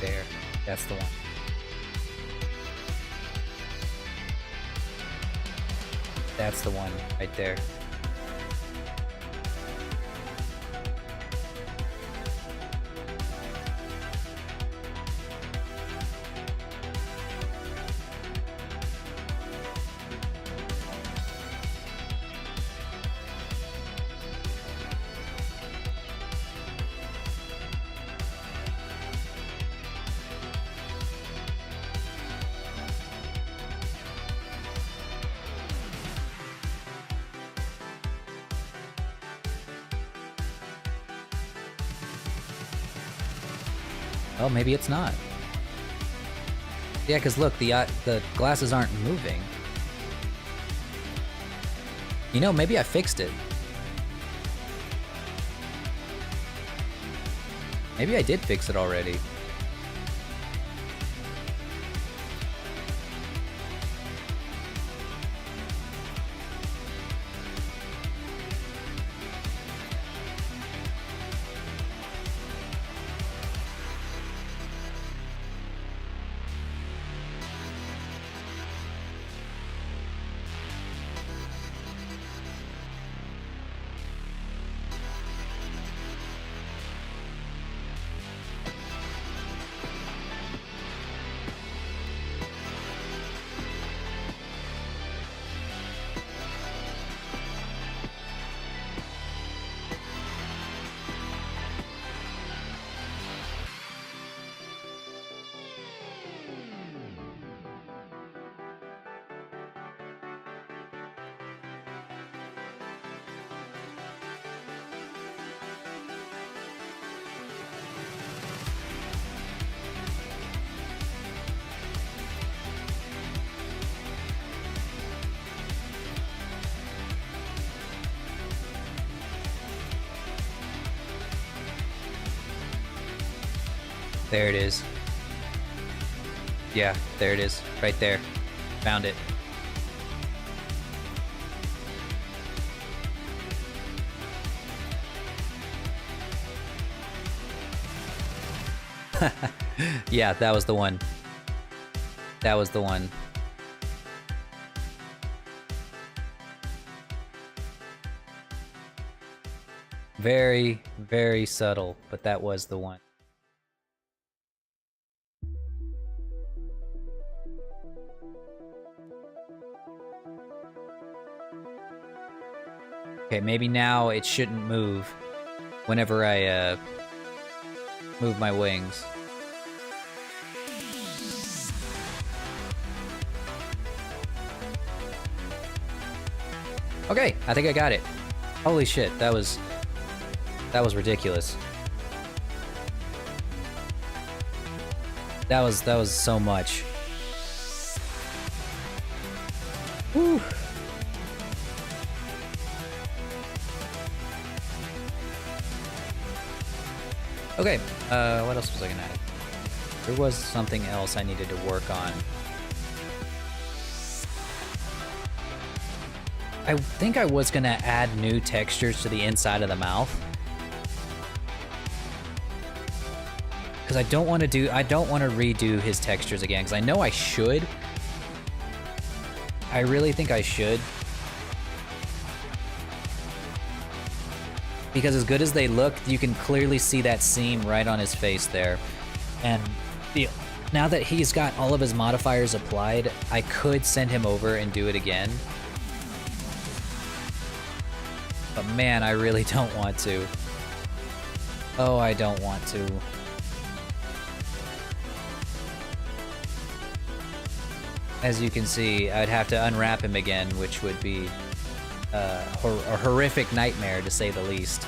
There. That's the one. That's the one right there. Oh, maybe it's not. Yeah, because look, the glasses aren't moving. You know, maybe I fixed it. Maybe I did fix it already. There it is. Yeah, there it is. Right there. Found it. Yeah, that was the one. That was the one. Very, very subtle, but that was the one. Okay, maybe now it shouldn't move whenever I move my wings. Okay, I think I got it. Holy shit, that was ridiculous. That was so much. Whew. Okay, what else was I gonna add? There was something else I needed to work on. I think I was gonna add new textures to the inside of the mouth. Because I don't want to redo his textures again, because I know I should. I really think I should. Because as good as they look, you can clearly see that seam right on his face there. And now that he's got all of his modifiers applied, I could send him over and do it again. But man, I really don't want to. Oh, I don't want to. As you can see, I'd have to unwrap him again, which would be a horrific nightmare, to say the least.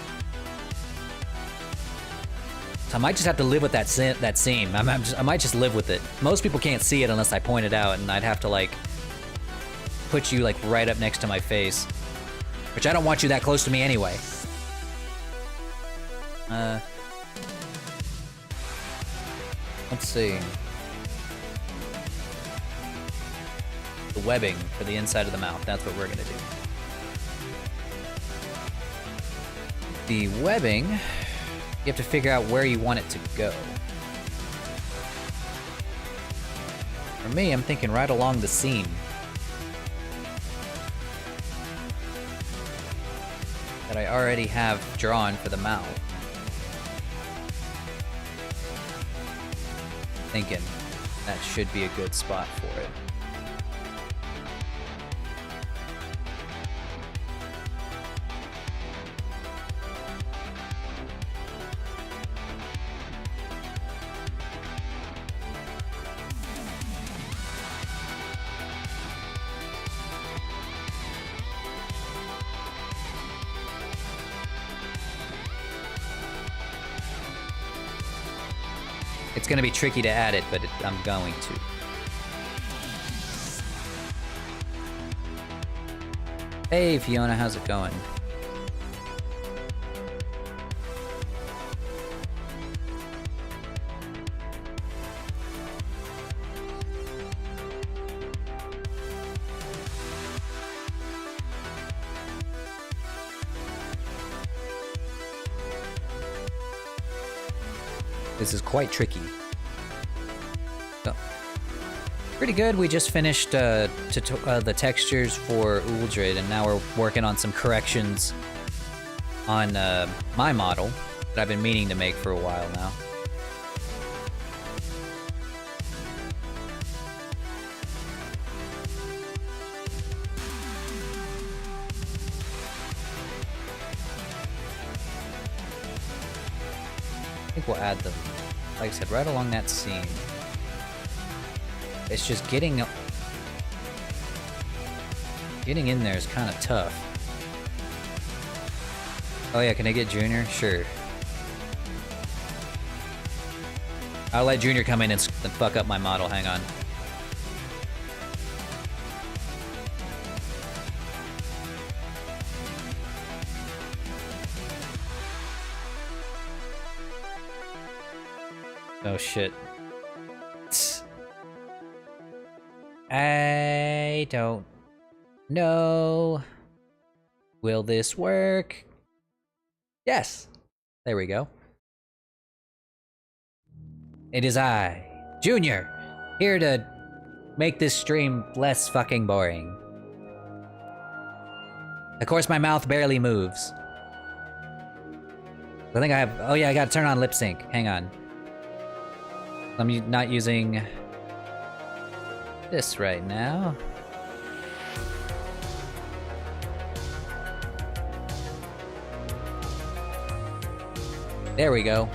So I might just have to live with that seam. I might just live with it. Most people can't see it unless I point it out, and I'd have to, like, put you, like, right up next to my face. Which I don't want you that close to me anyway. Let's see. The webbing for the inside of the mouth, that's what we're gonna do. The webbing, you have to figure out where you want it to go. For me, I'm thinking right along the seam. That I already have drawn for the mouth. Thinking that should be a good spot for it. It's gonna be tricky to add it, but I'm going to. Hey Fiona, how's it going? This is quite tricky. So, pretty good. We just finished the textures for Uldred, and now we're working on some corrections on my model that I've been meaning to make for a while now. I think we'll add them, like I said, right along that seam. It's just getting in there is kind of tough. Oh yeah, can I get Junior? Sure. I'll let Junior come in and fuck up my model, hang on. Oh shit. I don't know. Will this work? Yes. There we go. It is I, Junior, here to make this stream less fucking boring. Of course, my mouth barely moves. I think I have... Oh yeah, I gotta turn on lip sync. Hang on. I'm not using this right now. There we go.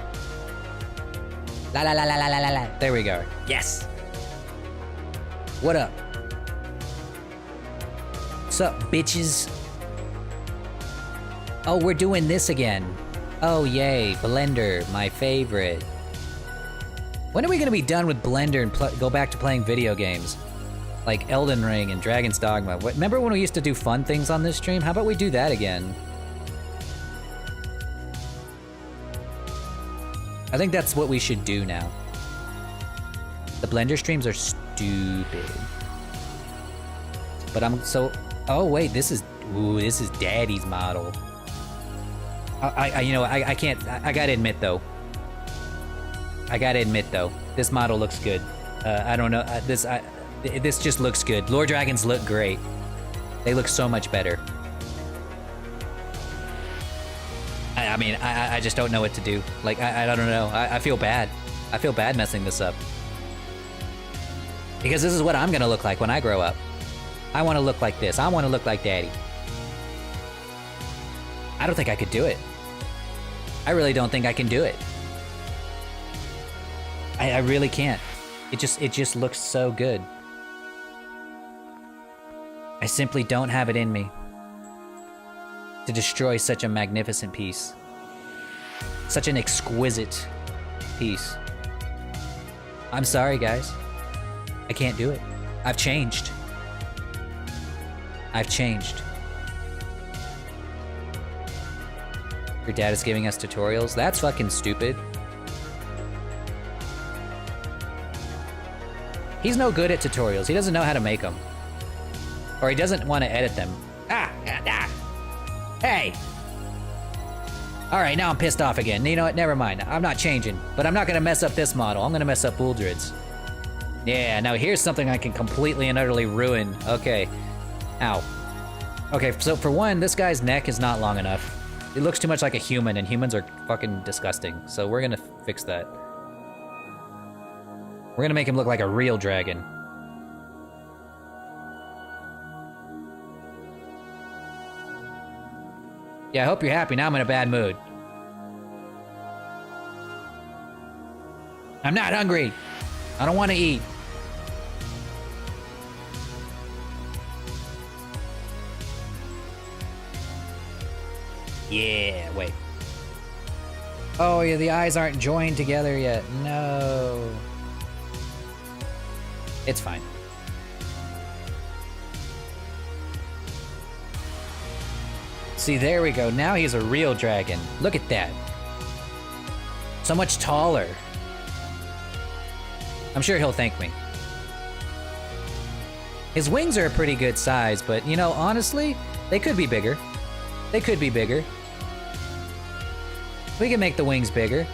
La la la la la la la. There we go. Yes. What up? What's up, bitches? Oh, we're doing this again. Oh, yay. Blender, my favorite. When are we gonna be done with Blender and go back to playing video games? Like Elden Ring and Dragon's Dogma. Remember when we used to do fun things on this stream? How about we do that again? I think that's what we should do now. The Blender streams are stupid. But I'm so... Oh wait, this is... Ooh, this is Daddy's model. I can't... I gotta admit though. This model looks good. I don't know, this just looks good. Lore Dragons look great. They look so much better. I mean, I just don't know what to do. Like, I don't know. I feel bad. I feel bad messing this up. Because this is what I'm gonna look like when I grow up. I want to look like this. I want to look like Daddy. I don't think I could do it. I really don't think I can do it. I really can't. It just looks so good. I simply don't have it in me to destroy such a magnificent piece. Such an exquisite piece. I'm sorry, guys. I can't do it. I've changed. I've changed. Your dad is giving us tutorials? That's fucking stupid. He's no good at tutorials. He doesn't know how to make them. Or he doesn't want to edit them. Hey! Alright, now I'm pissed off again. You know what? Never mind. I'm not changing. But I'm not gonna mess up this model. I'm gonna mess up Bouldred's. Yeah, now here's something I can completely and utterly ruin. Okay. Ow. Okay, so for one, this guy's neck is not long enough. It looks too much like a human, and humans are fucking disgusting. So we're gonna fix that. We're gonna make him look like a real dragon. Yeah, I hope you're happy. Now I'm in a bad mood. I'm not hungry. I don't want to eat. Yeah, wait. Oh, yeah, the eyes aren't joined together yet. No. It's fine. See, there we go. Now he's a real dragon. Look at that. So much taller. I'm sure he'll thank me. His wings are a pretty good size, but, you know, honestly, they could be bigger. They could be bigger. We can make the wings bigger.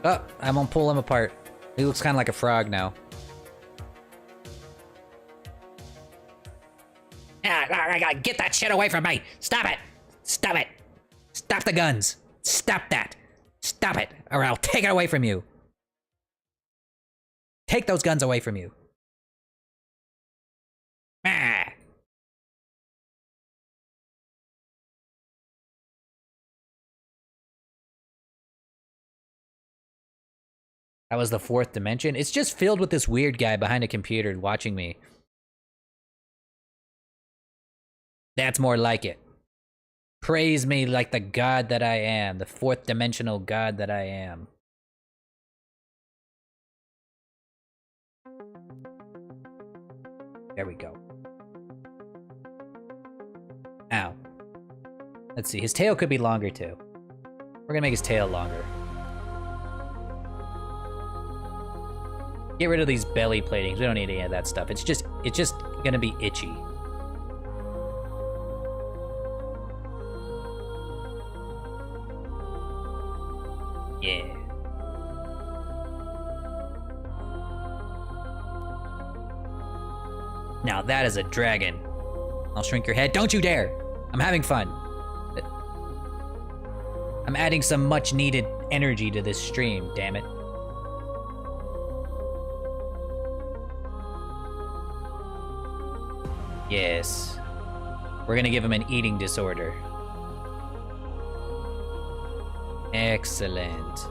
Oh, I'm gonna pull him apart. He looks kind of like a frog now. Get that shit away from me! Stop it! Stop it! Stop the guns! Stop that! Stop it, or I'll take it away from you! Take those guns away from you! Ah. That was the fourth dimension? It's just filled with this weird guy behind a computer watching me. That's more like it. Praise me like the god that I am, the fourth dimensional god that I am. There we go. Ow. Let's see, his tail could be longer too. We're gonna make his tail longer. Get rid of these belly platings. We don't need any of that stuff. It's just gonna be itchy. Yeah. Now that is a dragon. I'll shrink your head. Don't you dare! I'm having fun. I'm adding some much needed energy to this stream, damn it. Yes. We're gonna give him an eating disorder. Excellent.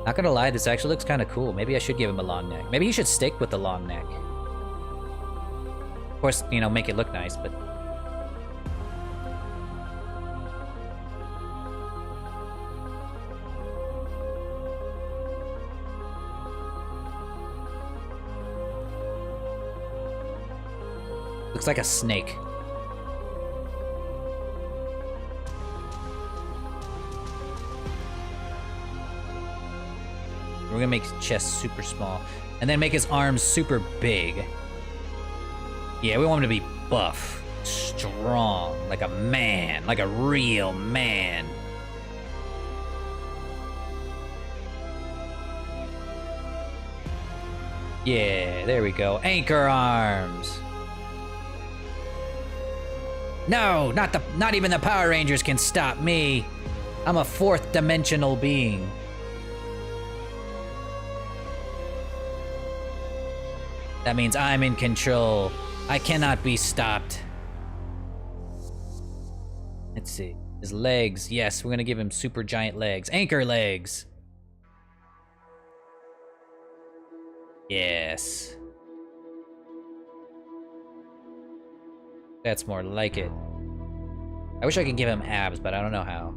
Not gonna lie, this actually looks kind of cool. Maybe I should give him a long neck. Maybe he should stick with the long neck. Of course, you know, make it look nice, but... Looks like a snake. We're gonna make his chest super small. And then make his arms super big. Yeah, we want him to be buff. Strong. Like a man. Like a real man. Yeah, there we go. Anchor arms. No, not even the Power Rangers can stop me. I'm a fourth dimensional being. That means I'm in control. I cannot be stopped. Let's see. His legs. Yes, we're gonna give him super giant legs. Anchor legs. Yes. That's more like it. I wish I could give him abs, but I don't know how.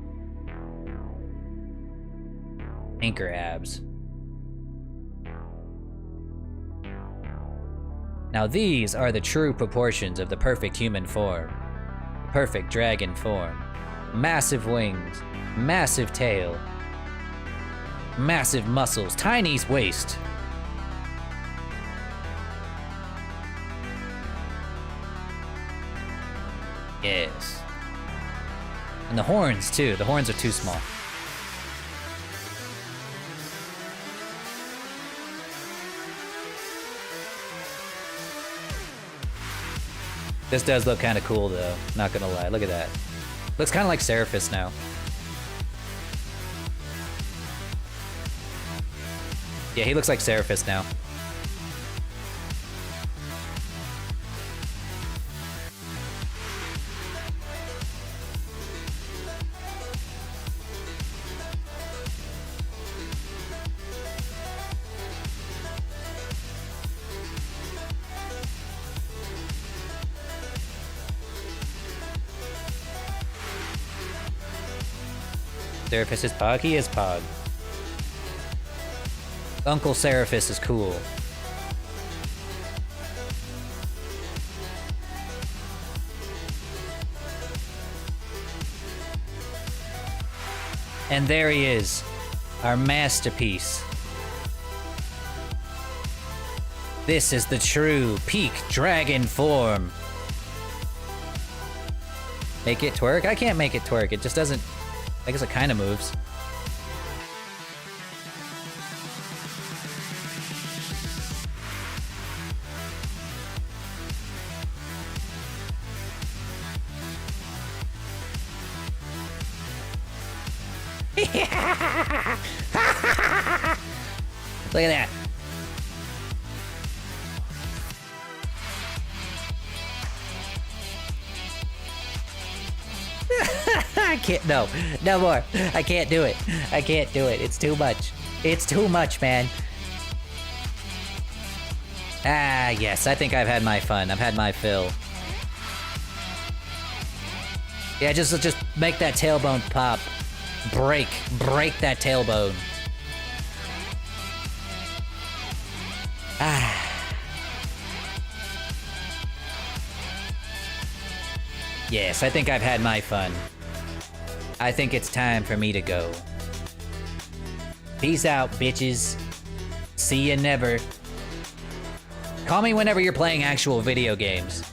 Anchor abs. Now these are the true proportions of the perfect human form. Perfect dragon form. Massive wings. Massive tail. Massive muscles. Tiny waist. Yes. And the horns, too. The horns are too small. This does look kind of cool, though. Not gonna lie. Look at that. Looks kind of like Seraphis now. Yeah, he looks like Seraphis now. Seraphis is Pog? He is Pog. Uncle Seraphis is cool. And there he is, our masterpiece. This is the true peak dragon form. Make it twerk? I can't make it twerk, it just doesn't... I guess it kind of moves. Look at that. I can't, no more. I can't do it. I can't do it. It's too much. It's too much, man. Ah, yes, I think I've had my fun. I've had my fill. Yeah, just make that tailbone pop. Break that tailbone. Ah. Yes, I think I've had my fun. I think it's time for me to go. Peace out, bitches. See ya never. Call me whenever you're playing actual video games.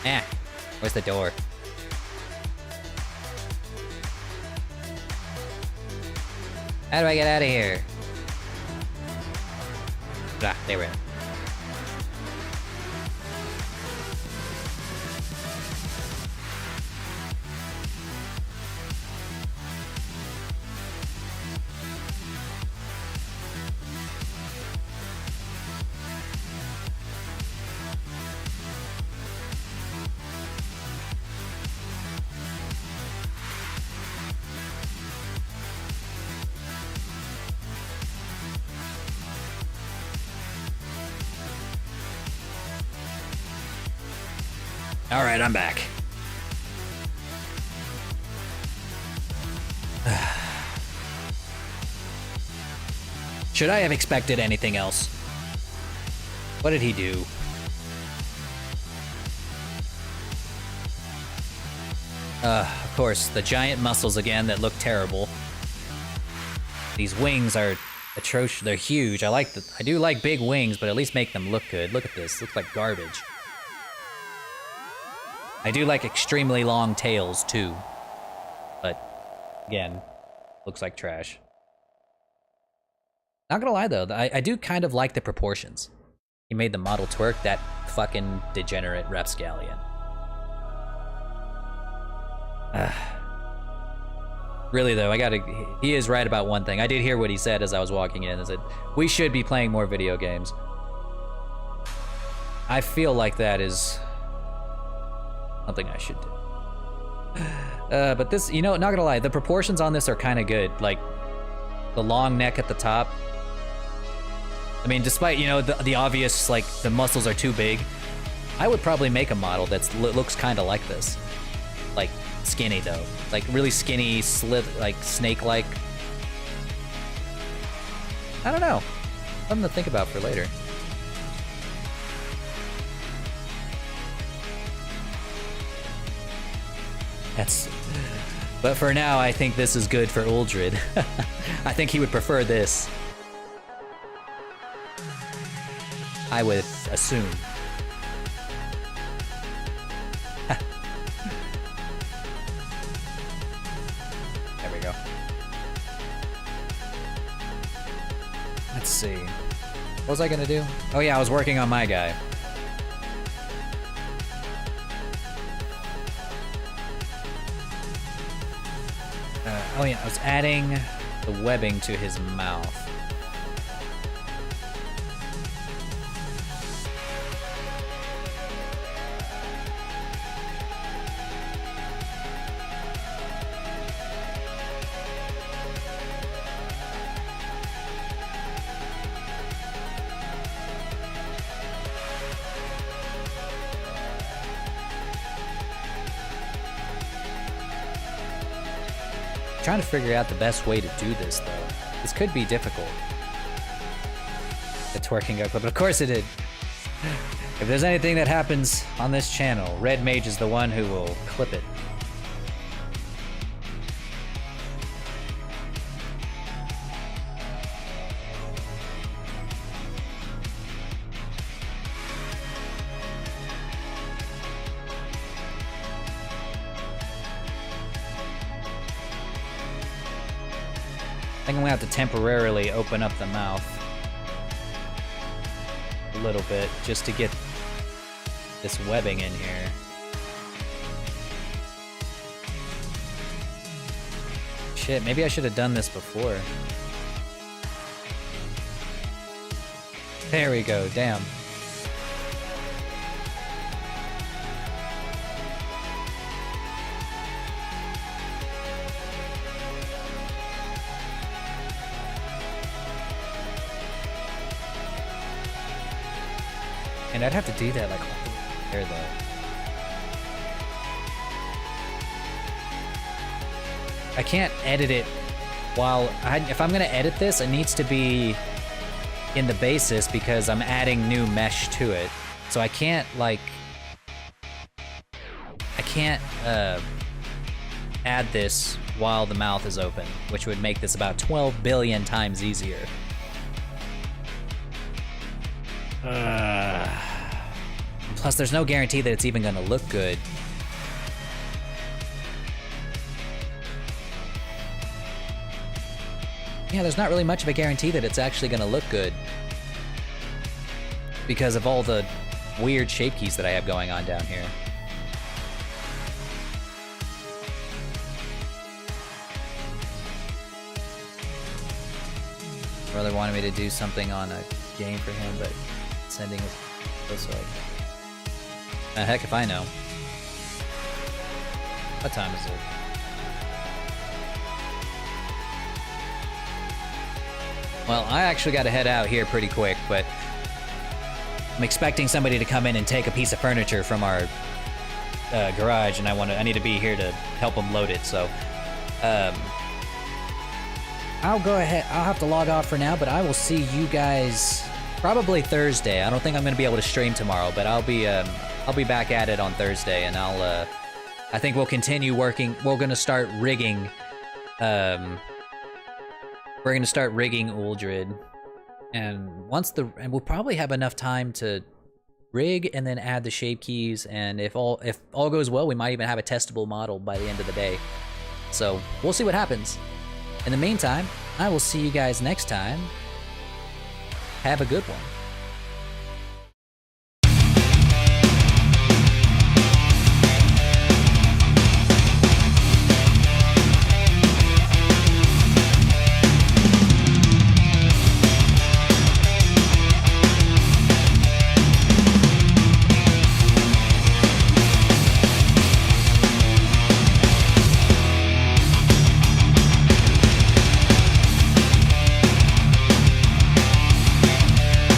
Ah, where's the door? How do I get out of here? Ah, there we go. All right, I'm back. Should I have expected anything else? What did he do? Of course, the giant muscles again that look terrible. These wings are atrocious. They're huge. I do like big wings, but at least make them look good. Look at this. Looks like garbage. I do like extremely long tails too, but again, looks like trash. Not gonna lie though, I do kind of like the proportions. He made the model twerk, that fucking degenerate rapscallion. Really though, he is right about one thing. I did hear what he said as I was walking in. He said, we should be playing more video games. I feel like that is something I should do. But this, you know, not gonna lie, the proportions on this are kind of good. Like, the long neck at the top. I mean, despite, you know, the obvious, like, the muscles are too big, I would probably make a model that looks kind of like this. Like, skinny, though. Like, really skinny, like, snake-like. I don't know. Something to think about for later. But for now, I think this is good for Uldred. I think he would prefer this. I would assume. There we go. Let's see. What was I gonna do? Oh yeah, I was working on my guy. Oh yeah, I was adding the webbing to his mouth. Trying to figure out the best way to do this, though. This could be difficult. The twerking got clipped, but of course it did. If there's anything that happens on this channel, Red Mage is the one who will clip it. I think I'm gonna have to temporarily open up the mouth a little bit just to get this webbing in here. Shit, maybe I should have done this before. There we go, damn. And I'd have to do that like there though. I can't edit it while if I'm gonna edit this, it needs to be in the basis because I'm adding new mesh to it. So I can't add this while the mouth is open, which would make this about 12 billion times easier. Plus, there's no guarantee that it's even gonna look good. Yeah, there's not really much of a guarantee that it's actually gonna look good because of all the weird shape keys that I have going on down here. Brother wanted me to do something on a game for him, but sending his this way. Heck if I know. What time is it? Well, I actually got to head out here pretty quick, but I'm expecting somebody to come in and take a piece of furniture from our garage, and I need to be here to help them load it. So, I'll go ahead. I'll have to log off for now, but I will see you guys probably Thursday. I don't think I'm going to be able to stream tomorrow, but I'll be back at it on Thursday, and I think we'll continue working. We're going to start rigging. We're going to start rigging Uldred, and we'll probably have enough time to rig and then add the shape keys, and if all goes well, we might even have a testable model by the end of the day. So we'll see what happens. In the meantime, I will see you guys next time. Have a good one.